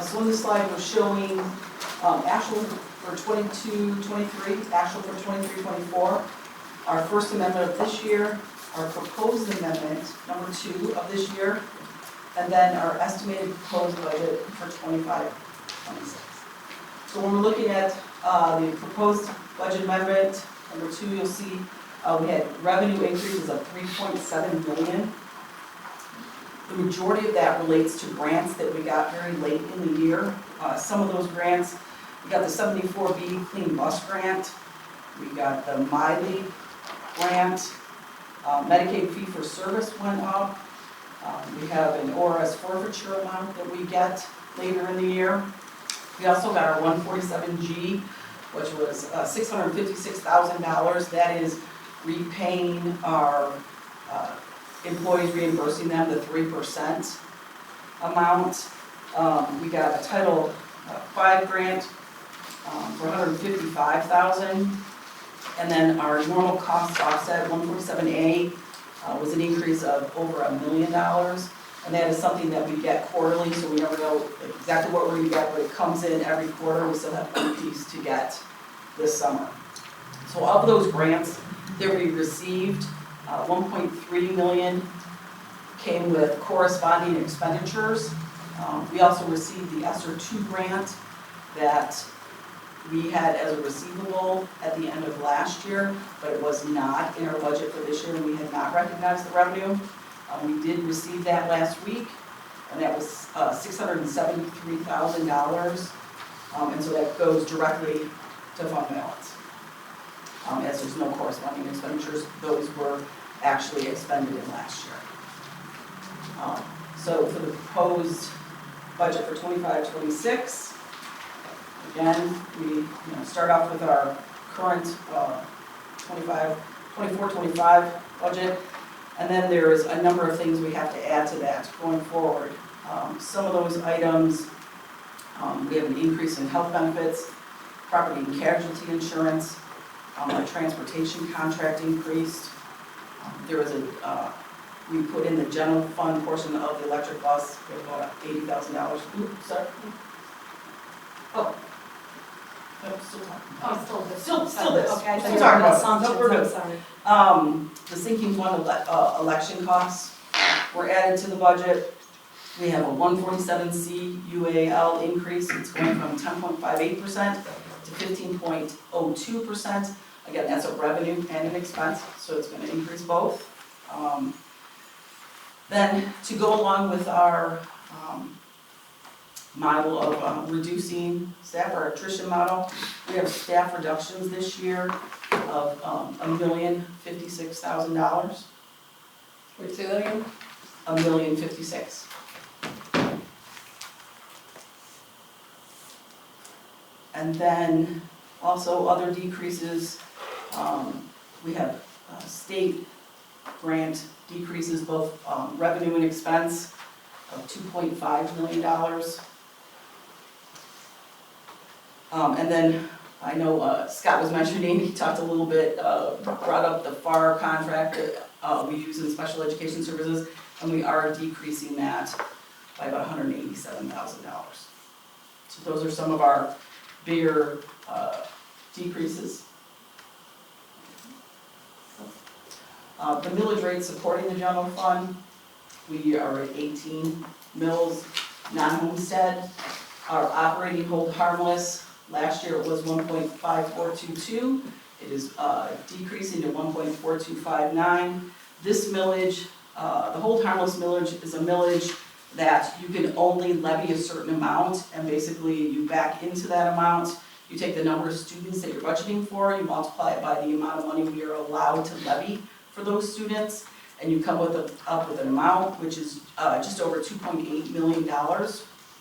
So on this slide, we're showing actual for 22-23, actual for 23-24. Our first amendment of this year, our proposed amendment, number 2 of this year, and then our estimated proposed budget for 25-26. So when we're looking at the proposed budget amendment, number 2, you'll see we had revenue increases of $3.7 million. The majority of that relates to grants that we got very late in the year. Some of those grants, we got the 74B Clean Bus Grant, we got the MILEAD grant, Medicaid fee for service went up. We have an ORS forfeiture amount that we get later in the year. We also got our 147G, which was $656,000. That is repaying our employees, reimbursing them the 3% amount. We got a Title V grant for $155,000. And then our normal cost offset, 147A, was an increase of over $1 million. And that is something that we get quarterly, so we never know exactly what we're going to get, but it comes in every quarter. We still have one piece to get this summer. So of those grants that we received, 1.3 million came with corresponding expenditures. We also received the ESSER 2 grant that we had as a receivable at the end of last year, but it was not in our budget for this year, and we had not recognized the revenue. We did receive that last week, and that was $673,000, and so that goes directly to fund balance. As there's no corresponding expenditures, those were actually expended in last year. So for the proposed budget for 25-26, again, we start off with our current 24-25 budget, and then there's a number of things we have to add to that going forward. Some of those items, we have an increase in health benefits, property and casualty insurance, our transportation contract increased. There was we put in the general fund portion of the electric bus, we have about $80,000. Oops, sorry. Oh. No, still talking. Oh, Still this. Okay, I Still thought talking about assumptions, it. No, we're I'm good. sorry. The sinking fund election costs were added to the budget. We have a 147C UAL increase. It's going from 10.58% to 15.02%. Again, that's a revenue and an expense, so it's going to increase both. Then to go along with our model of reducing staff, our attrition model, we have staff reductions this year of $1,056,000. Wait, say that again? $1,056,000. And then also other decreases, we have state grant decreases, both revenue and expense of $2.5 million. And then I know Scott was mentioning, he talked a little bit, brought up the FAR contract that we use in special education services, and we are decreasing that by about $187,000. So those are some of our bigger decreases. The millage rate supporting the general fund, we are at 18 mills, non-homestead. Our operating hold harmless, last year it was 1.5422. It is decreasing to 1.4259. This millage, the hold harmless millage is a millage that you can only levy a certain amount, and basically you back into that amount. You take the number of students that you're budgeting for, you multiply it by the amount of money we are allowed to levy for those students, and you come up with an amount which is just over $2.8 million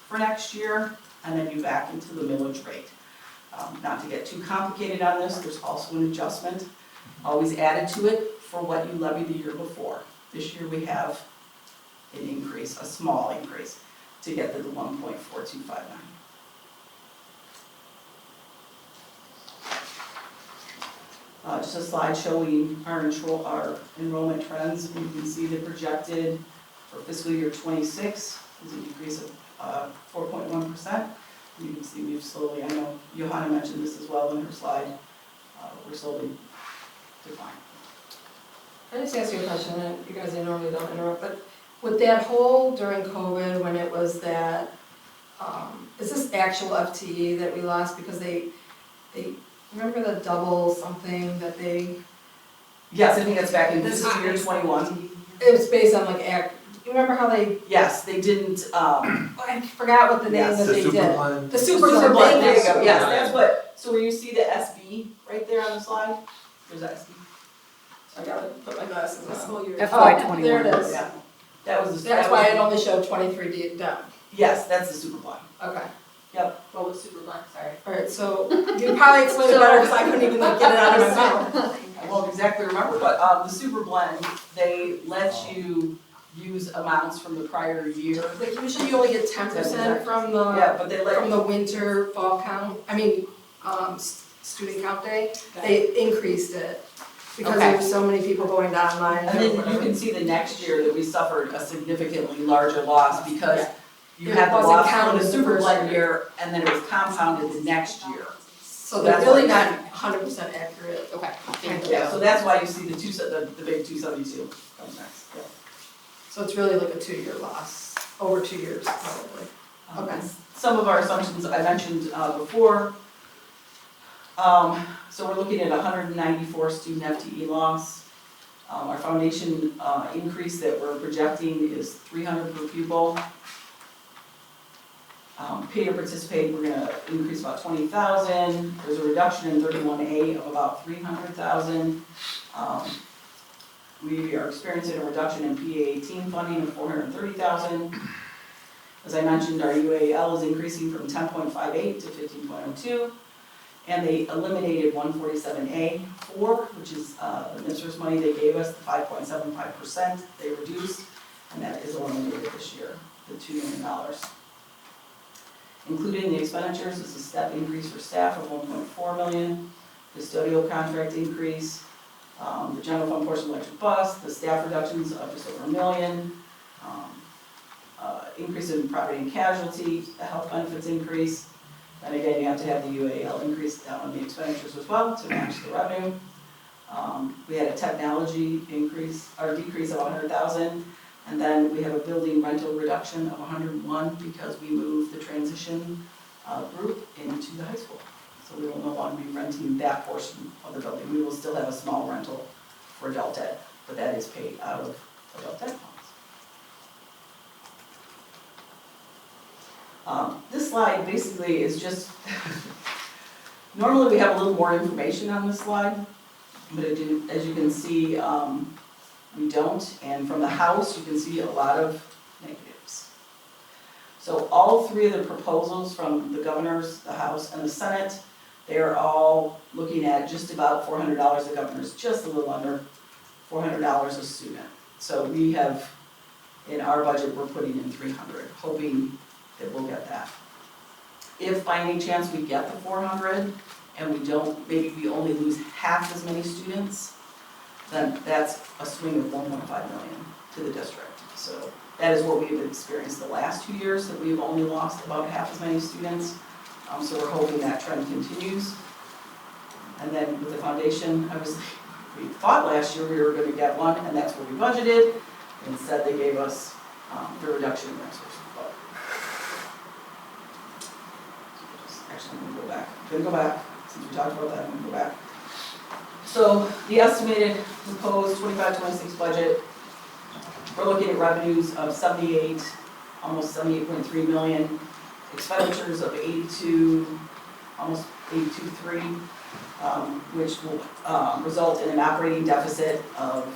for next year, and then you back into the millage rate. Not to get too complicated on this, there's also an adjustment always added to it for what you levied the year before. This year we have an increase, a small increase, to get to the 1.4259. Just a slide showing our enrollment trends. You can see the projected for fiscal year 26 is a decrease of 4.1%. You can see we've slowly, I know Johanna mentioned this as well in her slide, we're slowly declining. I just ask you a question, and you guys normally don't interrupt, but with that whole during COVID, when it was that, is this actual FTE that we lost because they remember the double something that they? Yes, I think that's back in fiscal year 21. It was based on like you remember how they? Yes, they didn't, I forgot what the name that they did. The super Super blend. there you go, yes, that's what, so where you see the SB right there on the slide, there's SB. I gotta put my glasses on. FY21. There it is. Yeah, that was. That's why it only showed 23 down. Yes, that's the super blind. Okay. Yep. What was super blind, sorry? Alright, so you probably explained it better because I couldn't even like, get it out of my mouth. I won't exactly remember, but the super blend, they let you use amounts from the prior year. Like usually you only get 10% from the Yeah, but they let from the winter fall count. I mean, student count day. They increased it because there were so many people going to online. And then you can see the next year that we suffered a significantly larger loss because you had the loss from the super blend year and then it was compounded the next year. So they're really not 100% accurate. Okay. Yeah, so that's why you see the big 272 comes next. Yeah. So it's really like a 2-year loss. over 2 years, probably. Okay. Some of our assumptions I mentioned before. So we're looking at 194 student FTE loss. Our foundation increase that we're projecting is 300 per pupil. Pay to participate, we're gonna increase about 20,000. There's a reduction in 31A of about 300,000. We are experiencing a reduction in PA18 funding of 430,000. As I mentioned, our UAL is increasing from 10.58 to 15.02. And they eliminated 147A4, which is the MISRS money they gave us, the 5.75% they reduced, and that is eliminated this year, the $2 million. Included in the expenditures is a step increase for staff of 1.4 million, custodial contract increase, the general fund portion of electric bus, the staff reductions of just over $1 million, increase in property and casualty, the health benefits increase, and again, you have to have the UAL increase down on the expenditures as well to match the revenue. We had a technology increase, or decrease of 100,000, and then we have a building rental reduction of 101 because we moved the transition group into the high school. So we will no longer be renting that portion of the building. We will still have a small rental for adult ed, but that is paid out of adult ed funds. This slide basically is just, normally we have a little more information on this slide, but as you can see, we don't. And from the House, you can see a lot of negatives. So all three of the proposals from the governors, the House, and the Senate, they are all looking at just about $400. The governor's just a little under $400 a student. So we have, in our budget, we're putting in 300, hoping that we'll get that. If by any chance we get the 400 and we don't, maybe we only lose half as many students, then that's a swing of 1.5 million to the district. So that is what we've experienced the last 2 years, that we've only lost about half as many students. So we're hoping that trend continues. And then with the foundation, obviously, we thought last year we were going to get one, and that's what we budgeted. Instead, they gave us the reduction in resources. Actually, I'm going to go back. Since we talked about that, I'm going to go back. So the estimated proposed 25-26 budget, we're looking at revenues of 78, almost 78.3 million, expenditures of 82, almost 82.3, which will result in an operating deficit of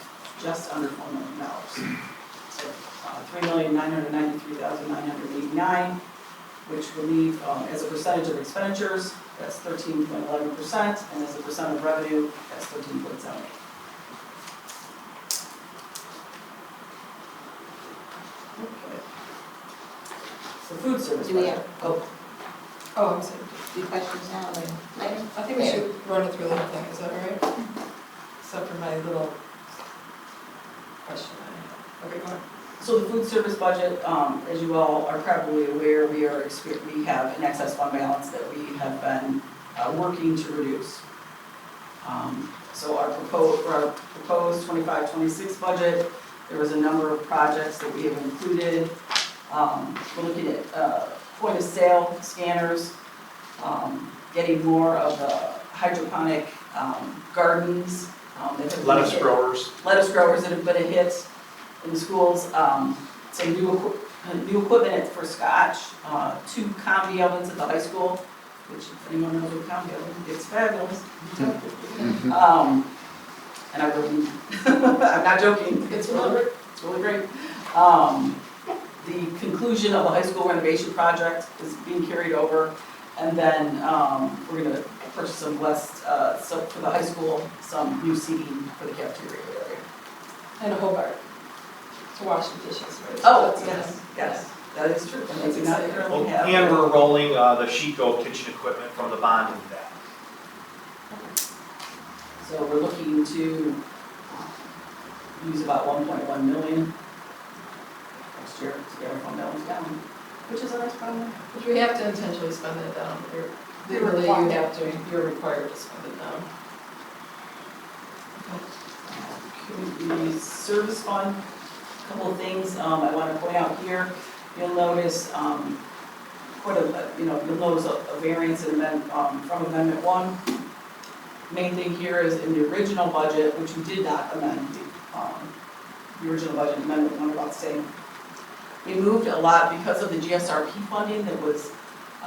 just under $4 million. So $3,993,989. Which will leave, as a percentage of expenditures, that's 13.11%, and as a percent of revenue, that's 13.78. Okay. So food service. Do we have, Oh, I'm sorry. do questions now or later? I think we should run it through the whole thing, is that all right? Except for my little question I have. Okay, go ahead. So the food service budget, as you all are probably aware, we have an excess fund balance that we have been working to reduce. So our proposed 25-26 budget, there was a number of projects that we have included. We're looking at point of sale scanners, getting more of the hydroponic gardens. Lettuce growers. Lettuce growers that have been a hit in the schools, some new equipment for Scotch, 2 combi ovens at the high school, which if anyone knows what a combi oven is, it's fabulous. And I really, I'm not joking, it's really great. The conclusion of the high school renovation project is being carried over, and then we're going to purchase some so for the high school, some new seating for the cafeteria area. And a Hobart to wash the dishes, right? Oh, yes, that is true. And they do not currently have. And we're rolling the Chico kitchen equipment from the bond into that. So we're looking to use about 1.1 million next year to get our fund balance down, which is a nice problem. Which we have to intentionally spend it down. You're required to spend it down. The service fund, a couple of things I want to point out here. you'll notice, you'll notice a variance in from Amendment 1. Main thing here is in the original budget, which we did not amend, the original budget amendment, one about the same. We moved a lot because of the GSRP funding that was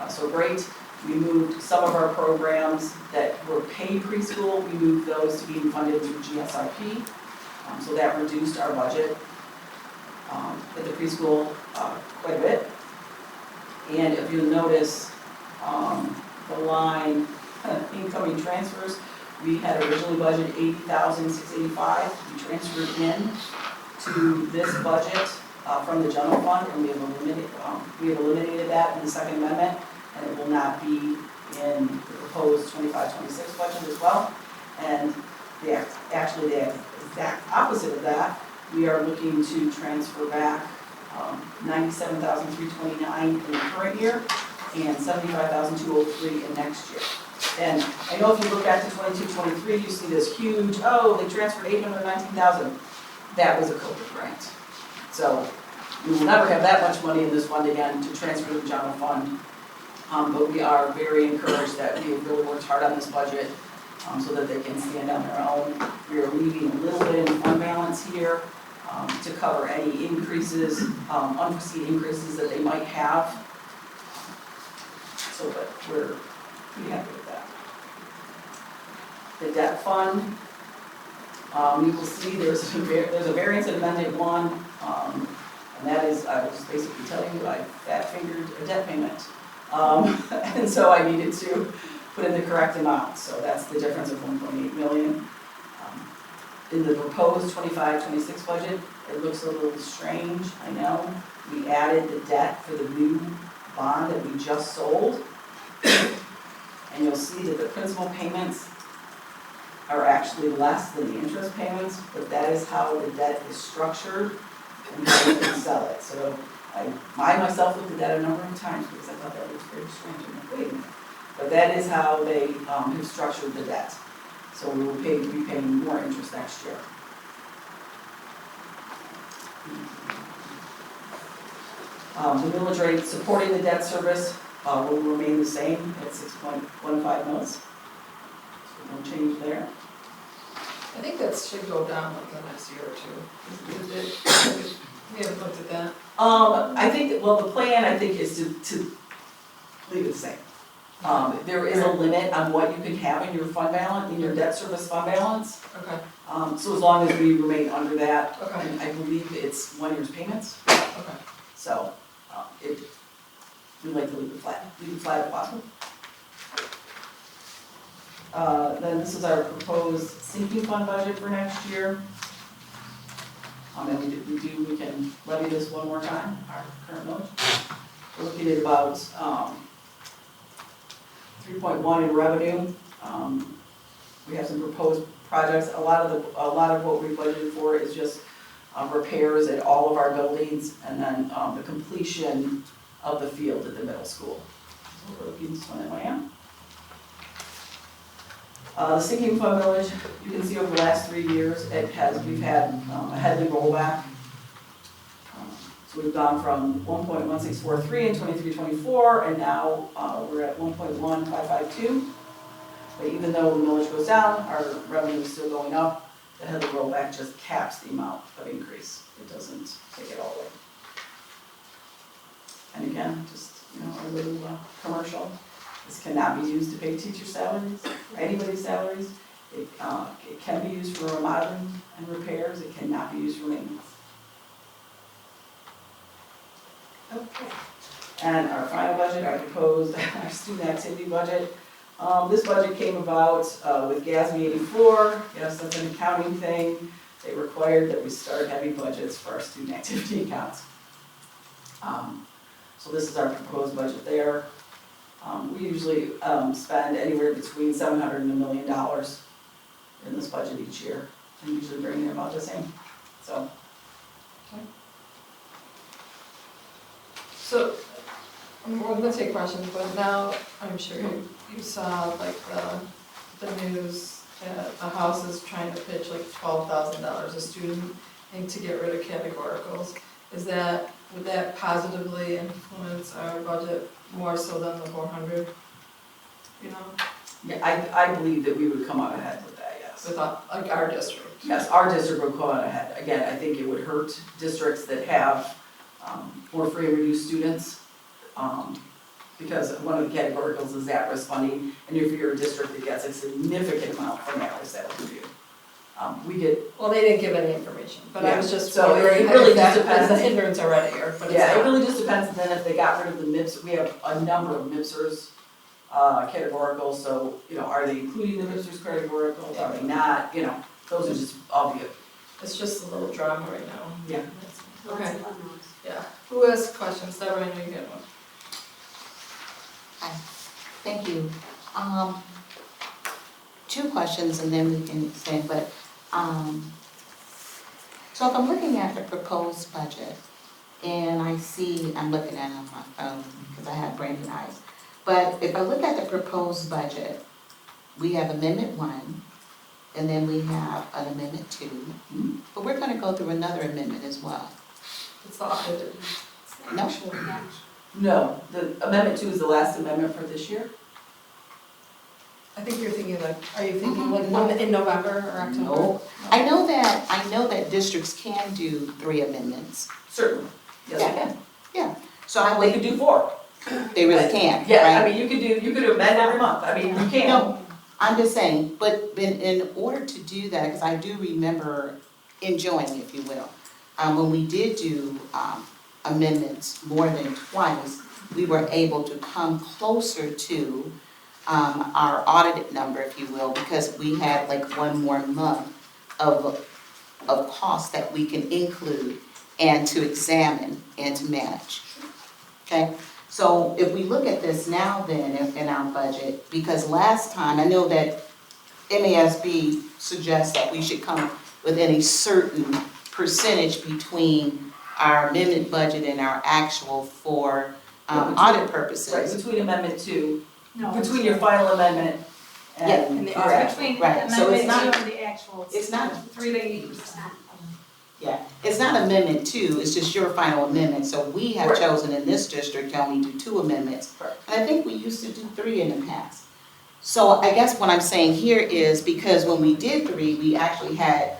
so great. We moved some of our programs that were paid preschool, we moved those to being funded through GSRP. So that reduced our budget at the preschool quite a bit. And if you'll notice the line incoming transfers, we had originally budgeted $80,685 to be transferred in to this budget from the general fund, and we have eliminated that in the second amendment, and it will not be in the proposed 25-26 budget as well. And actually the exact opposite of that, we are looking to transfer back $97,329 in the current year and $75,203 in next year. And I know if you look back to 22-23, you see this huge, oh, they transferred $819,000. That was a COVID grant. So we will never have that much money in this fund again to transfer to the general fund. But we are very encouraged that we have really worked hard on this budget so that they can stand on their own. We are leaving a little bit in fund balance here to cover any increases, unforeseen increases that they might have. So, but we're pretty happy with that. The debt fund, you will see there's a variance in Amendment 1, and that is, I will just basically tell you, I fat-fingered a debt payment. And so I needed to put in the correct amount, so that's the difference of $1.8 million. In the proposed 25-26 budget, it looks a little strange, I know. We added the debt for the new bond that we just sold. And you'll see that the principal payments are actually less than the interest payments, but that is how the debt is structured and how we can sell it. So I myself looked at that a number of times because I thought that was very strange. I'm like, wait a minute. But that is how they have structured the debt. So we will be paying more interest next year. The millage rate supporting the debt service will remain the same at 6.15 mils. So no change there. I think that should go down like the next year or two. We haven't looked at that. I think that, well, the plan I think is to leave it the same. There is a limit on what you can have in your fund balance, in your debt service fund balance. Okay. So as long as we remain under that, Okay. I believe it's 1 year's payments. Okay. So we'd like to leave it flat if possible. Then this is our proposed sinking fund budget for next year. And we can levy this one more time, our current millage. We're looking at about 3.1 in revenue. We have some proposed projects. A lot of what we budgeted for is just repairs at all of our buildings, and then the completion of the field at the middle school. So we're looking to spend that money on. The sinking fund millage, you can see over the last 3 years, we've had a Headley rollback. So we've gone from 1.1643 in 23-24, and now we're at 1.1552. But even though the millage goes down, our revenue is still going up. The Headley rollback just caps the amount of increase. It doesn't take it all away. And again, just a little commercial. This cannot be used to pay teacher salaries, or anybody's salaries. It can be used for remodeling and repairs. It cannot be used for maintenance. Okay. And our final budget, I proposed our student activity budget. This budget came about with GASB 84. Yes, that's an accounting thing. They required that we start having budgets for our student activity accounts. So this is our proposed budget there. We usually spend anywhere between $700 and $1 million in this budget each year, and usually bring in about the same. So, okay. So, we're gonna take questions, but now I'm sure you saw like the news that a house is trying to pitch like $12,000 a student and to get rid of categoricals. Is that would that positively influence our budget more so than the 400? You know, Yeah, I believe that we would come out ahead with that, yes. with like our district? Yes, our district would come out ahead. Again, I think it would hurt districts that have more free and reduced students, because one of the categoricals is at-risk funding, and if you're a district that gets a significant amount from at-risk, that would review. We get. Well, they didn't give any information, but I was just So it wondering really if that just depends. is a hindrance already, or, but it's Yeah, it not. really just depends, and then if they got rid of the MIPS, we have a number of MIPSers, categoricals, so, you know, are they including the MIPSers categoricals, are they not, you know, those are just obvious. It's just a little drama right now. Yeah. Okay, yeah. Who has questions? Deborah, I know you had one. Thank you. Two questions and then we can say, but, so if I'm looking at the proposed budget and I see, I'm looking at it on my phone because I have branded eyes. But if I look at the proposed budget, we have Amendment 1 and then we have an Amendment 2. But we're gonna go through another amendment as well. It's the updated. No? No, the Amendment 2 is the last amendment for this year. I think you're thinking like, are you thinking like one in November or October? No. I know that districts can do 3 amendments. Certainly, yes, they can. Yeah, so I They could do 4. They really can, right? Yeah, I mean, you could amend every month, I mean, you can. No, I'm just saying, but in order to do that, because I do remember enjoying, if you will, when we did do amendments more than twice, we were able to come closer to our audited number, if you will, because we had like one more month of costs that we can include and to examine and to manage. Okay? So if we look at this now then in our budget, because last time, I know that MASB suggests that we should come within a certain percentage between our amendment budget and our actual for audit purposes. Right, between Amendment 2, No. between your final amendment and. Yeah, And the your actual. between Right, so it's amendment not- 2 and the actual, it's not- 3 to 80%. Yeah, it's not amendment 2, it's just your final amendment, so we have Right. chosen in this district to only do 2 amendments. Right. And I think we used to do 3 in the past. So I guess what I'm saying here is because when we did 3, we actually had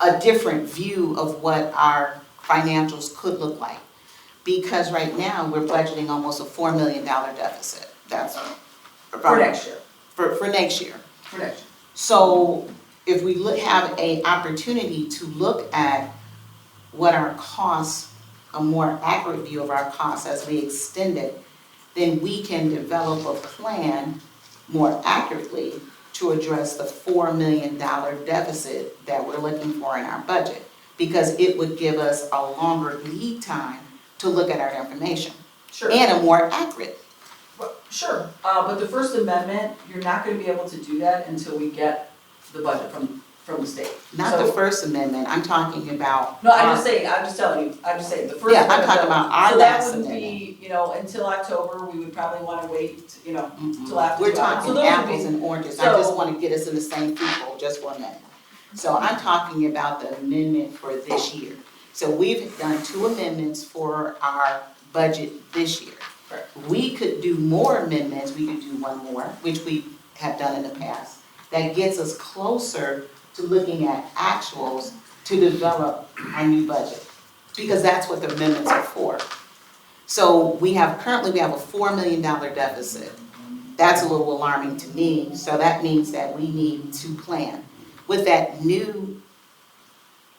a different view of what our financials could look like. Because right now, we're budgeting almost a $4 million deficit, that's. For next year. For next year. For next year. So if we have a opportunity to look at what our costs, a more accurate view of our costs as we extend it, then we can develop a plan more accurately to address the $4 million deficit that we're looking for in our budget. Because it would give us a longer lead time to look at our information. Sure. And a more accurate. Well, sure, but the First Amendment, you're not gonna be able to do that until we get the budget from the state. Not So- the First Amendment, I'm talking about. No, I'm just saying, the First Yeah, I'm Amendment. talking about our So that last wouldn't amendment. be, you know, until October, we would probably wanna wait, you know, till after. We're July. So talking those would be- apples and oranges, I just want to get us in the same people, just for a minute. So I'm talking about the amendment for this year. So we've done 2 amendments for our budget this year. Right. We could do more amendments, we could do 1 more, which we have done in the past. That gets us closer to looking at actuals to develop our new budget. Because that's what the amendments are for. So currently we have a $4 million deficit. That's a little alarming to me, so that means that we need to plan. With that new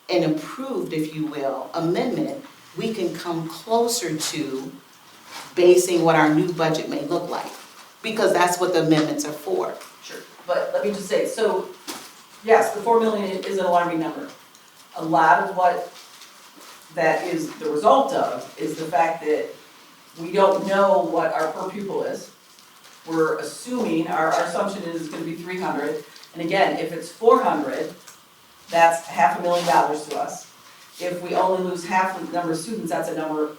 and improved, if you will, amendment, we can come closer to basing what our new budget may look like. Because that's what the amendments are for. Sure, but let me just say, so, yes, the 4 million is an alarming number. A lot of what that is the result of is the fact that we don't know what our per pupil is. We're assuming, our assumption is it's gonna be 300, and again, if it's 400, that's $500,000 to us. If we only lose half the number of students, that's $1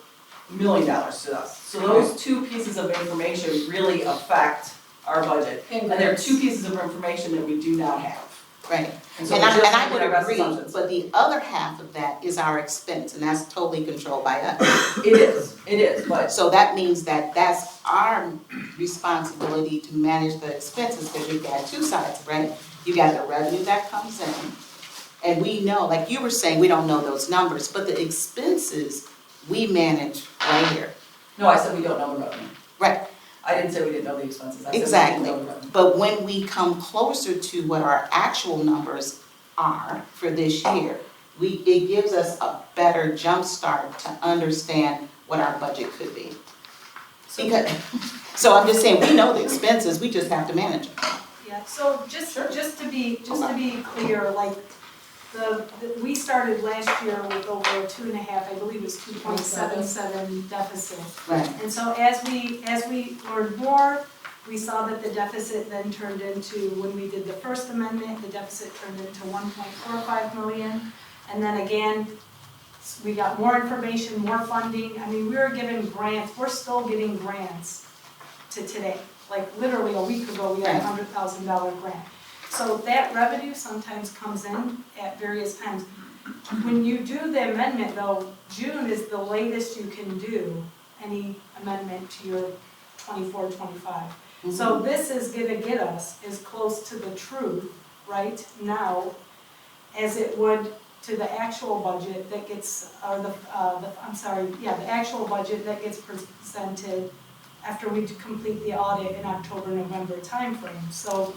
million to us. So those 2 pieces of information really affect our budget. And there are 2 pieces of information that we do not have. Right. And so And we're just I making would our best agree, assumptions. but the other half of that is our expense, and that's totally controlled by us. It is, but. So that means that that's our responsibility to manage the expenses, because you've got two sides, right? You got the revenue that comes in, and we know, like you were saying, we don't know those numbers, but the expenses we manage right here. No, I said we don't know the revenue. Right. I didn't say we didn't know the expenses, I said we Exactly. didn't know the revenue. But when we come closer to what our actual numbers are for this year, it gives us a better jump start to understand what our budget could be. So I'm just saying, we know the expenses, we just have to manage them. Yeah, so just to be clear, like, we started last year with over 2.5, I believe it was 2.77 deficit. Right. And so as we learned more, we saw that the deficit then turned into, when we did the first amendment, the deficit turned into 1.45 million. And then again, we got more information, more funding. I mean, we were given grants, we're still getting grants to today. Like literally a week ago, we had a $100,000 grant. So that revenue sometimes comes in at various times. When you do the amendment though, June is the latest you can do any amendment to your 24-25. So this is gonna get us as close to the truth right now as it would to the actual budget that gets, or the actual budget that gets presented after we tokomplete the audit in October, November timeframe. So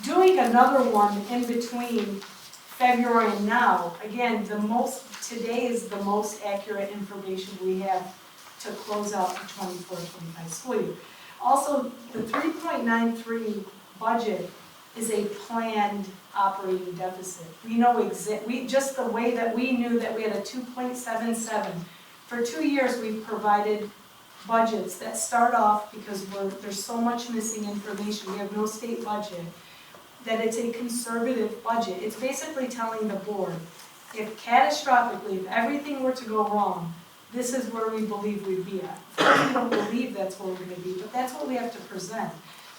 doing another one in between February and now, again, today is the most accurate information we have to close out the 24-25 school year. Also, the 3.93 budget is a planned operating deficit. We know just the way that we knew that we had a 2.77. For 2 years, we've provided budgets that start off, because there's so much missing information, we have no state budget, that it's a conservative budget. It's basically telling the board, if catastrophically, if everything were to go wrong, this is where we believe we'd be at. Of course, we don't believe that's where we're gonna be, but that's what we have to present.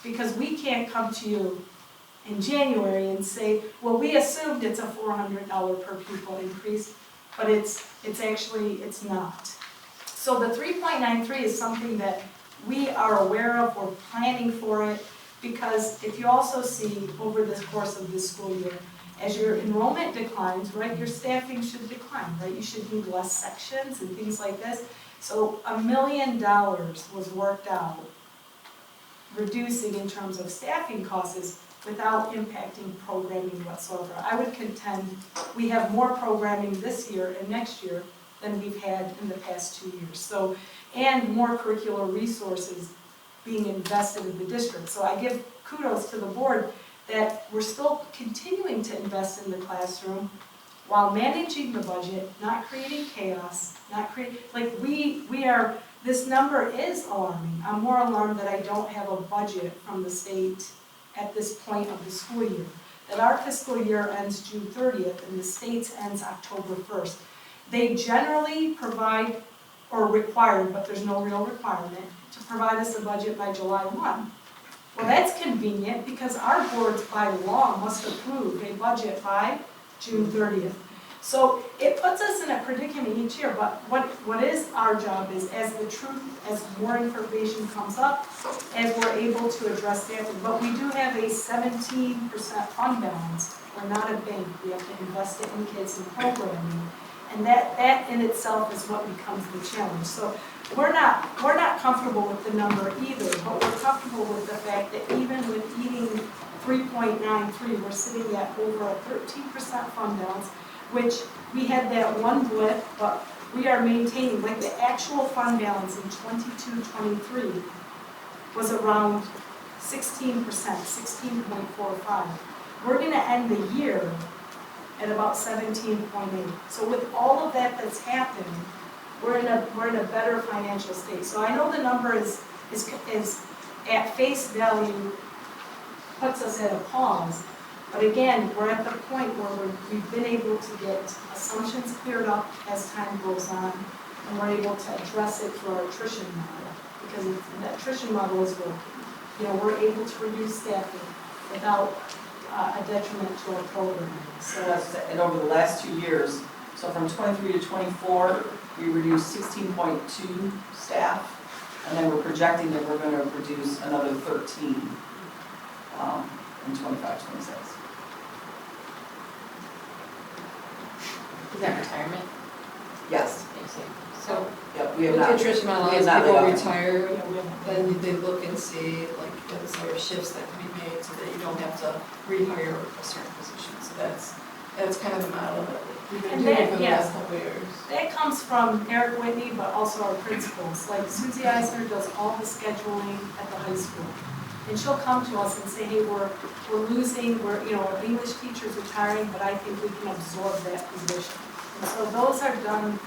Because we can't come to you in January and say, well, we assumed it's a $400 per pupil increase, but it's not. So the 3.93 is something that we are aware of, we're planning for it, because if you also see over the course of this school year, as your enrollment declines, right, your staffing should decline, right? You should need less sections and things like this. So $1 million was worked out, reducing in terms of staffing costs without impacting programming whatsoever. I would contend we have more programming this year and next year than we've had in the past 2 years. So, and more curricular resources being invested in the district. So I give kudos to the board that we're still continuing to invest in the classroom while managing the budget, not creating chaos, this number is alarming. I'm more alarmed that I don't have a budget from the state at this point of the school year. That our fiscal year ends June 30th and the state's ends October 1st. They generally provide, or required, but there's no real requirement, to provide us a budget by July 1. Well, that's convenient because our boards by law must approve a budget by June 30th. So it puts us in a predicament each year, but what is our job is as more information comes up, as we're able to address that, but we do have a 17% fund balance. We're not a bank, we have to invest it in kids and programming. And that in itself is what becomes the challenge. So we're not comfortable with the number either, but we're comfortable with the fact that even with eating 3.93, we're sitting at over a 13% fund balance, which we had that one blip, but we are maintaining, like the actual fund balance in 22-23 was around 16%, 16.45. We're gonna end the year at about 17.8. So with all of that that's happened, we're in a better financial state. So I know the number is at face value, puts us at a pause. But again, we're at the point where we've been able to get assumptions cleared up as time goes on, and we're able to address it through our attrition model, because the attrition model is working. We're able to reduce staffing without a detriment to our program. So that's, and over the last 2 years, so from 23 to 24, we reduced 16.2 staff, and then we're projecting that we're gonna reduce another 13 in 25, 26. Is that retirement? Yes. So, Yep, we have with not. the attrition we model, have as not people laid off retire, Yeah, we haven't. then they look and see, like, is there shifts that can be made so that you don't have to rehire a certain position. So that's kind of the model that we've been And doing that- for the yeah. last couple of years. That comes from Eric Whitney, but also our principals. Like Susie Eisner does all the scheduling at the high school. And she'll come to us and say, hey, we're losing, our English teacher's retiring, but I think we can absorb that position. And so those are done,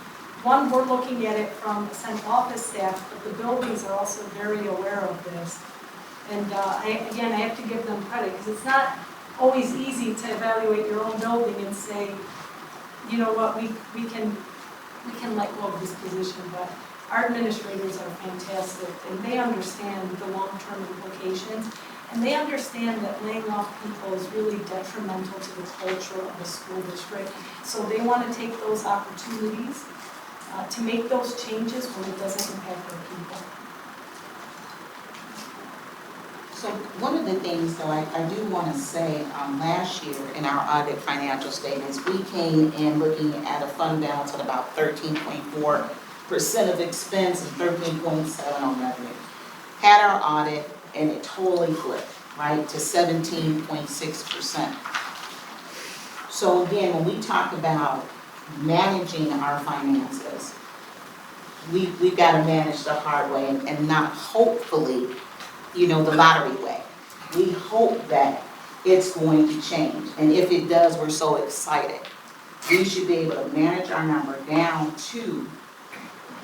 one, we're looking at it from the central office staff, but the buildings are also very aware of this. And I have to give them credit, because it's not always easy to evaluate your own building and say, you know what, we can let go of this position, but our administrators are fantastic, and they understand the long-term implications, and they understand that laying off people is really detrimental to the culture of the school district. So they want to take those opportunities to make those changes when it doesn't impact their people. So one of the things, though, I do want to say, last year in our audit financial statements, we came in looking at a fund balance at about 13.4% of expense and 13.7% on revenue. Had our audit and it totally flipped, right, to 17.6%. So again, when we talk about managing our finances, we've got to manage the hard way and not hopefully, the lottery way. We hope that it's going to change, and if it does, we're so excited. We should be able to manage our number down to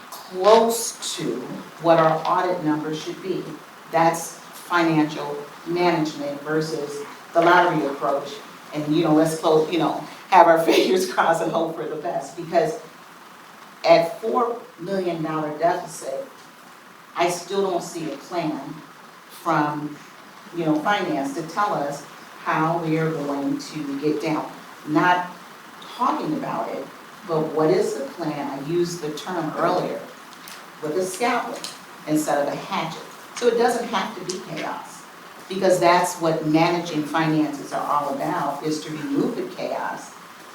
close to what our audit number should be. That's financial management versus the lottery approach. And, let's close, have our fingers crossed and hope for the best, because at $4 million deficit, I still don't see a plan from, finance to tell us how we are going to get down. Not talking about it, but what is the plan? I used the term earlier, with a scalpel instead of a hatchet. So it doesn't have to be chaos, because that's what managing finances are all about, is to remove the chaos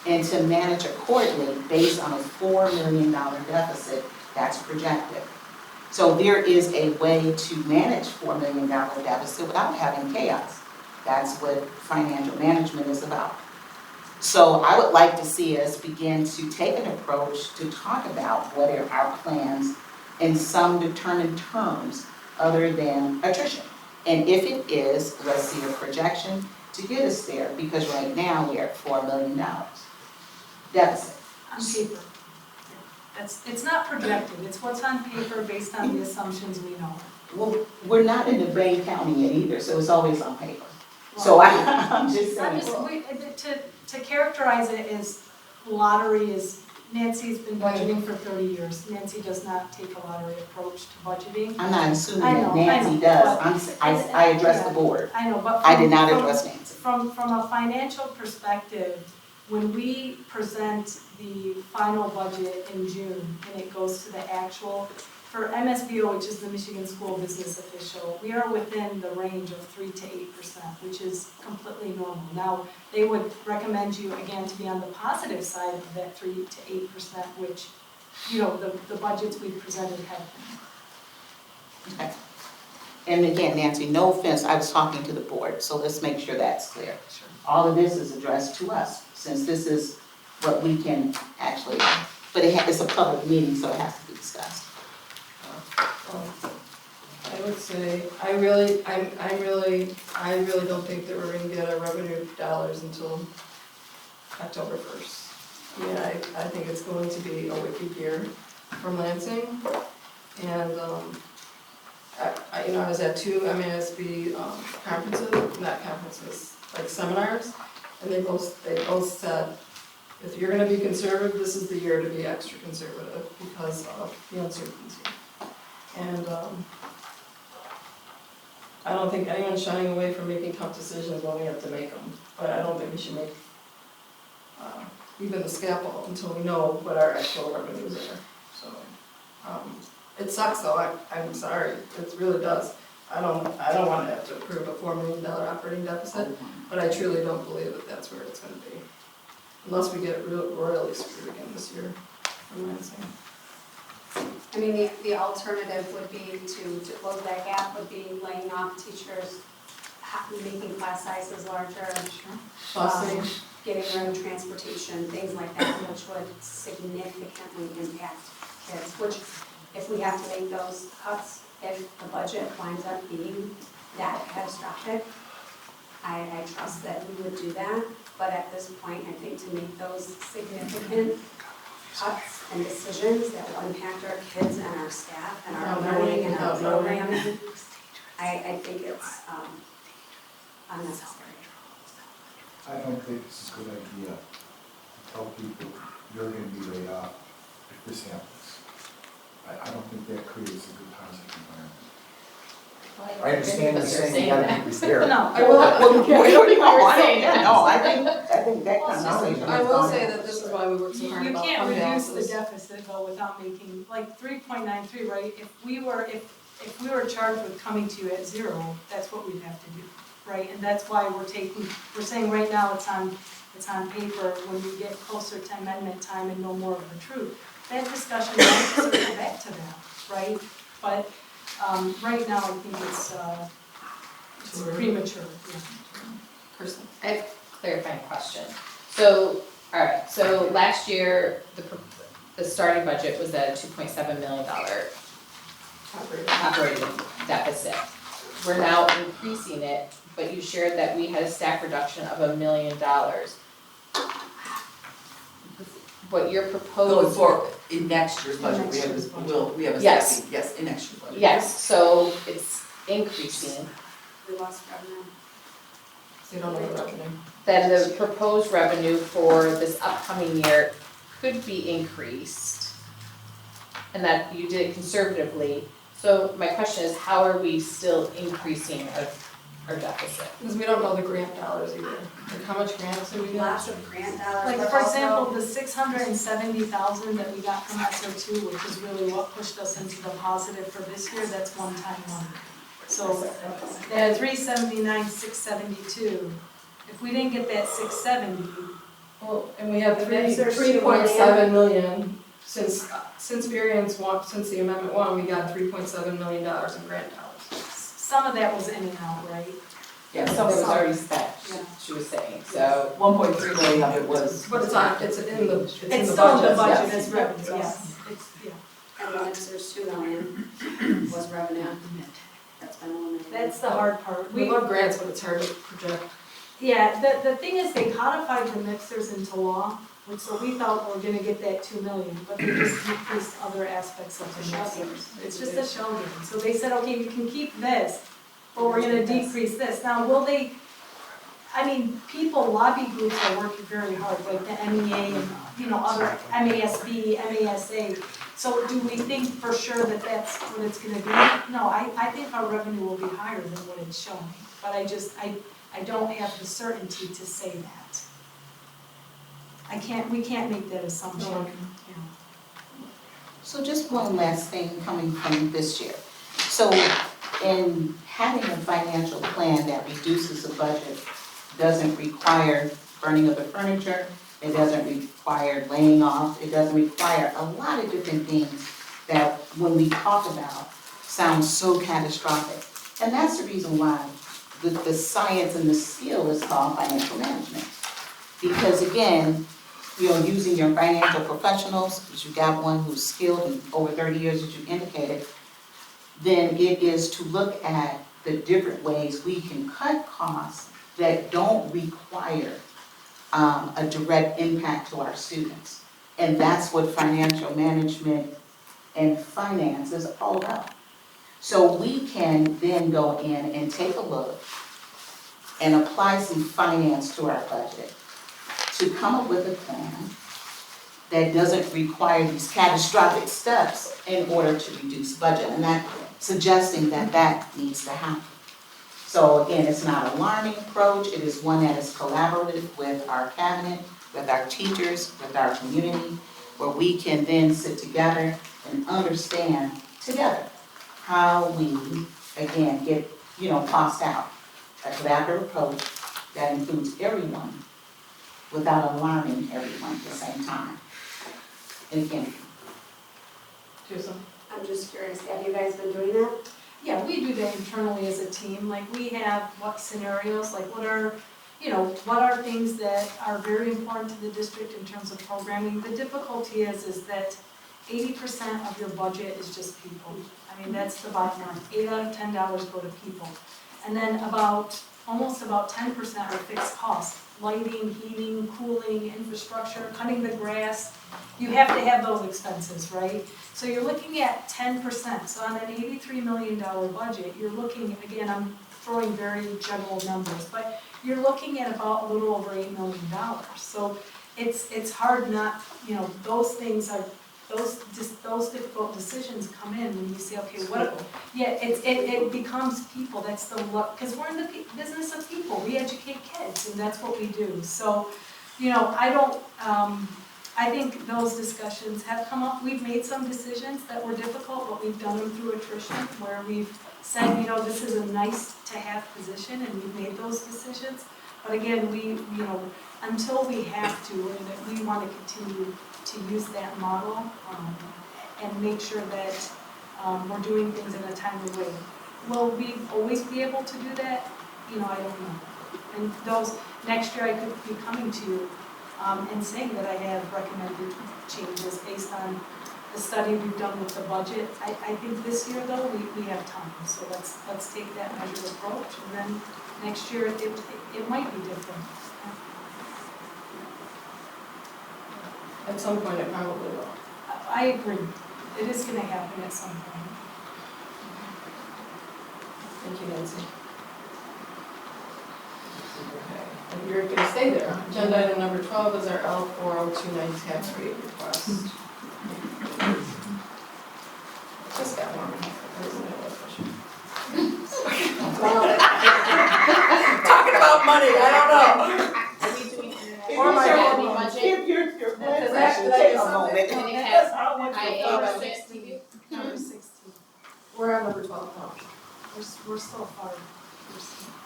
and to manage accordingly based on a $4 million deficit that's projected. So there is a way to manage $4 million deficit without having chaos. That's what financial management is about. So I would like to see us begin to take an approach to talk about what are our plans in some determined terms other than attrition. And if it is, let's see a projection to get us there, because right now we're at $4 million deficit. On paper. It's not projected, it's what's on paper based on the assumptions we know. Well, we're not in the Bay County yet either, so it's always on paper. So I'm just saying. To characterize it as lottery is, Nancy's been budgeting for 30 years. Nancy does not take a lottery approach to budgeting. I'm not assuming I that know, Nancy does. I address the board. I know, but I did not address Nancy. From a financial perspective, when we present the final budget in June and it goes to the actual, for MSBO, which is the Michigan School Business Official, we are within the range of 3 to 8%, which is completely normal. Now, they would recommend you, again, to be on the positive side of that 3 to 8%, which, the budgets we presented have been. Okay. And again, Nancy, no offense, I was talking to the board, so let's make sure that's clear. Sure. All of this is addressed to us, since this is what we can actually, but it's a public meeting, so it has to be discussed. I would say, I really don't think that we're gonna get our revenue dollars until October 1st. Yeah, I think it's going to be a wicked year for Lansing. And, I was at 2 MASB seminars, and they both said, if you're gonna be conservative, this is the year to be extra conservative because of the uncertainty. And I don't think anyone's shying away from making tough decisions when we have to make them, but I don't think we should make even the scalpel until we know what our actual revenues are, so. It sucks though, I'm sorry, it really does. I don't wanna have to approve a $4 million operating deficit, but I truly don't believe that that's where it's gonna be. Unless we get royally screwed again this year, from Lansing. I mean, the alternative would be to close that gap, would be laying off teachers, making class sizes larger. Busing. Getting rid of transportation, things like that, which would significantly impact kids, which if we have to make those cuts, if the budget winds up being that catastrophic, I trust that we would do that, but at this point, I think to make those significant cuts and decisions that will impact our kids and our staff and our learning and our programming, I think it's unnecessary. I don't think it's a good idea to tell people you're gonna be laid off if this happens. I don't think that creates a good positive environment. I understand you're saying you gotta be prepared. No, I will, I think that kind of knowledge. I will say that this is why we work so hard You about can't fund reduce the balances. deficit though without making, like 3.93, right? If we were charged with coming to you at 0, that's what we'd have to do, right? And that's why we're saying right now it's on paper. When we get closer to amendment time and know more of the truth, that discussion might circle back to that, right? But right now I think it's premature. Yeah. I have a clarifying question. So, all right, so last year, the starting budget was at a $2.7 million operating deficit. We're now increasing it, but you shared that we had a staff reduction of $1 million. What you're proposing. Going forward, in next year's budget, we have a Yes. staffing, yes, in next year's budget. Yes, so it's increasing. We lost revenue. So you don't know the revenue. Then the proposed revenue for this upcoming year could be increased, and that you did it conservatively. So my question is, how are we still increasing our deficit? Because we don't know the grant dollars either. Like how much grants do we get? Lots of grant dollars. Like but for also- example, the 670,000 that we got from SO2, which is really what pushed us into the positive for this year, that's one-time money. So that 379, 672, if we didn't get that 670, Well, and we have The mixers, 3.7 million, since variance one, since the amendment one, we got $3.7 million in grant dollars. some of that was in and out, right? Yeah, some of it was already spent, she was saying, so. 1.3 million of it was. But it's in the budget. It's still in the budget yes. as revenue, yes. It's, yeah. And the mixers, $2 million was revenue. That's been eliminated. That's the hard part. We love grants, but it's hard to project. Yeah, the thing is, they codified the mixers into law, which so we thought we were gonna get that 2 million, but they just decreased other aspects of the mixers. It's just a shell game. So they said, okay, you can keep this, but we're gonna decrease this. Now, will they, I mean, lobby groups are working very hard, like the MEA and, other MASB, MASA. So do we think for sure that that's what it's gonna be? No, I think our revenue will be higher than what it's showing, but I don't have the certainty to say that. We can't make that assumption. So just one last thing coming from this year. So in having a financial plan that reduces the budget doesn't require burning of the furniture, it doesn't require laying off, it doesn't require a lot of different things that when we talk about sound so catastrophic. And that's the reason why the science and the skill is called financial management. Because again, using your financial professionals, because you got one who's skilled in over 30 years, as you indicated, then it is to look at the different ways we can cut costs that don't require a direct impact to our students. And that's what financial management and finance is all about. So we can then go in and take a look and apply some finance to our budget to come up with a plan that doesn't require these catastrophic steps in order to reduce budget. And that suggesting that needs to happen. So again, it's not a alarming approach, it is one that is collaborative with our cabinet, with our teachers, with our community, where we can then sit together and understand together how we, again, get, cost out. A collaborative approach that includes everyone without alarming everyone at the same time. And again, I'm just curious, have you guys been doing that? Yeah, we do that internally as a team, like we have what scenarios, like what are things that are very important to the district in terms of programming. The difficulty is that 80% of your budget is just people. I mean, that's the bottom line, 8 out of $10 go to people. And then almost about 10% are fixed costs, lighting, heating, cooling, infrastructure, cutting the grass. You have to have those expenses, right? So you're looking at 10%. So on an $83 million budget, you're looking, again, I'm throwing very general numbers, but you're looking at about a little over $8 million. So it's hard not, those things are, those difficult decisions come in when you say, okay, it becomes people, that's the, because we're in the business of people, we educate kids, and that's what we do. So, I think those discussions have come up. We've made some decisions that were difficult, but we've done them through attrition, where we've said, this is a nice to have position, and we've made those decisions. But again, we, until we have to, and that we want to continue to use that model, and make sure that we're doing things in a timely way. Will we always be able to do that? I don't know. And those, next year I could be coming to you and saying that I have recommended changes based on the study we've done with the budget. I think this year though, we have time, so let's take that measured approach, and then next year it might be different. At some point, it probably will. I agree. It is going to happen at some point. Thank you, Nancy. Okay, and you're going to stay there. Agenda item number 12 is our L4029 tax rate request. Just got one. Talking about money, I don't know. Or my Your budget? Does that take a moment? And it has IA budget. Number 16. We're on number 12 now. We're so far.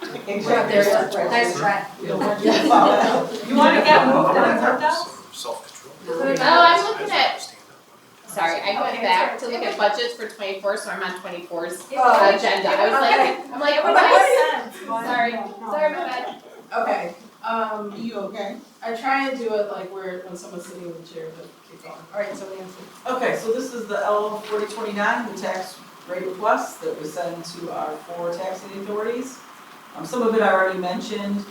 We're not there yet. Nice try. You want to get moved on Self-control. Oh, I'm looking at, sorry, I went back to look at budgets for 24, so I'm on 24's agenda. I was like, what am I? Sorry, my bad. Okay, you okay? I try and do it like when someone's sitting in the chair, but keep going. All right, so Nancy. Okay, so this is the L4029, the tax rate request that was sent to our 4 taxing authorities. Some of it I already mentioned.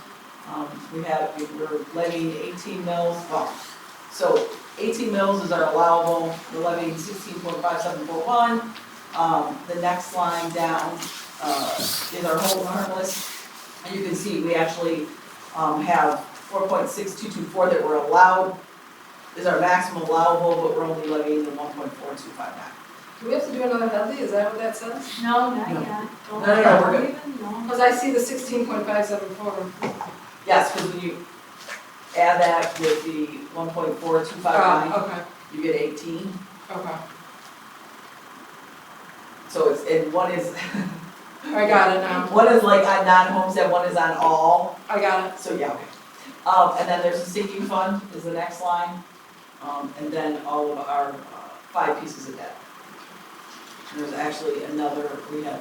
We're levying 18 mills, so 18 mills is our allowable, we're levying 16.5741. The next line down is our hold harmless. And you can see we actually have 4.6224 that we're allowed, is our maximum allowable, but we're only levying the 1.4259. Do we have to do another headly? Is that what that says? No, not yet. No, we're good. Because I see the 16.574. Yes, because when you add that with the 1.4259, Okay, you get 18. okay. So it's, and one is, I got it now. one is like on non-homestead, one is on all. I got it. So, yeah, okay. And then there's a sinking fund is the next line. And then all of our 5 pieces of debt. And there's actually another, we have.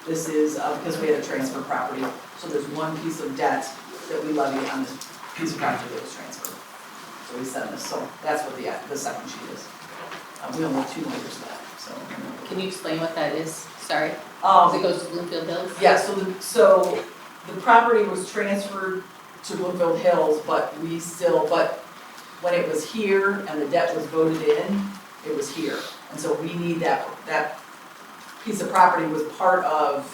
This is because we had a transfer property. So there's one piece of debt that we levy on this piece of property that was transferred. So we send this, so that's what the second sheet is. We only have 2 layers of that, so. Can you explain what that is? Sorry. Because it goes to Bloomfield Hills? Yeah, so the property was transferred to Bloomfield Hills, but when it was here and the debt was voted in, it was here. And so we need that piece of property was part of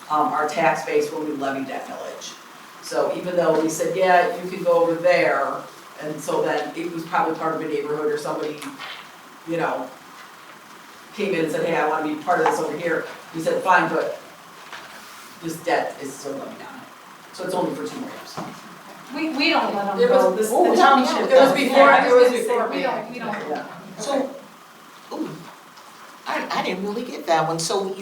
our tax base when we levied that millage. So even though we said, yeah, you can go over there, and so then it was probably part of a neighborhood or somebody, came in and said, hey, I wanna be part of this over here, we said, fine, but this debt is still going down. So it's only for 2 more years. We don't let them It was- go, this, oh, the township. it was does. before- Yeah, I it was gonna say, before We me. don't. So, ooh, I didn't really get that one. So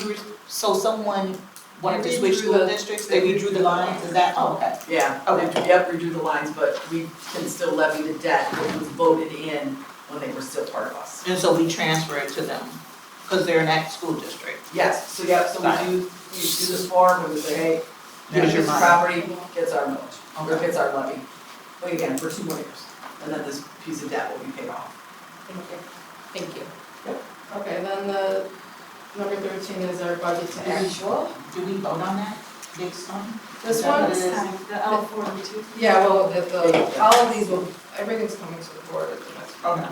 someone wanted to switch school districts, they redrew the lines, is that, oh, okay. Yeah, yep, redo the lines, but we can still levy the debt that was voted in when they were still part of us. And so we transfer it to them, because they're in that school district. Yes, so we do this form, and we say, hey, Here's your this money. property gets our millage, or gets our levy. But again, for 2 more years, and then this piece of debt will be paid off. Thank you. Okay, then the number 13 is our budget to actual. Do we vote on that, big sum? This Is that one what it is, is? The L42. yeah, well, all of these will, everything's coming to the board at the next meeting. Okay.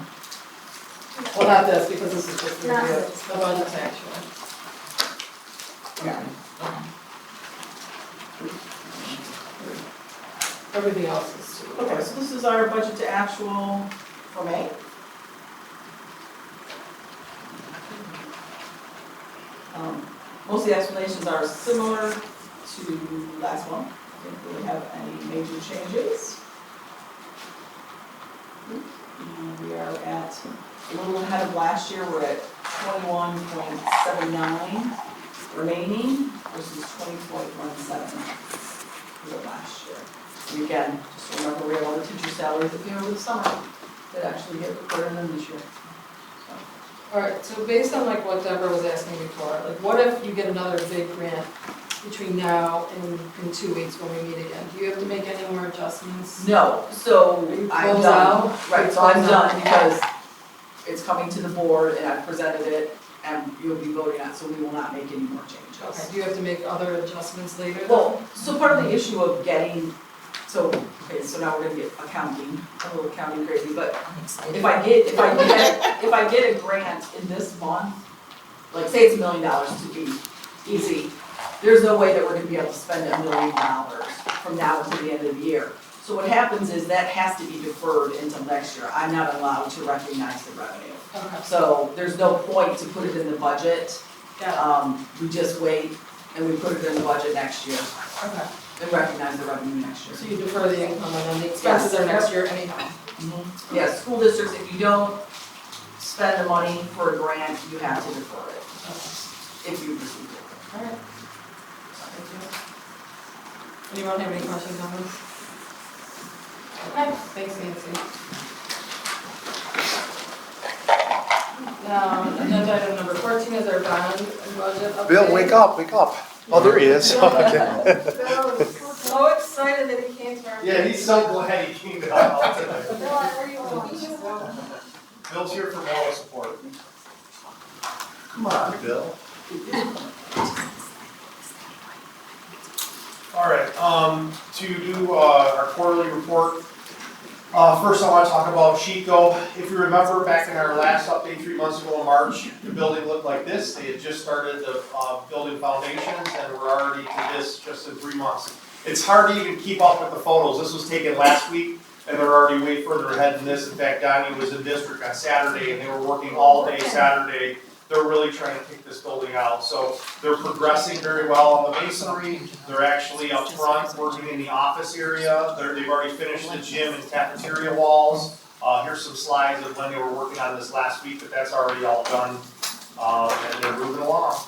Well, not this, because this is just the Not review, this. the budget to actual. Yeah. Okay. Everything else is to the board. Okay, so this is our budget to actual for May. Most of the explanations are similar to last one. Didn't really have any major changes. And we are at a little ahead of last year, we're at 21.79 remaining versus 20.17 for last year. And again, just remember we have all the teacher salaries that came over the summer that actually get recorded in this year. Alright, so based on like what Deborah was asking before, like what if you get another big grant between now and in 2 weeks when we meet again? Do you have to make any more adjustments? No, so You I'm close done, out? right, You so I'm close done out? because it's coming to the board and I've presented it and you'll be voting on it, so we will not make any more changes. Okay, do you have to make other adjustments later then? Well, so part of the issue of getting, so now we're gonna get accounting, a little accounting crazy, but if I get a grant in this month, like say it's $1 million to be easy, there's no way that we're gonna be able to spend $1 million from now until the end of the year. So what happens is that has to be deferred until next year. I'm not allowed to recognize the revenue. Okay. So there's no point to put it in the budget. Got We just wait and we put it in the budget next year it. Okay. and recognize the revenue next year. So you defer the income and then the expenses are next year anyhow. Yeah, school districts, if you don't spend the money for a grant, you have to defer it, if you receive it. Alright. Anyone have any questions on this? Okay, thanks Nancy. Now, agenda item number 14 is our bond and budget update. Bill, wake up, wake up. Oh, there he is. Bill is so excited that he came to our. Yeah, he's so glad he came out tonight. Bill, where are you going? Bill's here for moral support. Come on, Bill. All right, to do our quarterly report, first I want to talk about Chico. If you remember back in our last update 3 months ago in March, the building looked like this. They had just started the building foundations and we're already to this just in 3 months. It's hard to even keep up with the photos. This was taken last week and they're already way further ahead than this. In fact, Donnie was in district on Saturday and they were working all day Saturday. They're really trying to kick this building out. So they're progressing very well on the masonry. They're actually up front working in the office area. They've already finished the gym and cafeteria walls. Here's some slides of when they were working on this last week, but that's already all done. And they're moving along.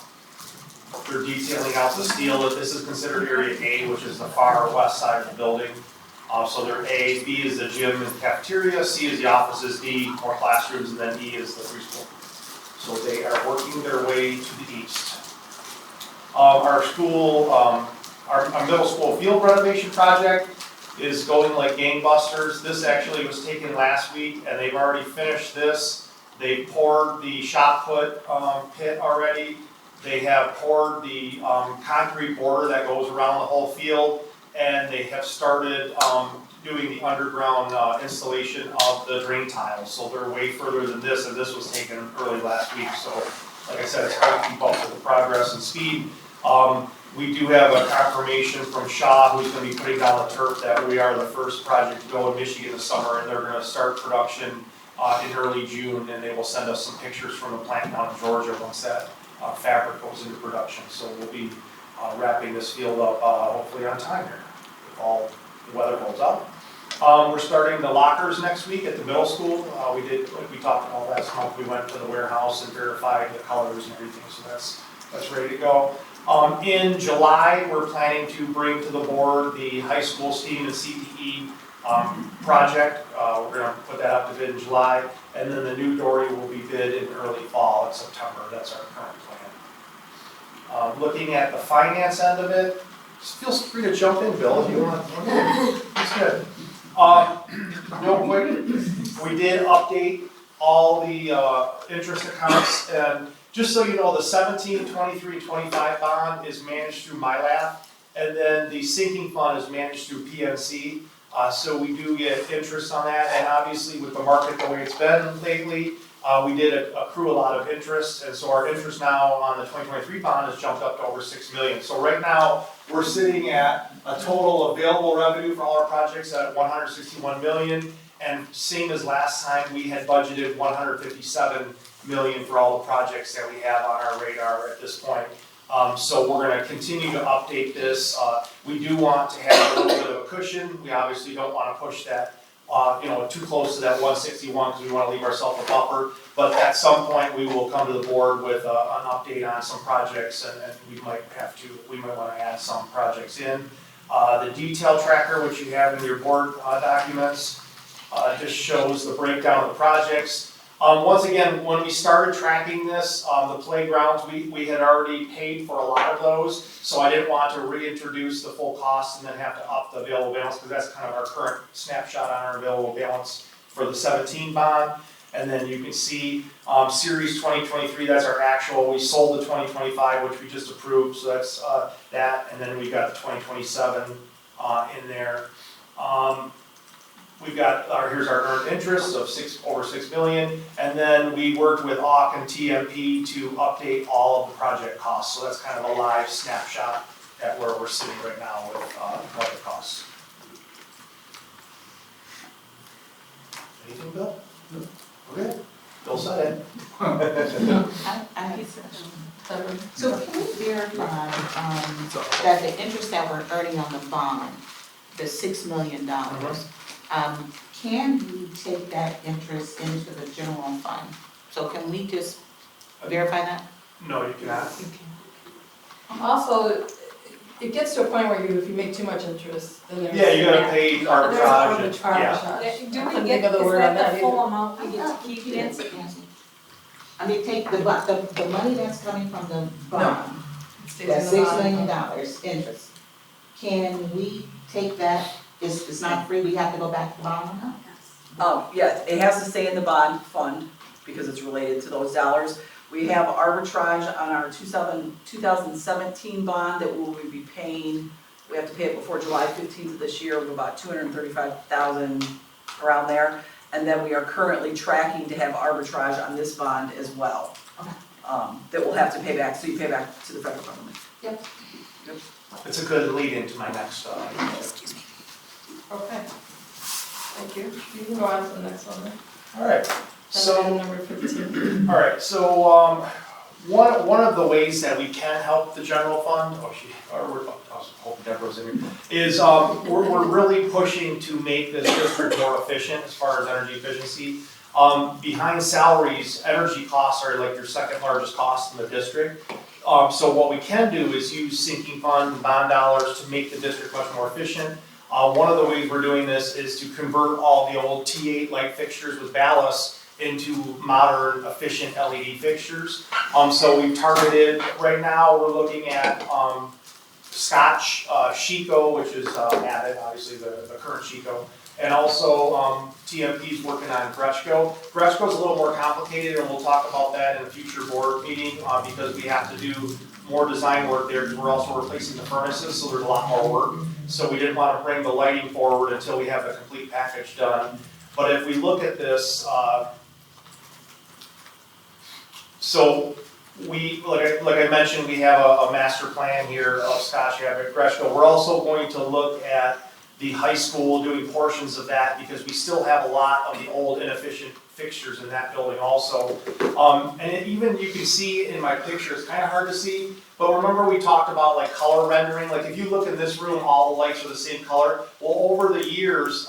They're detailing out the steel. This is considered area A, which is the far west side of the building. So they're A, B is the gym and cafeteria, C is the offices, D, more classrooms, and then E is the preschool. So they are working their way to the east. Our school, our middle school field renovation project is going like gangbusters. This actually was taken last week and they've already finished this. They poured the shot put pit already. They have poured the concrete border that goes around the whole field and they have started doing the underground installation of the drain tiles. So they're way further than this, and this was taken early last week. So like I said, it's hard to keep up with the progress and speed. We do have a confirmation from Shaw, who's going to be putting down the turf, that we are the first project to go in Michigan this summer, and they're going to start production in early June, and they will send us some pictures from the plant down in Georgia once that fabric goes into production. So we'll be wrapping this field up hopefully on time here, if all the weather holds up. We're starting the lockers next week at the middle school. Like we talked about last month, we went to the warehouse and verified the colors and everything, so that's ready to go. In July, we're planning to bring to the board the high school STEAM and CTE project. We're gonna put that up to bid in July, and then the new dory will be bid in early fall in September. That's our current plan. Looking at the finance end of it, feel free to jump in, Bill, if you want. That's good. Real quick, we did update all the interest accounts, and just so you know, the 17, 23, 25 bond is managed through MyLab, and then the sinking fund is managed through PNC. So we do get interest on that, and obviously with the market the way it's been lately, we did accrue a lot of interest, and so our interest now on the 2023 bond has jumped up to over $6 million. So right now, we're sitting at a total available revenue for all our projects at $161 million, and same as last time, we had budgeted $157 million for all the projects that we have on our radar at this point. So we're going to continue to update this. We do want to have a little bit of a cushion. We obviously don't want to push that too close to that 161 because we want to leave ourselves a buffer. But at some point, we will come to the board with an update on some projects, and we might want to add some projects in. The detail tracker, which you have in your board documents, just shows the breakdown of the projects. Once again, when we started tracking this, the playgrounds, we had already paid for a lot of those, so I didn't want to reintroduce the full cost and then have to up the available balance, because that's kind of our current snapshot on our available balance for the 17 bond. And then you can see Series 2023, that's our actual. We sold the 2025, which we just approved, so that's that. And then we got the 2027 in there. We've got here's our earned interest of over $6 million, and then we worked with AUK and TMP to update all of the project costs. So that's kind of a live snapshot at where we're sitting right now with project costs. Anything, Bill? No. Okay. Bill said it. I have a question. So can we verify that the interest that we're earning on the bond, the $6 million, can we take that interest into the general fund? So can we just verify that? No, you cannot. Also, it gets to a point where if you make too much interest, then there's. Yeah, you gotta pay arbitrage. Yeah. Do we get, is that the full amount we get to keep, Nancy? I mean, take the money that's coming from the bond, Stays that's in the $6 bond. million interest. Can we take that, it's not free, we have to go back to the bond? Yeah, it has to stay in the bond fund because it's related to those dollars. We have arbitrage on our 2017 bond that we will be paying. We have to pay it before July 15th of this year of about $235,000 around there. And then we are currently tracking to have arbitrage on this bond as well. Okay. That we'll have to pay back, so you pay back to the federal government. Yep. It's a good lead into my next. Okay. Thank you. You can go on to the next one then. All right. So Item number 15. All right. So one of the ways that we can help the general fund, I was hoping Deborah was in here, is we're really pushing to make this district more efficient as far as energy efficiency. Behind salaries, energy costs are like your second largest cost in the district. So what we can do is use sinking fund and bond dollars to make the district much more efficient. One of the ways we're doing this is to convert all the old T8 light fixtures with ballast into modern, efficient LED fixtures. So we've targeted, right now we're looking at Scotch, Chico, which is Abbott, obviously the current Chico, and also TMP's working on Grechko. Grechko's a little more complicated, and we'll talk about that in a future board meeting because we have to do more design work there because we're also replacing the furnaces, so there's a lot more work. So we didn't want to bring the lighting forward until we have the complete package done. But if we look at this, so we, like I mentioned, we have a master plan here of Scotch, Abbott, Grechko. We're also going to look at the high school, doing portions of that, because we still have a lot of the old inefficient fixtures in that building also. Even you can see in my picture, it's kind of hard to see, but remember we talked about like color rendering? Like if you look in this room, all the lights are the same color. Well, over the years,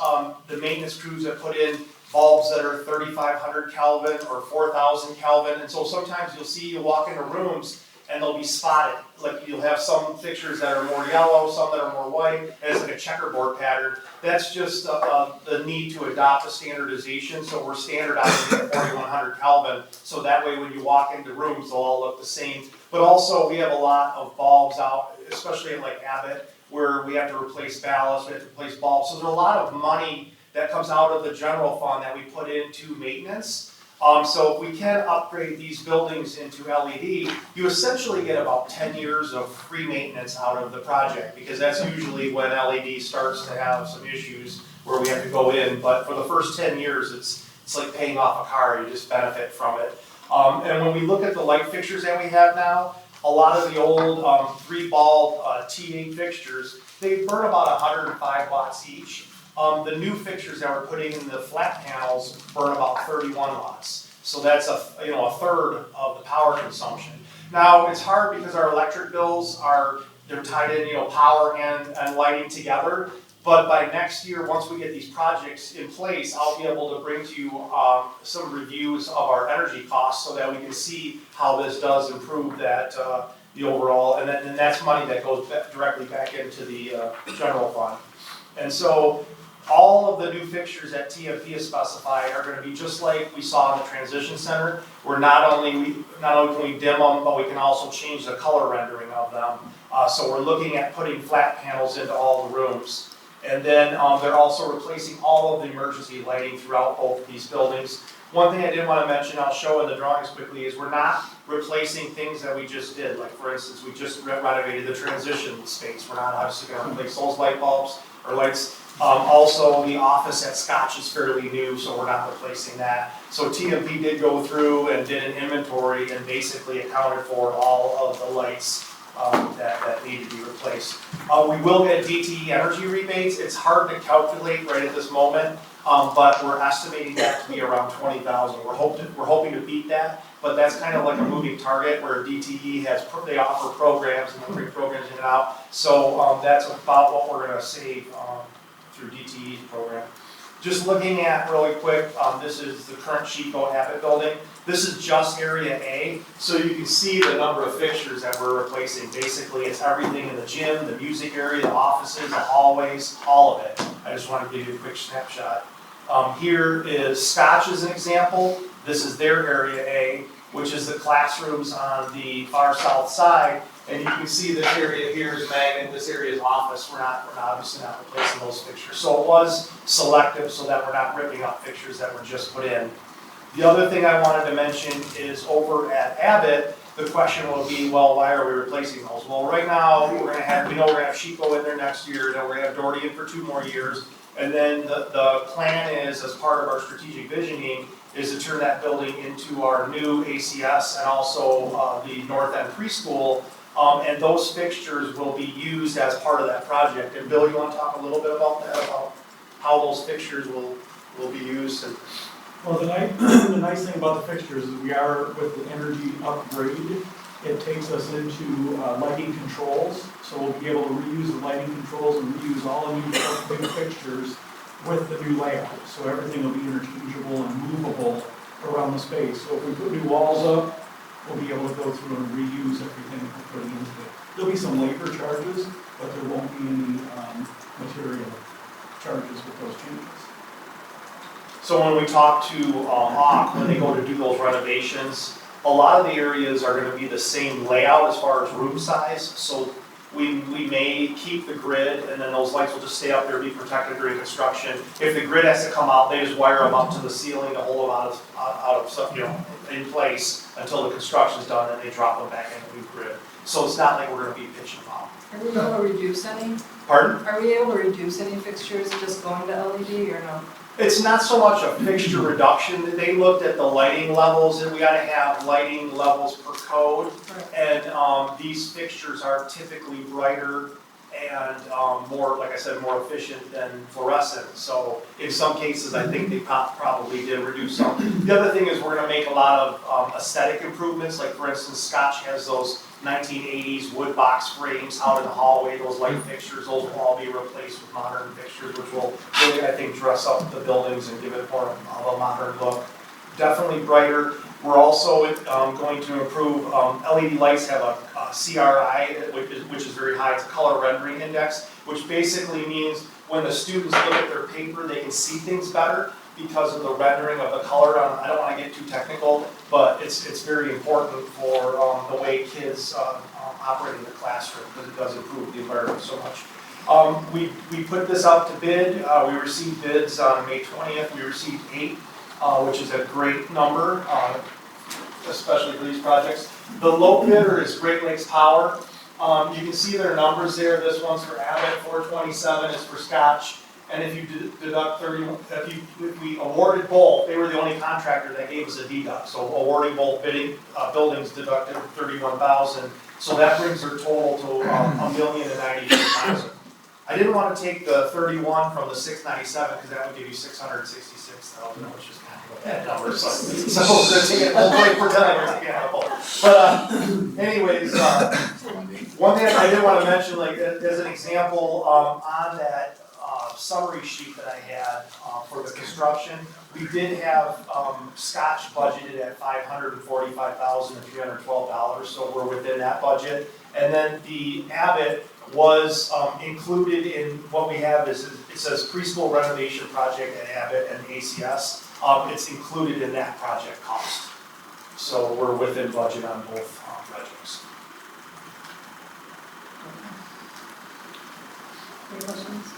the maintenance crews have put in bulbs that are 3,500 Kelvin or 4,000 Kelvin, and so sometimes you walk into rooms and they'll be spotted. Like you'll have some fixtures that are more yellow, some that are more white, as like a checkerboard pattern. That's just the need to adopt a standardization, so we're standardizing at 4,100 Kelvin, so that way when you walk into rooms, they'll all look the same. But also, we have a lot of bulbs out, especially at like Abbott, where we have to replace ballasts, we have to replace bulbs. So there's a lot of money that comes out of the general fund that we put into maintenance. So if we can upgrade these buildings into LED, you essentially get about 10 years of free maintenance out of the project, because that's usually when LED starts to have some issues where we have to go in. But for the first 10 years, it's like paying off a car, you just benefit from it. And when we look at the light fixtures that we have now, a lot of the old 3-bulb T8 fixtures, they burn about 105 watts each. The new fixtures that we're putting in the flat panels burn about 31 watts. So that's a third of the power consumption. Now it's hard because our electric bills they're tied in, power and lighting together. But by next year, once we get these projects in place, I'll be able to bring to you some reviews of our energy costs so that we can see how this does improve that the overall, and that's money that goes directly back into the general fund. And so all of the new fixtures that TMP has specified are going to be just like we saw in the transition center, where not only can we dim them, but we can also change the color rendering of them. So we're looking at putting flat panels into all the rooms. And then they're also replacing all of the emergency lighting throughout both of these buildings. One thing I did want to mention, I'll show in the drawings quickly, is we're not replacing things that we just did. Like for instance, we just renovated the transition space. We're not obviously going to replace those light bulbs or lights. Also, the office at Scotch is fairly new, so we're not replacing that. So TMP did go through and did an inventory and basically accounted for all of the lights that need to be replaced. We will get DTE energy rebates. It's hard to calculate right at this moment, but we're estimating that to be around 20,000. We're hoping to beat that, but that's kind of like a moving target where DTE they offer programs and they bring programs in and out. So that's about what we're going to save through DTE's program. Just looking at really quick, this is the current Chico Abbott building. This is just area A, so you can see the number of fixtures that we're replacing. Basically, it's everything in the gym, the music area, the offices, the hallways, all of it. I just wanted to give you a quick snapshot. Here is Scotch as an example. This is their area A, which is the classrooms on the far south side. And you can see this area here is Magnet, this area is office. We're obviously not replacing those fixtures. So it was selective so that we're not ripping up fixtures that were just put in. The other thing I wanted to mention is over at Abbott, the question will be, well, why are we replacing those? Well, right now, we know we're going to have Chico in there next year, then we're going to have Doherty in for 2 more years. And then the plan is, as part of our strategic visioning, is to turn that building into our new ACS and also the North End preschool. And those fixtures will be used as part of that project. And Bill, you want to talk a little bit about that, about how those fixtures will be used? Well, the nice thing about the fixtures is we are with the energy upgrade. It takes us into lighting controls, so we'll be able to reuse the lighting controls and reuse all the new fixtures with the new layout. So everything will be interchangeable and movable around the space. So if we put new walls up, we'll be able to go through and reuse everything that we're putting into it. There'll be some labor charges, but there won't be any material charges with those changes. So when we talk to Hawk, when they go to do those renovations, a lot of the areas are going to be the same layout as far as room size. So we may keep the grid, and then those lights will just stay up there, be protected during construction. If the grid has to come out, they just wire them up to the ceiling to hold them out of stuff, in place until the construction's done, and they drop them back in the new grid. So it's not like we're going to be pitching them out. Are we able to reduce any? Pardon? Are we able to reduce any fixtures just going to LED or no? It's not so much a fixture reduction. They looked at the lighting levels, and we got to have lighting levels per code. And these fixtures are typically brighter and more, like I said, more efficient than fluorescent. So in some cases, I think they probably did reduce some. The other thing is we're gonna make a lot of aesthetic improvements, like for instance, Scotch has those 1980s wood box frames out in the hallway, those light fixtures, those will all be replaced with modern fixtures, which will really, I think, dress up the buildings and give it more of a modern look. Definitely brighter. We're also going to improve, LED lights have a CRI, which is very high, it's a color rendering index, which basically means when the students look at their paper, they can see things better because of the rendering of the color. I don't want to get too technical, but it's very important for the way kids operate in the classroom, because it does improve the environment so much. We put this out to bid. We received bids on May 20th. We received 8, which is a great number, especially for these projects. The low bidder is Great Lakes Power. You can see their numbers there. This one's for Abbott, 427 is for Scotch. And if you deduct 31, if we awarded both, they were the only contractor that gave us a deduct. So awarding both buildings deducted 31,000. So that brings their total to $1,092,000. I didn't want to take the 31 from the 697 because that would give you 666,000, which is kind of a bad number. So we're taking it, we'll pretend we're taking it. But anyways, one thing I did want to mention, like as an example, on that summary sheet that I had for the construction, we did have Scotch budgeted at $545,312, so we're within that budget. And then the Abbott was included in what we have is, it says preschool renovation project at Abbott and ACS. It's included in that project cost. So we're within budget on both projects. Any questions?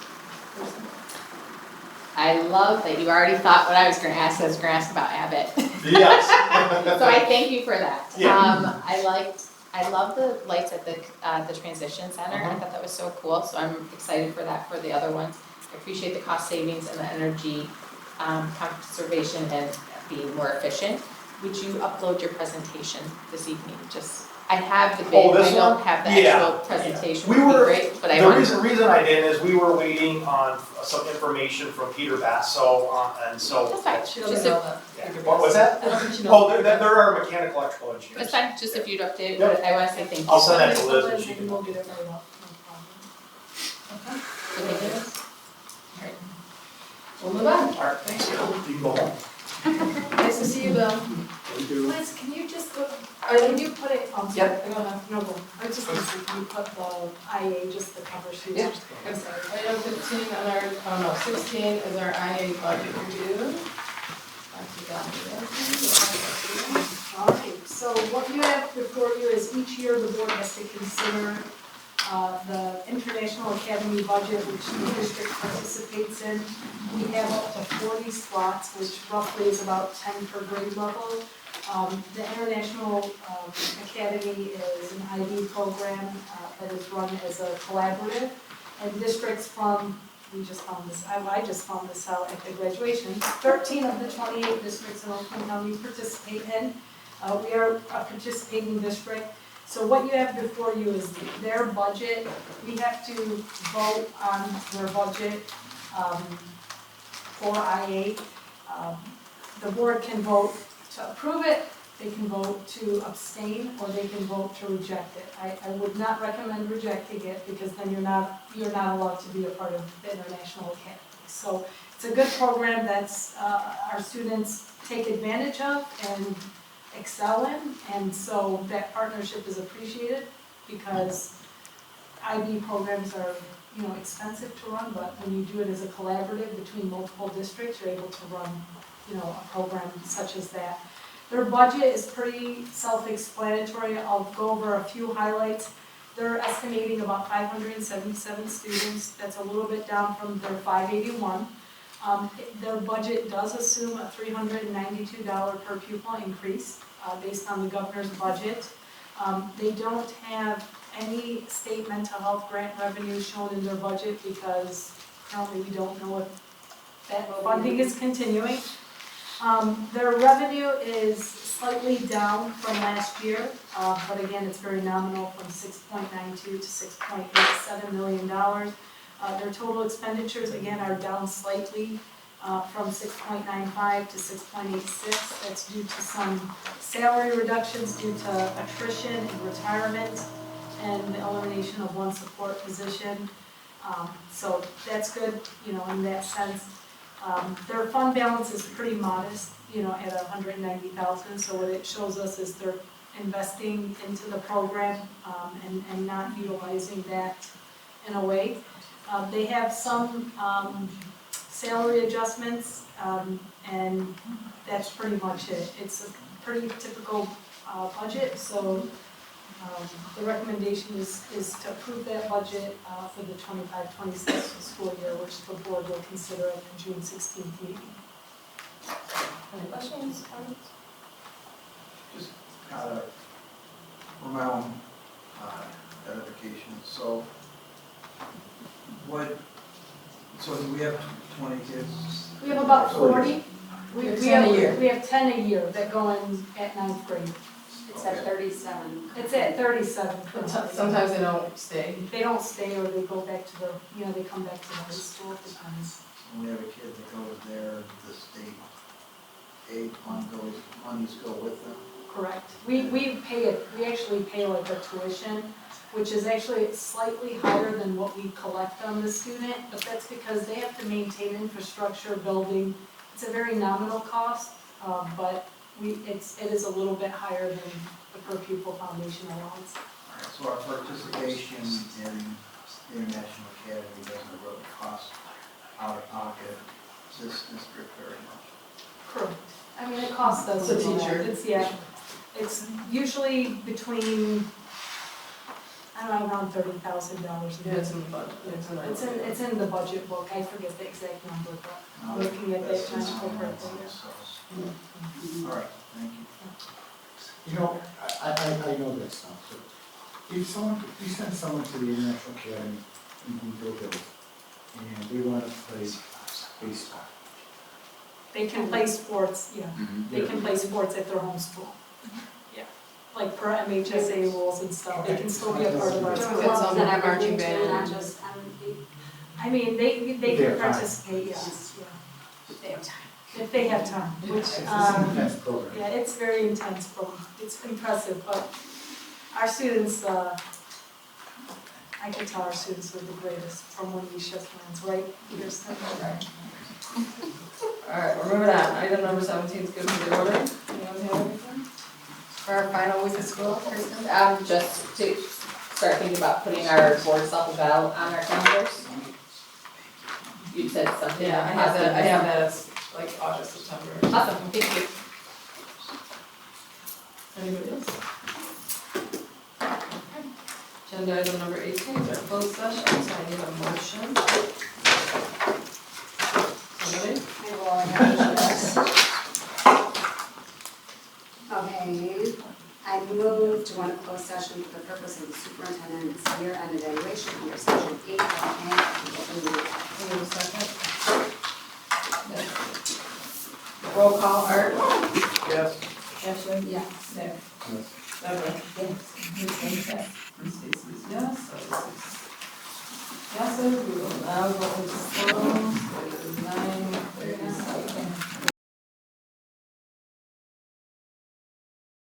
I love that you already thought what I was going to ask. I was going to ask about Abbott. Yes. So I thank you for that. Yeah. I love the lights at the transition center. I thought that was so cool. So I'm excited for that for the other ones. I appreciate the cost savings and the energy conservation and being more efficient. Would you upload your presentation this evening? I have the bid, I don't have the actual presentation, would be great, but I want to. The reason I didn't is we were waiting on some information from Peter Basso, and so. That's fine, just if, What's that? Oh, there are mechanical electrical engineers. that's fine, just if you'd update it, Yep. I want to say thank you. I'll send that to Liz and she And can. we'll get it right up, no problem. So thank you. All right. We'll move on. All right, thanks. You can go home. Nice to see you, Bill. Thank you. Liz, can you just go, Can you put it, oh, Yep. go ahead, no, go. I was just gonna say, can you put the IA, just the cover sheet? Yep. I'm sorry, item 15 on our, 16 is our IA budget review. All right, so what you have before you is each year the board has to consider the International Academy budget, which the district participates in. We have up to 40 slots, which roughly is about 10 per grade level. The International Academy is an IB program that is run as a collaborative, and districts from, we just found this, I just found this out at the graduation, 13 of the 28 districts in Oakland County participate in. We are a participating district. So what you have before you is their budget. We have to vote on their budget for IA. The board can vote to approve it, they can vote to abstain, or they can vote to reject it. I would not recommend rejecting it because then you're not allowed to be a part of the International Academy. So it's a good program that's our students take advantage of and excel in, and so that partnership is appreciated because IB programs are, expensive to run, but when you do it as a collaborative between multiple districts, you're able to run, a program such as that. Their budget is pretty self-explanatory. I'll go over a few highlights. They're estimating about 577 students. That's a little bit down from their 581. Their budget does assume a $392 per pupil increase based on the governor's budget. They don't have any state mental health grant revenue shown in their budget because currently we don't know if that funding is continuing. Their revenue is slightly down from last year, but again, it's very nominal from 6.92 to $6.87 million. Their total expenditures, again, are down slightly from 6.95 to 6.86. That's due to some salary reductions due to attrition and retirement and the elimination of one support position. So that's good, in that sense. Their fund balance is pretty modest, at $190,000. So what it shows us is they're investing into the program and not utilizing that in a way. They have some salary adjustments, and that's pretty much it. It's a pretty typical budget, so the recommendation is to approve that budget for the 25-26 school year, which the board will consider at the June 16th meeting. Any questions, comments? Just for my own edification, so do we have 20 kids? We have about 40. We have 10 a year. We have 10 a year that go in at 9th grade. It's at 37. It's at 37. Sometimes they don't stay. They don't stay, or they go back to they come back to the high school at the times. When we have a kid that goes there, the state aid monies go with them? Correct. We actually pay like a tuition, which is actually slightly higher than what we collect on the student, but that's because they have to maintain infrastructure, building. It's a very nominal cost, but it is a little bit higher than the per pupil foundation allowance. All right, so our participation in the International Academy doesn't really cost out of pocket this district very much. Correct. I mean, it costs us. It's a teacher. It's usually between, around $30,000. It's in the budget. It's in the budget book. I forget the exact number, but I'm looking at that giant book right there. All right, thank you. I know that stuff, so if you send someone to the International Academy in Bluefield Hills, and they want to play baseball. They can play sports, yeah. They Yeah. can play sports at their home school. Yeah. Like per MHSA rules and stuff, they can still be a part of our school. Clubs that have marching band. Not just M&P. I mean, they If can they have time. participate, yes, yeah. They have time. If they have time, which, It's an intense program. yeah, it's very intense program. It's impressive, but our students, I can tell our students are the greatest from when we shift hands, right? All right, we're moving on. Item number 17 is good for the order. Anyone have anything? For our final week of school, Kristen? Just to start thinking about putting our board self-eval on our calendars. You said something. Yeah, I have that as like August, September. Awesome, thank you. Anybody else? Agenda item number 18 is our closed session, so I need a motion. Somebody? Okay, I move to want a closed session for the purpose of the superintendent's year-end evaluation under section 8 of the open meeting act. Any second? Roll call, Art? Yes. Ashley? Yes. Nick? Deborah? Yes. And Stacy's yes, so this is yeses. We will now go into close. It is 9:00.